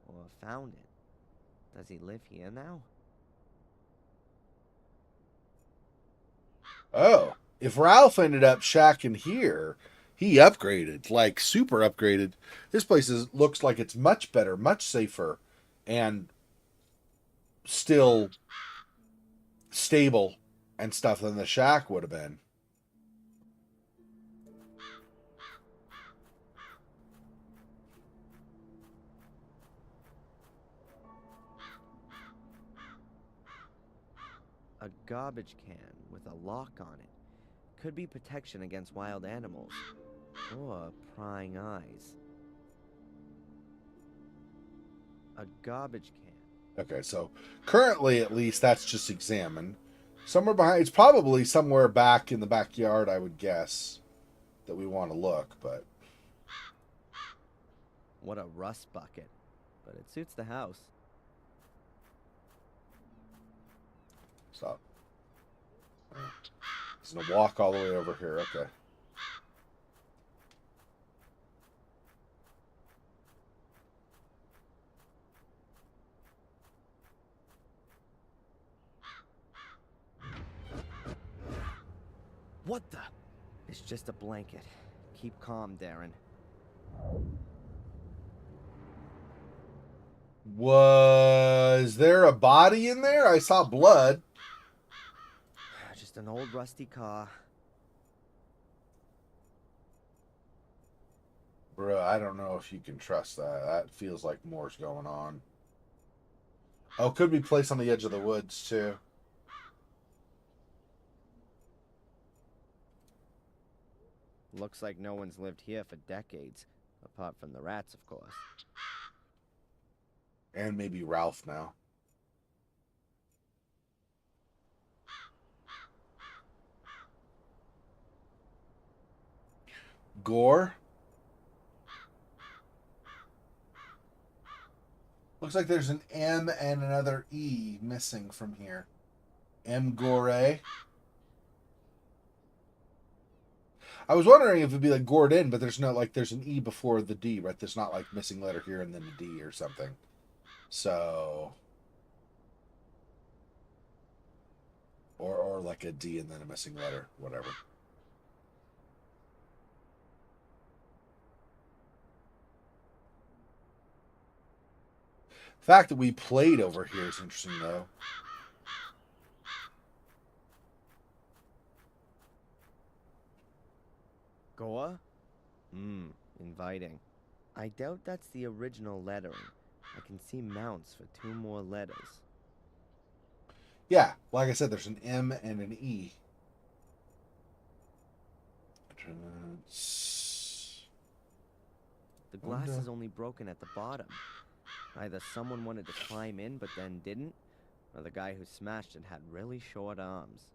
[SPEAKER 2] Or found it. Does he live here now?
[SPEAKER 1] Oh. If Ralph ended up shacking here, he upgraded. Like, super upgraded. This place looks like it's much better, much safer, and still stable and stuff than the shack would have been.
[SPEAKER 2] A garbage can with a lock on it. Could be protection against wild animals. Or prying eyes. A garbage can.
[SPEAKER 1] Okay, so currently at least that's just examined. Somewhere behind, it's probably somewhere back in the backyard, I would guess, that we want to look, but...
[SPEAKER 2] What a rust bucket. But it suits the house.
[SPEAKER 1] Stop. It's gonna walk all the way over here, okay.
[SPEAKER 2] What the? It's just a blanket. Keep calm, Darren.
[SPEAKER 1] Was there a body in there? I saw blood.
[SPEAKER 2] Just an old rusty car.
[SPEAKER 1] Bro, I don't know if you can trust that. That feels like more's going on. Oh, could be placed on the edge of the woods, too.
[SPEAKER 2] Looks like no one's lived here for decades. Apart from the rats, of course.
[SPEAKER 1] And maybe Ralph now. Gore? Looks like there's an M and another E missing from here. M. Gore. I was wondering if it'd be like Gordon, but there's no, like, there's an E before the D, right? There's not like missing letter here and then a D or something. So, or like a D and then a missing letter, whatever. The fact that we played over here is interesting, though.
[SPEAKER 2] Goa? Inviting. I doubt that's the original lettering. I can see mounts for 2 more letters.
[SPEAKER 1] Yeah, like I said, there's an M and an E.
[SPEAKER 2] The glass is only broken at the bottom. Either someone wanted to climb in but then didn't, or the guy who smashed it had really short arms.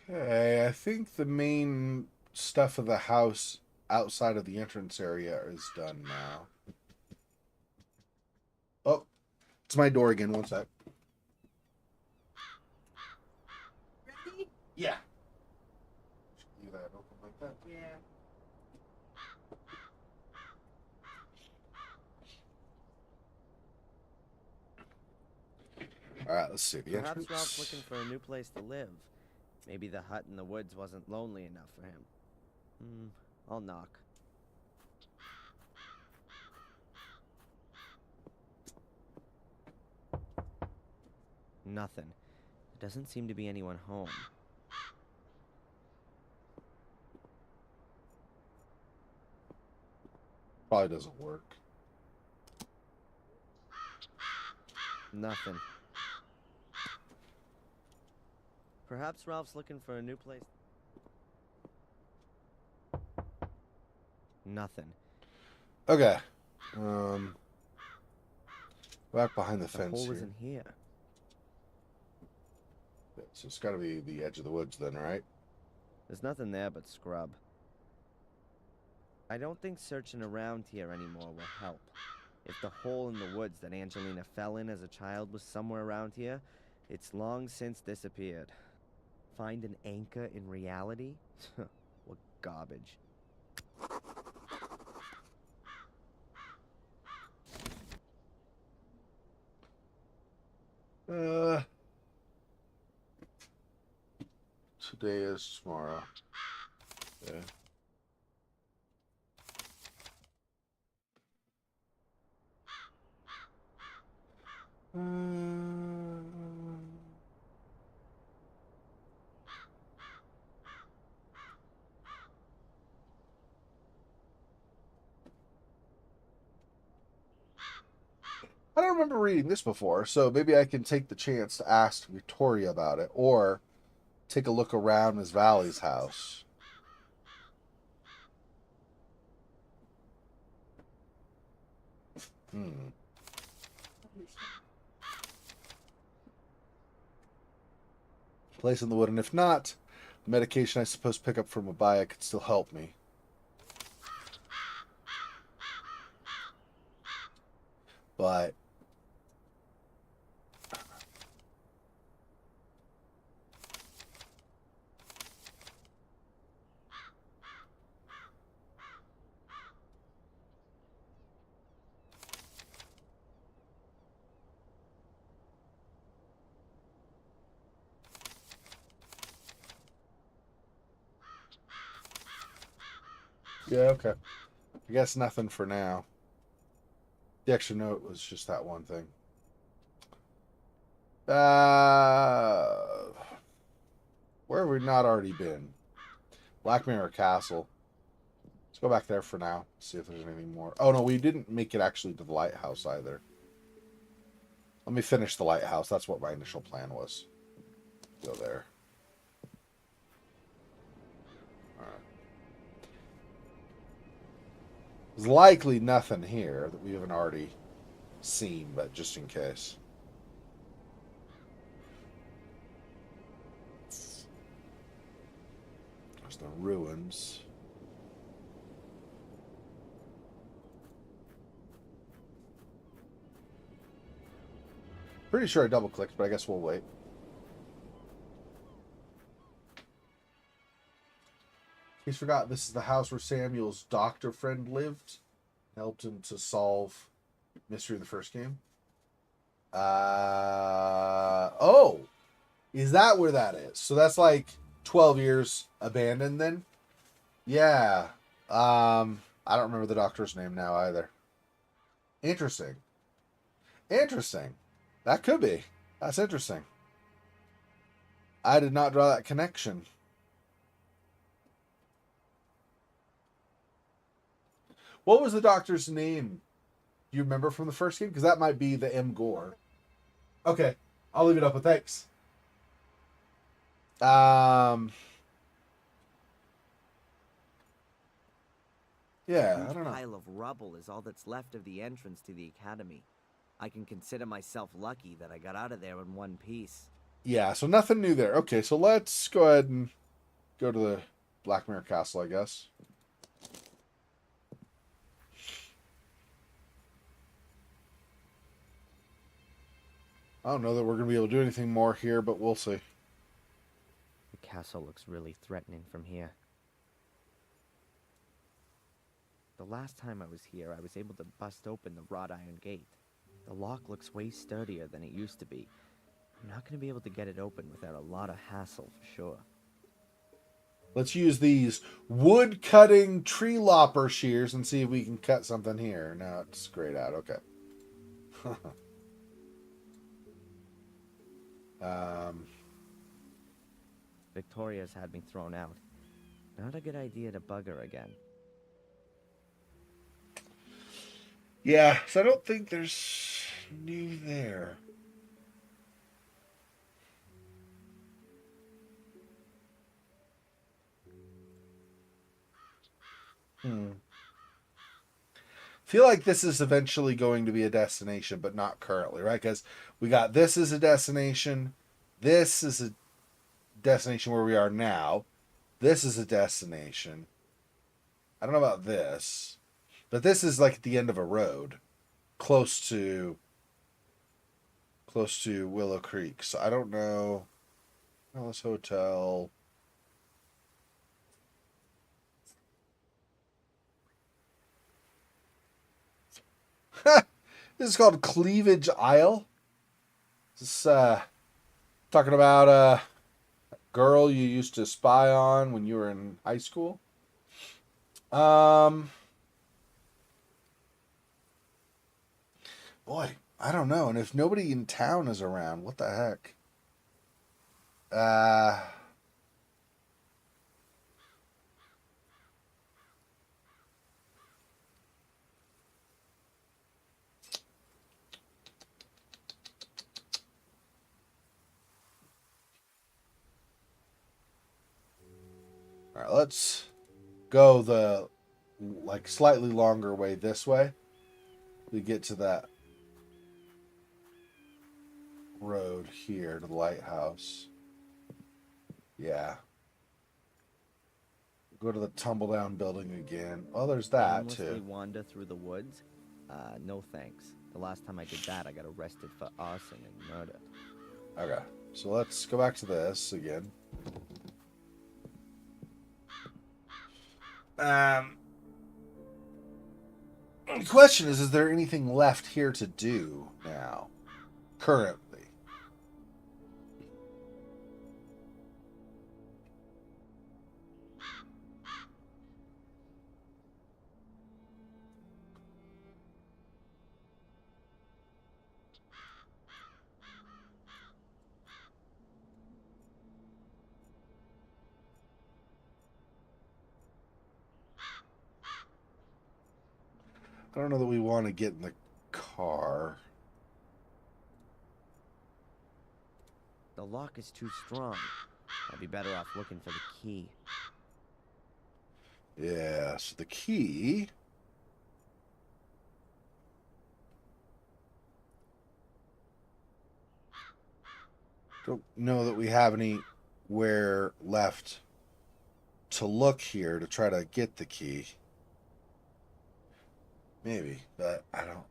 [SPEAKER 1] Okay, I think the main stuff of the house outside of the entrance area is done now. Oh, it's my door again. One sec.
[SPEAKER 9] Ready?
[SPEAKER 1] Yeah. Leave that open like that.
[SPEAKER 9] Yeah.
[SPEAKER 1] All right, let's see the
[SPEAKER 2] Perhaps
[SPEAKER 1] entrance.
[SPEAKER 2] Ralph's looking for a new place to live. Maybe the hut in the woods wasn't lonely enough for him. I'll knock. Nothing. There doesn't seem to be anyone home.
[SPEAKER 1] Probably doesn't work.
[SPEAKER 2] Nothing. Perhaps Ralph's looking for a new place. Nothing.
[SPEAKER 1] Okay. Back behind the
[SPEAKER 2] The
[SPEAKER 1] fence
[SPEAKER 2] hole
[SPEAKER 1] here.
[SPEAKER 2] isn't here.
[SPEAKER 1] So it's got to be the edge of the woods then, right?
[SPEAKER 2] There's nothing there but scrub. I don't think searching around here anymore will help. If the hole in the woods that Angelina fell in as a child was somewhere around here, it's long since disappeared. Find an anchor in reality? What garbage.
[SPEAKER 1] Today is tomorrow. Okay. I don't remember reading this before, so maybe I can take the chance to ask Victoria about it, or take a look around Miss Valley's house. Place in the wood, and if not, the medication I suppose pick up from Abaya could still help me. But yeah, okay. I guess nothing for now. The extra note was just that one thing. Where have we not already been? Black Mirror Castle. Let's go back there for now. See if there's anything more. Oh no, we didn't make it actually to the lighthouse either. Let me finish the lighthouse. That's what my initial plan was. Go there. Alright. There's likely nothing here that we haven't already seen, but just in case. There's the ruins. Pretty sure I double clicked, but I guess we'll wait. He's forgot this is the house where Samuel's doctor friend lived. Helped him to solve mystery of the first game. Oh, is that where that is? So that's like 12 years abandoned then? Yeah. I don't remember the doctor's name now either. Interesting. Interesting. That could be. That's interesting. I did not draw that connection. What was the doctor's name? Do you remember from the first game? Because that might be the M. Gore. Okay. I'll leave it up with thanks. Yeah,
[SPEAKER 2] Huge
[SPEAKER 1] I don't know.
[SPEAKER 2] pile of rubble is all that's left of the entrance to the academy. I can consider myself lucky that I got out of there in one piece.
[SPEAKER 1] Yeah, so nothing new there. Okay, so let's go ahead and go to the Black Mirror Castle, I guess. I don't know that we're going to be able to do anything more here, but we'll see.
[SPEAKER 2] The castle looks really threatening from here. The last time I was here, I was able to bust open the wrought iron gate. The lock looks way sturdier than it used to be. I'm not going to be able to get it open without a lot of hassle, for sure.
[SPEAKER 1] Let's use these wood-cutting tree lopper shears and see if we can cut something here. No, it's grayed out. Okay.
[SPEAKER 2] Victoria's had me thrown out. Not a good idea to bug her again.
[SPEAKER 1] Yeah, so I don't think there's new there. Feel like this is eventually going to be a destination, but not currently, right? Because we got this as a destination. This is a destination where we are now. This is a destination. I don't know about this, but this is like at the end of a road, close to Willow Creek. So I don't know. Palace Hotel. This is called Cleavage Isle. This is talking about a girl you used to spy on when you were in high school. Boy, I don't know. And if nobody in town is around, what the heck? All right, let's go the like slightly longer way this way. We get to that road here to the lighthouse. Yeah. Go to the tumble down building again. Oh, there's that
[SPEAKER 2] Aimlessly
[SPEAKER 1] too.
[SPEAKER 2] wander through the woods? No thanks. The last time I did that, I got arrested for arson and murder.
[SPEAKER 1] Okay, so let's go back to this again. The question is there anything left here to do now, currently? I don't know that we want to get in the car.
[SPEAKER 2] The lock is too strong. I'd be better off looking for the key.
[SPEAKER 1] Yeah, so the key. Don't know that we have anywhere left to look here to try to get the key. Maybe, but I don't.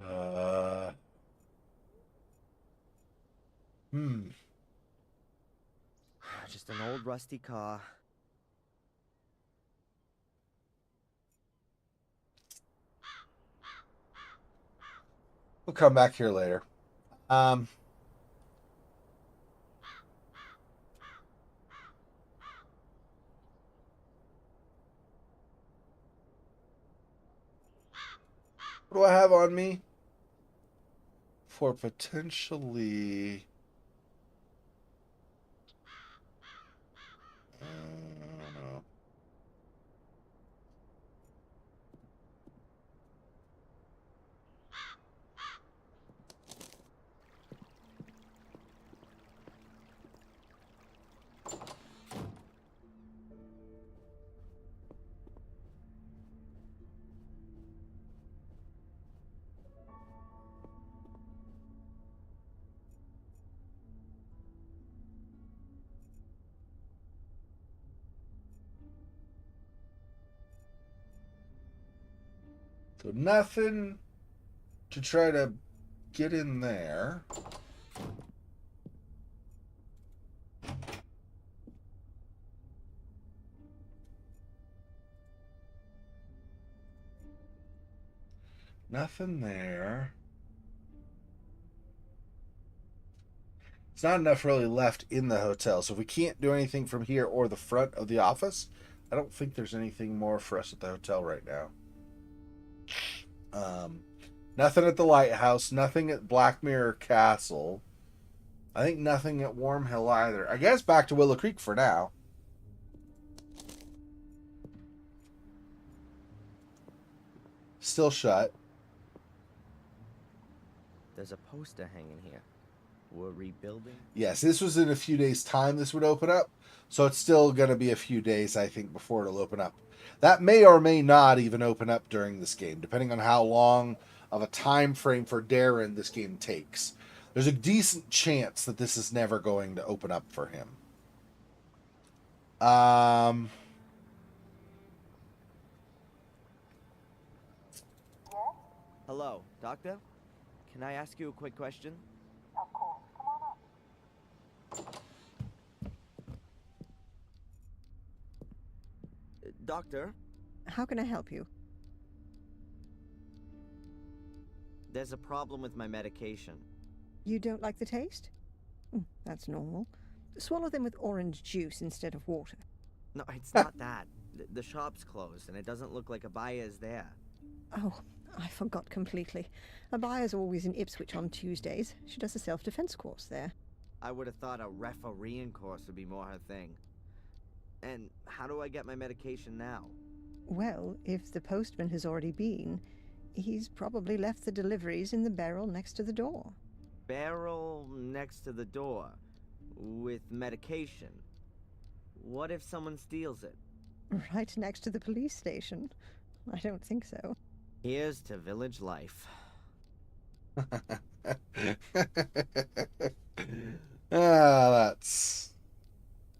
[SPEAKER 1] Uh, hmm.
[SPEAKER 2] Just an old rusty car.
[SPEAKER 1] We'll come back here later. What do I have on me? for potentially... I don't know. So nothing to try to get in there. Nothing there. It's not enough really left in the hotel. So if we can't do anything from here or the front of the office, I don't think there's anything more for us at the hotel right now. Nothing at the lighthouse. Nothing at Black Mirror Castle. I think nothing at Warm Hill either. I guess back to Willow Creek for now. Still shut.
[SPEAKER 2] There's a poster hanging here. We're rebuilding?
[SPEAKER 1] Yes, this was in a few days' time this would open up. So it's still going to be a few days, I think, before it'll open up. That may or may not even open up during this game, depending on how long of a time frame for Darren this game takes. There's a decent chance that this is never going to open up for him.
[SPEAKER 2] Hello, Doctor? Can I ask you a quick question?
[SPEAKER 10] Of course. Come on up.
[SPEAKER 2] Doctor,
[SPEAKER 3] How can I help you?
[SPEAKER 2] there's a problem with my medication.
[SPEAKER 3] You don't like the taste? That's normal. Swallow them with orange juice instead of water.
[SPEAKER 2] No, it's not that. The shop's closed, and it doesn't look like a buyer is there.
[SPEAKER 3] Oh, I forgot completely. Abaya's always in Ipswich on Tuesdays. She does a self-defense course there.
[SPEAKER 2] I would have thought a refereeing course would be more her thing. And how do I get my medication now?
[SPEAKER 3] Well, if the postman has already been, he's probably left the deliveries in the barrel next to the door.
[SPEAKER 2] Barrel next to the door with medication. What if someone steals it?
[SPEAKER 3] Right next to the police station. I don't think so.
[SPEAKER 2] Here's to village life.
[SPEAKER 1] That's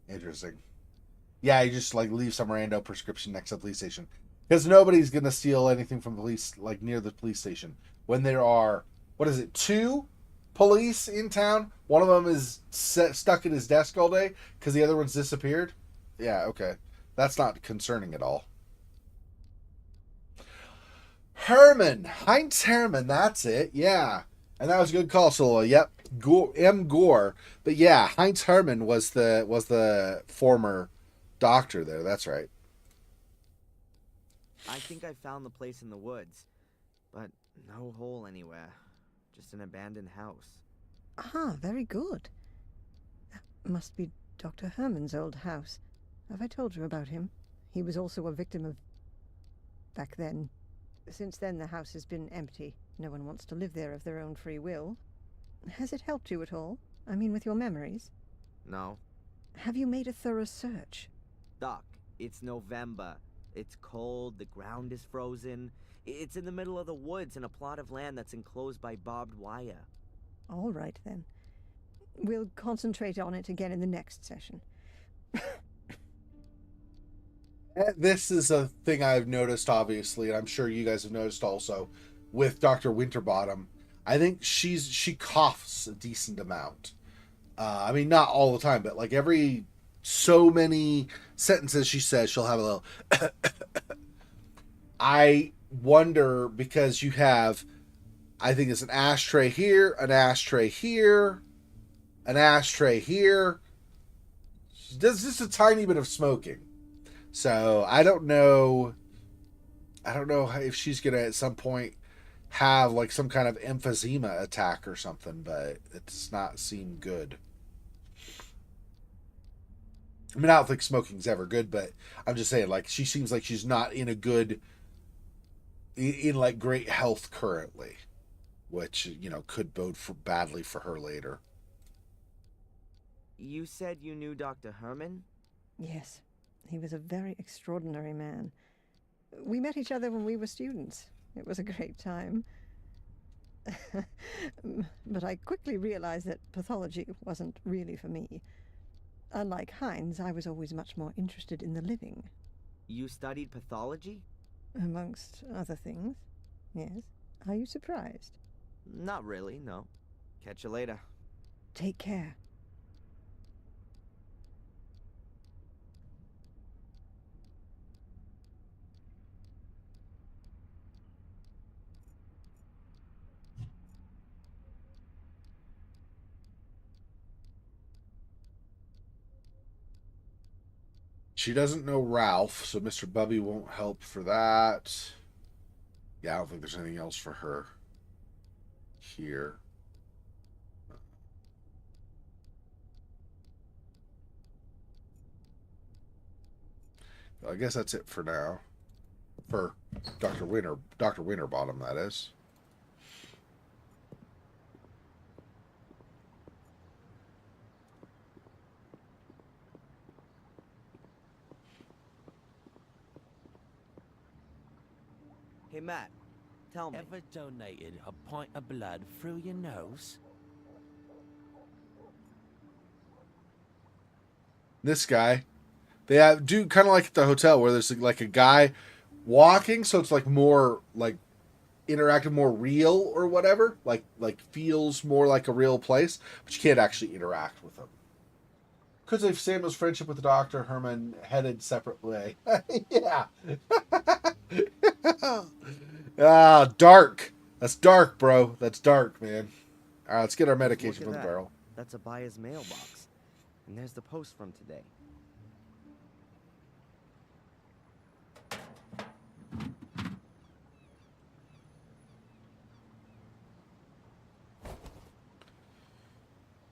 [SPEAKER 1] interesting. Yeah, you just like leave some rando prescription next to the police station. Because nobody's gonna steal anything from the police, like near the police station. When there are, what is it, 2 police in town? One of them is stuck at his desk all day because the other one's disappeared. Yeah, okay. That's not concerning at all. Herman. Heinz Herman, that's it. Yeah. And that was a good call, Solo. Yep. Gore. But yeah, Heinz Herman was the former doctor there. That's right.
[SPEAKER 2] I think I found the place in the woods, but no hole anywhere. Just an abandoned house.
[SPEAKER 3] Ah, very good. That must be Dr. Herman's old house. Have I told you about him? He was also a victim of... back then. Since then, the house has been empty. No one wants to live there of their own free will. Has it helped you at all? I mean, with your memories?
[SPEAKER 2] No.
[SPEAKER 3] Have you made a thorough search?
[SPEAKER 2] Doc, it's November. It's cold, the ground is frozen. It's in the middle of the woods in a plot of land that's enclosed by barbed wire.
[SPEAKER 3] All right, then. We'll concentrate on it again in the next session.
[SPEAKER 1] This is a thing I've noticed, obviously, and I'm sure you guys have noticed also, with Dr. Winterbottom. I think she coughs a decent amount. I mean, not all the time, but like every so many sentences she says, she'll have a little... I wonder, because you have, I think it's an ashtray here, an ashtray here, an ashtray here. She does just a tiny bit of smoking. So I don't know if she's gonna at some point have like some kind of emphysema attack or something, but it's not seem good. I mean, I don't think smoking's ever good, but I'm just saying, like, she seems like she's not in a good, in like great health currently, which, you know, could bode for badly for her later.
[SPEAKER 2] You said you knew Dr. Herman?
[SPEAKER 3] Yes, he was a very extraordinary man. We met each other when we were students. It was a great time. But I quickly realized that pathology wasn't really for me. Unlike Heinz, I was always much more interested in the living.
[SPEAKER 2] You studied pathology?
[SPEAKER 3] Amongst other things, yes. Are you surprised?
[SPEAKER 2] Not really, no. Catch you later.
[SPEAKER 3] Take care.
[SPEAKER 1] She doesn't know Ralph, so Mr. Bubby won't help for that. Yeah, I don't think there's anything else for her here. I guess that's it for now. For Dr. Winterbottom, that is.
[SPEAKER 2] Hey, Matt, tell me.
[SPEAKER 11] Ever donated a pint of blood through your nose?
[SPEAKER 1] This guy, they do kind of like at the hotel where there's like a guy walking, so it's like more like interactive, more real or whatever. Like feels more like a real place, but you can't actually interact with them. Because if Samuel's friendship with the Dr. Herman headed separate way. Yeah. Ah, dark. That's dark, bro. That's dark, man. All right, let's get our medication from the barrel.
[SPEAKER 2] That's Abaya's mailbox. And there's the post from today.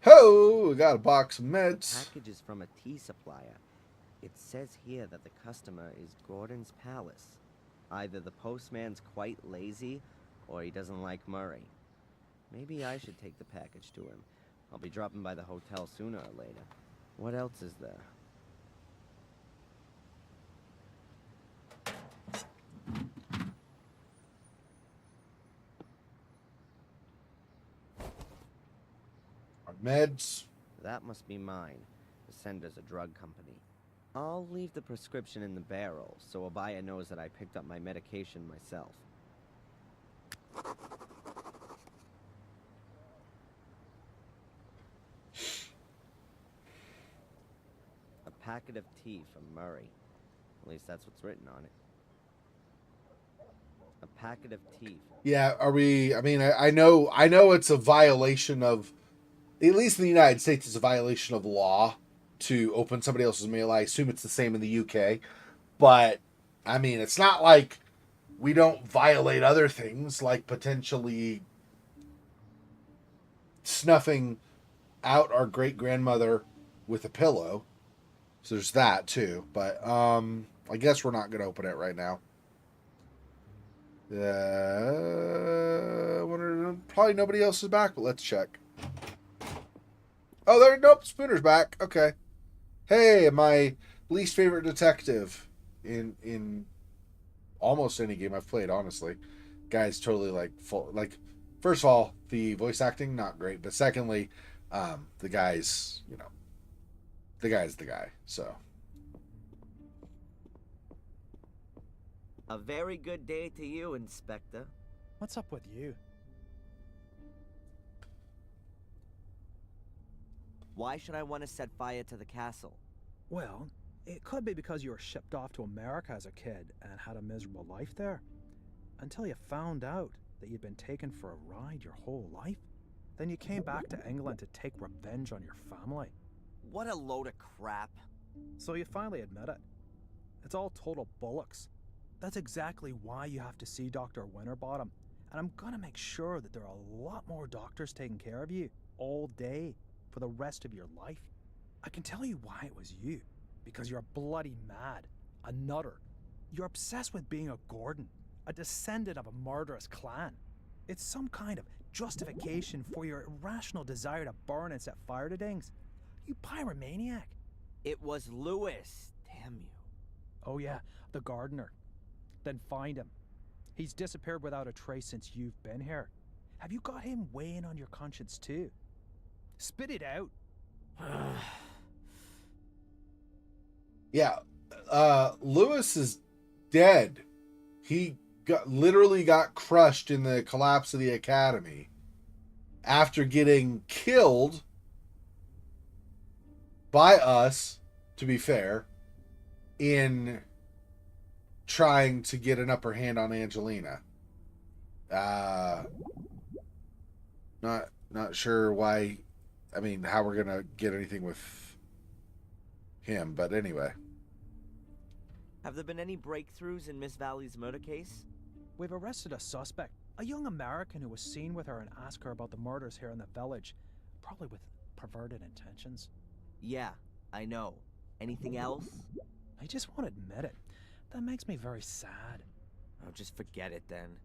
[SPEAKER 1] Ho! We got a box of meds.
[SPEAKER 2] Package is from a tea supplier. It says here that the customer is Gordon's Palace. Either the postman's quite lazy, or he doesn't like Murray. Maybe I should take the package to him. I'll be dropping by the hotel sooner or later. What else is there?
[SPEAKER 1] Our meds.
[SPEAKER 2] That must be mine. The sender's a drug company. I'll leave the prescription in the barrel, so Abaya knows that I picked up my medication myself. A packet of tea from Murray. At least that's what's written on it. A packet of tea.
[SPEAKER 1] Yeah, are we? I mean, I know it's a violation of, at least in the United States, it's a violation of law to open somebody else's mail. I assume it's the same in the UK, but I mean, it's not like we don't violate other things, like potentially snuffing out our great grandmother with a pillow. So there's that too. But I guess we're not gonna open it right now. Probably nobody else is back, but let's check. Oh, nope, Spooner's back. Okay. Hey, my least favorite detective in almost any game I've played, honestly. Guy's totally like full. Like, first of all, the voice acting not great, but secondly, the guy's the guy. So.
[SPEAKER 2] A very good day to you, Inspector.
[SPEAKER 12] What's up with you?
[SPEAKER 2] Why should I want to set fire to the castle?
[SPEAKER 12] Well, it could be because you were shipped off to America as a kid and had a miserable life there. Until you found out that you'd been taken for a ride your whole life. Then you came back to England to take revenge on your family.
[SPEAKER 2] What a load of crap.
[SPEAKER 12] So you finally admit it. It's all total bollocks. That's exactly why you have to see Dr. Winterbottom. And I'm gonna make sure that there are a lot more doctors taking care of you all day for the rest of your life. I can tell you why it was you. Because you're bloody mad. A nutter. You're obsessed with being a Gordon. A descendant of a murderous clan. It's some kind of justification for your irrational desire to burn and set fire to things. You pyromaniac.
[SPEAKER 11] It was Lewis. Damn you.
[SPEAKER 12] Oh yeah, the gardener. Then find him. He's disappeared without a trace since you've been here. Have you got him weighing on your conscience too? Spit it out.
[SPEAKER 1] Yeah, Lewis is dead. He literally got crushed in the collapse of the academy after getting killed by us, to be fair, in trying to get an upper hand on Angelina. Not sure why. I mean, how we're gonna get anything with him, but anyway.
[SPEAKER 11] Have there been any breakthroughs in Miss Valley's murder case?
[SPEAKER 12] We've arrested a suspect, a young American who was seen with her and asked her about the murders here in the village, probably with perverted intentions.
[SPEAKER 11] Yeah, I know. Anything else?
[SPEAKER 12] I just won't admit it. That makes me very sad.
[SPEAKER 11] Oh, just forget it then.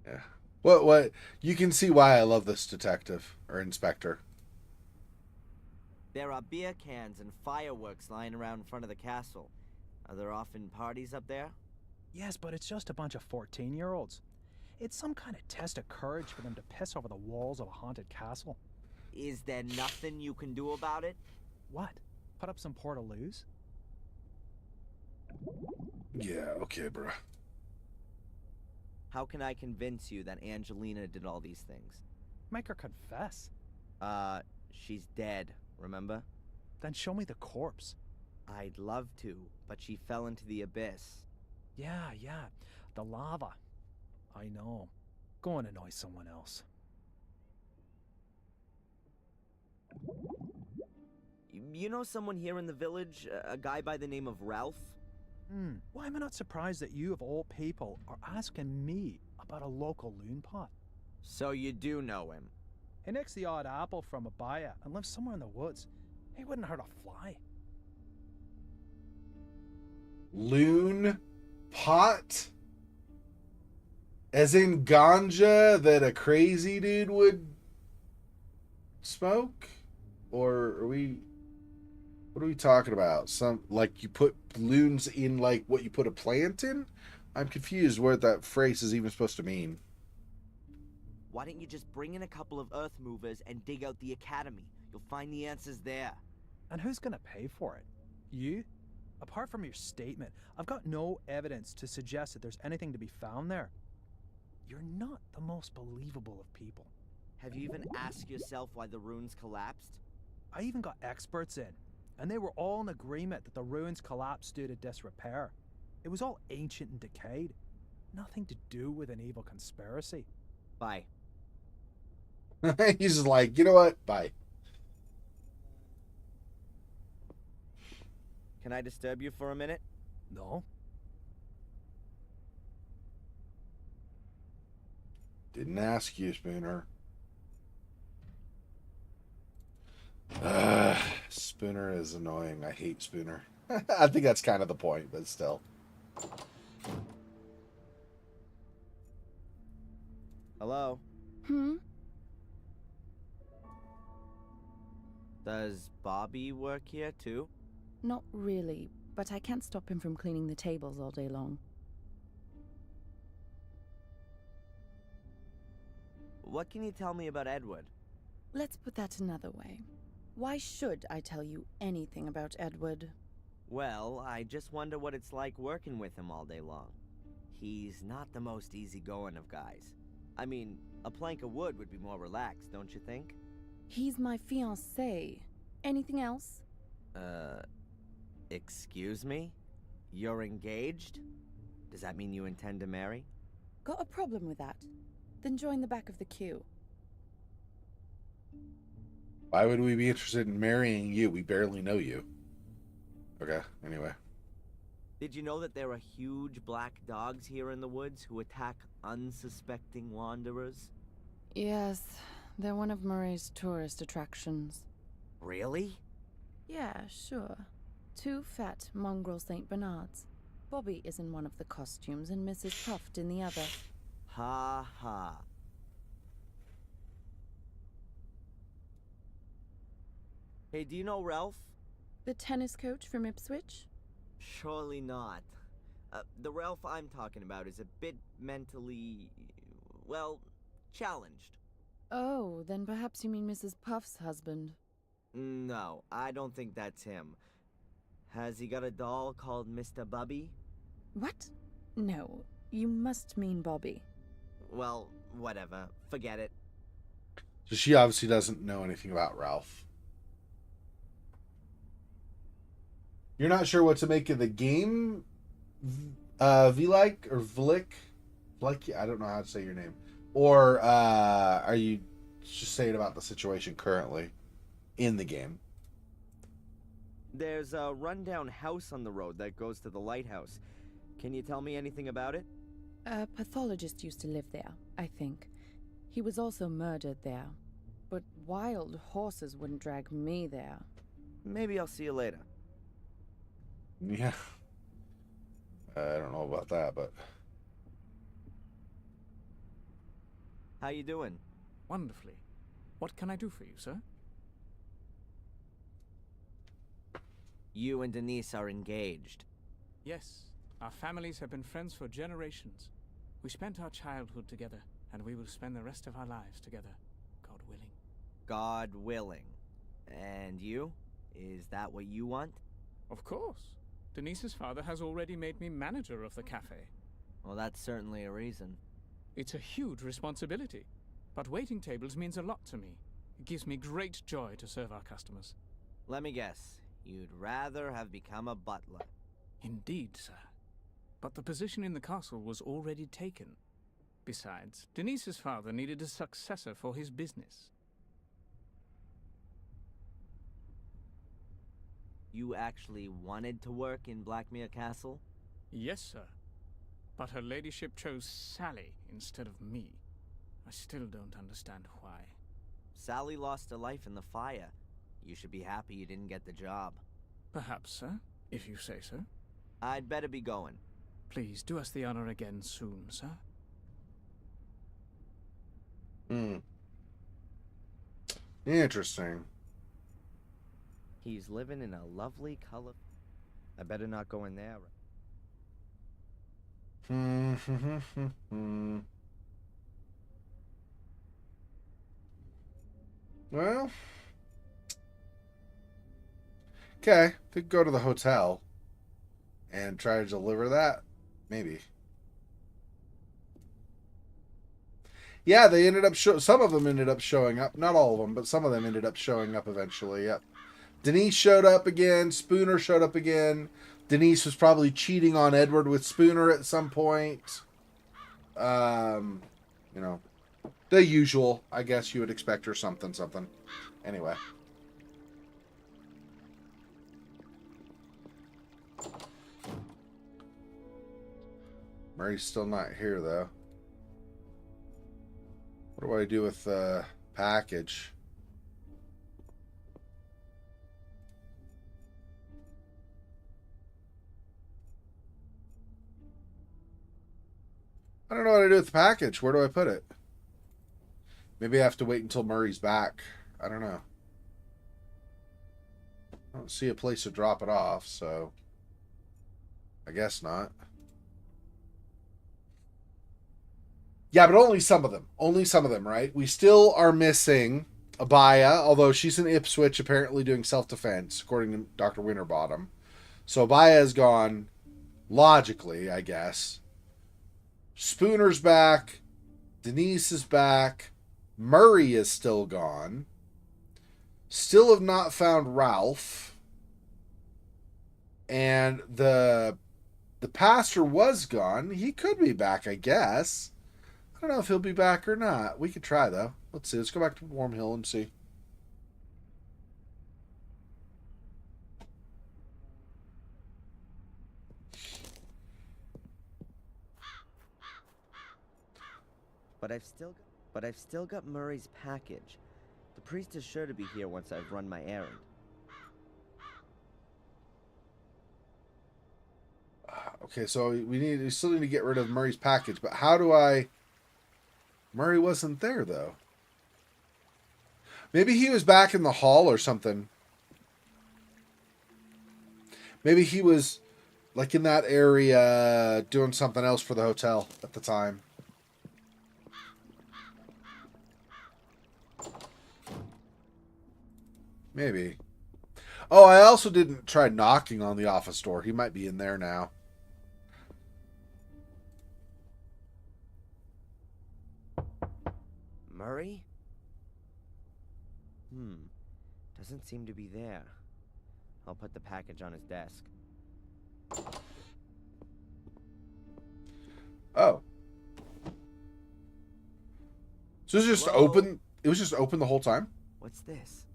[SPEAKER 1] Yeah. What? You can see why I love this detective or inspector.
[SPEAKER 11] There are beer cans and fireworks lying around in front of the castle. Are there often parties up there?
[SPEAKER 12] Yes, but it's just a bunch of 14-year-olds. It's some kind of test of courage for them to piss over the walls of a haunted castle.
[SPEAKER 11] Is there nothing you can do about it?
[SPEAKER 12] What? Put up some portaloos?
[SPEAKER 1] Yeah, okay, bro.
[SPEAKER 2] How can I convince you that Angelina did all these things?
[SPEAKER 12] Make her confess.
[SPEAKER 2] She's dead, remember?
[SPEAKER 12] Then show me the corpse.
[SPEAKER 2] I'd love to, but she fell into the abyss.
[SPEAKER 12] Yeah, the lava. I know. Go and annoy someone else.
[SPEAKER 2] You know someone here in the village, a guy by the name of Ralph?
[SPEAKER 12] Why am I not surprised that you, of all people, are asking me about a local loon pot?
[SPEAKER 2] So you do know him?
[SPEAKER 12] He nicks the odd apple from a buyer and lives somewhere in the woods. He wouldn't hurt a fly.
[SPEAKER 1] Loon pot? As in ganja that a crazy dude would smoke? Or are we... What are we talking about? Some, like, you put loons in, like, what you put a plant in? I'm confused what that phrase is even supposed to mean.
[SPEAKER 2] Why don't you just bring in a couple of earth movers and dig out the academy? You'll find the answers there.
[SPEAKER 12] And who's gonna pay for it? You? Apart from your statement, I've got no evidence to suggest that there's anything to be found there. You're not the most believable of people.
[SPEAKER 2] Have you even asked yourself why the ruins collapsed?
[SPEAKER 12] I even got experts in, and they were all in agreement that the ruins collapsed due to disrepair. It was all ancient and decayed. Nothing to do with an evil conspiracy.
[SPEAKER 2] Bye.
[SPEAKER 1] He's just like, you know what? Bye.
[SPEAKER 2] Can I disturb you for a minute?
[SPEAKER 12] No.
[SPEAKER 1] Didn't ask you, Spooner. Spooner is annoying. I hate Spooner. I think that's kind of the point, but still.
[SPEAKER 2] Hello?
[SPEAKER 13] Hmm?
[SPEAKER 2] Does Bobby work here too?
[SPEAKER 13] Not really, but I can't stop him from cleaning the tables all day long.
[SPEAKER 2] What can you tell me about Edward?
[SPEAKER 13] Let's put that another way. Why should I tell you anything about Edward?
[SPEAKER 2] Well, I just wonder what it's like working with him all day long. He's not the most easygoing of guys. I mean, a plank of wood would be more relaxed, don't you think?
[SPEAKER 13] He's my fiancé. Anything else?
[SPEAKER 2] Excuse me? You're engaged? Does that mean you intend to marry?
[SPEAKER 13] Got a problem with that? Then join the back of the queue.
[SPEAKER 1] Why would we be interested in marrying you? We barely know you. Okay, anyway.
[SPEAKER 11] Did you know that there are huge black dogs here in the woods who attack unsuspecting wanderers?
[SPEAKER 13] Yes, they're one of Murray's tourist attractions.
[SPEAKER 11] Really?
[SPEAKER 13] Yeah, sure. 2 fat mongrel St. Bernards. Bobby is in one of the costumes and Mrs. Puffed in the other.
[SPEAKER 11] Ha ha. Hey, do you know Ralph?
[SPEAKER 13] The tennis coach from Ipswich?
[SPEAKER 11] Surely not. The Ralph I'm talking about is a bit mentally, well, challenged.
[SPEAKER 13] Oh, then perhaps you mean Mrs. Puff's husband.
[SPEAKER 11] No, I don't think that's him. Has he got a doll called Mr. Bubby?
[SPEAKER 13] What? No, you must mean Bobby.
[SPEAKER 11] Well, whatever. Forget it.
[SPEAKER 1] So she obviously doesn't know anything about Ralph. You're not sure what to make of the game, Vlik or Vlik? Vlik? I don't know how to say your name. Or are you just saying about the situation currently in the game?
[SPEAKER 2] There's a rundown house on the road that goes to the lighthouse. Can you tell me anything about it?
[SPEAKER 13] A pathologist used to live there, I think. He was also murdered there. But wild horses wouldn't drag me there.
[SPEAKER 2] Maybe I'll see you later.
[SPEAKER 1] Yeah. I don't know about that, but...
[SPEAKER 11] How you doing?
[SPEAKER 8] Wonderfully. What can I do for you, sir?
[SPEAKER 11] You and Denise are engaged.
[SPEAKER 8] Yes. Our families have been friends for generations. We spent our childhood together, and we will spend the rest of our lives together, God willing.
[SPEAKER 11] God willing. And you? Is that what you want?
[SPEAKER 8] Of course. Denise's father has already made me manager of the cafe.
[SPEAKER 11] Well, that's certainly a reason.
[SPEAKER 8] It's a huge responsibility, but waiting tables means a lot to me. It gives me great joy to serve our customers.
[SPEAKER 11] Let me guess. You'd rather have become a butler.
[SPEAKER 8] Indeed, sir. But the position in the castle was already taken. Besides, Denise's father needed a successor for his business.
[SPEAKER 11] You actually wanted to work in Blackmere Castle?
[SPEAKER 8] Yes, sir. But her ladyship chose Sally instead of me. I still don't understand why.
[SPEAKER 11] Sally lost her life in the fire. You should be happy you didn't get the job.
[SPEAKER 8] Perhaps, sir, if you say so.
[SPEAKER 11] I'd better be going.
[SPEAKER 8] Please do us the honor again soon, sir.
[SPEAKER 1] Interesting.
[SPEAKER 2] He's living in a lovely color. I better not go in there.
[SPEAKER 1] Well, okay, could go to the hotel and try to deliver that, maybe. Yeah, they ended up some of them ended up showing up, not all of them, but some of them ended up showing up eventually. Yep. Denise showed up again. Spooner showed up again. Denise was probably cheating on Edward with Spooner at some point. You know, the usual, I guess you would expect, or something. Anyway. Murray's still not here, though. What do I do with the package? I don't know what to do with the package. Where do I put it? Maybe I have to wait until Murray's back. I don't know. I don't see a place to drop it off, so I guess not. Yeah, but only some of them. Only some of them, right? We still are missing Abaya, although she's in Ipswich apparently doing self-defense, according to Dr. Winterbottom. So Abaya is gone, logically, I guess. Spooner's back. Denise is back. Murray is still gone. Still have not found Ralph. And the pastor was gone. He could be back, I guess. I don't know if he'll be back or not. We could try, though. Let's see. Let's go back to Warm Hill and see.
[SPEAKER 2] But I've still got Murray's package. The priest is sure to be here once I've run my errand.
[SPEAKER 1] Okay, so we still need to get rid of Murray's package, but how do I... Murray wasn't there, though. Maybe he was back in the hall or something. Maybe he was, like, in that area doing something else for the hotel at the time. Maybe. Oh, I also didn't try knocking on the office door. He might be in there now.
[SPEAKER 2] Murray? Doesn't seem to be there. I'll put the package on his desk.
[SPEAKER 1] Oh. So it was just open. It was just open the whole time?
[SPEAKER 2] What's this?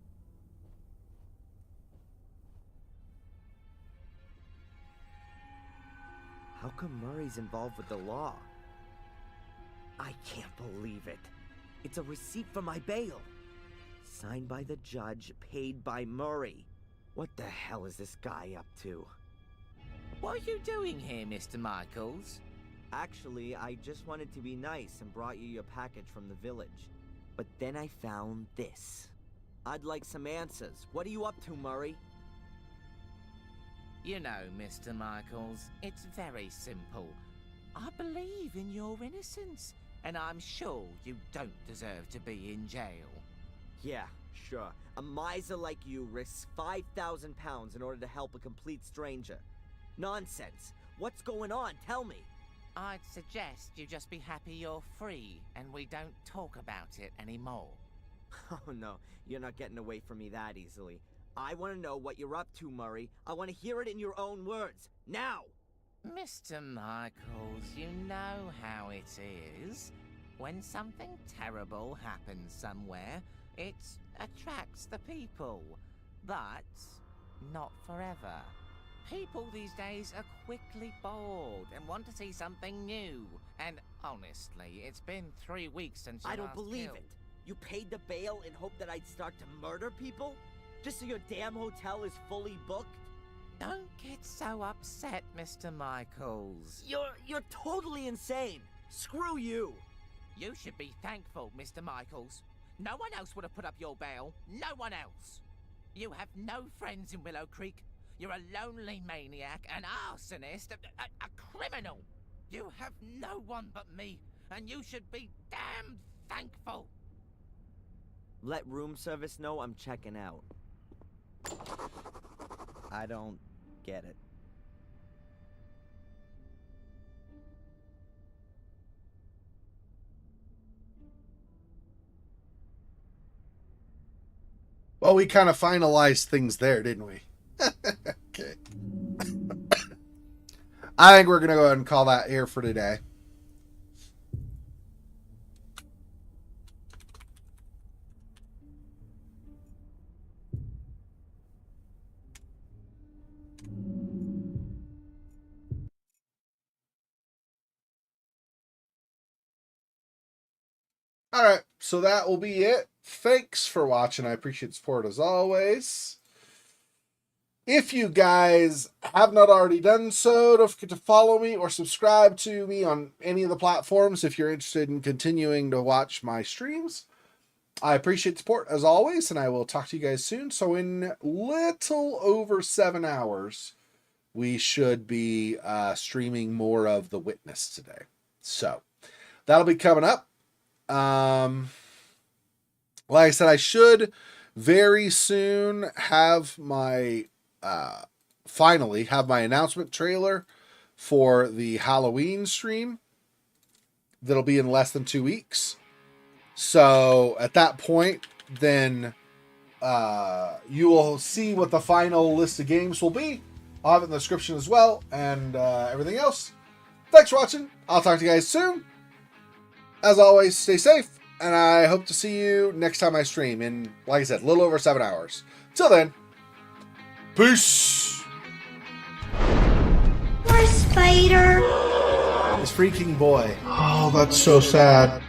[SPEAKER 2] How come Murray's involved with the law? I can't believe it. It's a receipt for my bail. Signed by the judge, paid by Murray. What the hell is this guy up to?
[SPEAKER 14] What are you doing here, Mr. Michaels?
[SPEAKER 11] Actually, I just wanted to be nice and brought you your package from the village.
[SPEAKER 2] But then I found this.
[SPEAKER 11] I'd like some answers. What are you up to, Murray?
[SPEAKER 14] You know, Mr. Michaels, it's very simple. I believe in your innocence, and I'm sure you don't deserve to be in jail.
[SPEAKER 11] Yeah, sure. A miser like you risks 5,000 pounds in order to help a complete stranger. Nonsense. What's going on? Tell me.
[SPEAKER 14] I'd suggest you just be happy you're free, and we don't talk about it anymore.
[SPEAKER 11] Oh no, you're not getting away from me that easily. I want to know what you're up to, Murray. I want to hear it in your own words. Now!
[SPEAKER 14] Mr. Michaels, you know how it is. When something terrible happens somewhere, it attracts the people. But not forever. People these days are quickly bored and want to see something new. And honestly, it's been 3 weeks since you
[SPEAKER 11] I don't
[SPEAKER 14] last
[SPEAKER 11] believe
[SPEAKER 14] killed.
[SPEAKER 11] it. You paid the bail in hope that I'd start to murder people? Just so your damn hotel is fully booked?
[SPEAKER 14] Don't get so upset, Mr. Michaels.
[SPEAKER 11] You're totally insane. Screw you.
[SPEAKER 14] You should be thankful, Mr. Michaels. No one else would have put up your bail. No one else. You have no friends in Willow Creek. You're a lonely maniac, an arsonist, a criminal. You have no one but me, and you should be damn thankful.
[SPEAKER 11] Let room service know I'm checking out.
[SPEAKER 2] I don't get it.
[SPEAKER 1] Well, we kind of finalized things there, didn't we? Okay. I think we're going to go ahead and call that here for today. All right, so that will be it. Thanks for watching. I appreciate the support as always. If you guys have not already done so, don't forget to follow me or subscribe to me on any of the platforms if you're interested in continuing to watch my streams. I appreciate the support as always, and I will talk to you guys soon. So in little over 7 hours, we should be streaming more of The Witness today. So that'll be coming up. Like I said, I should very soon have my finally have my announcement trailer for the Halloween stream. That'll be in less than 2 weeks. So at that point, then you will see what the final list of games will be. I'll have it in the description as well, and everything else. Thanks for watching. I'll talk to you guys soon. As always, stay safe, and I hope to see you next time I stream in, like I said, a little over 7 hours. Till then, peace!
[SPEAKER 15] Poor spider.
[SPEAKER 1] This freaking boy. Oh, that's so sad.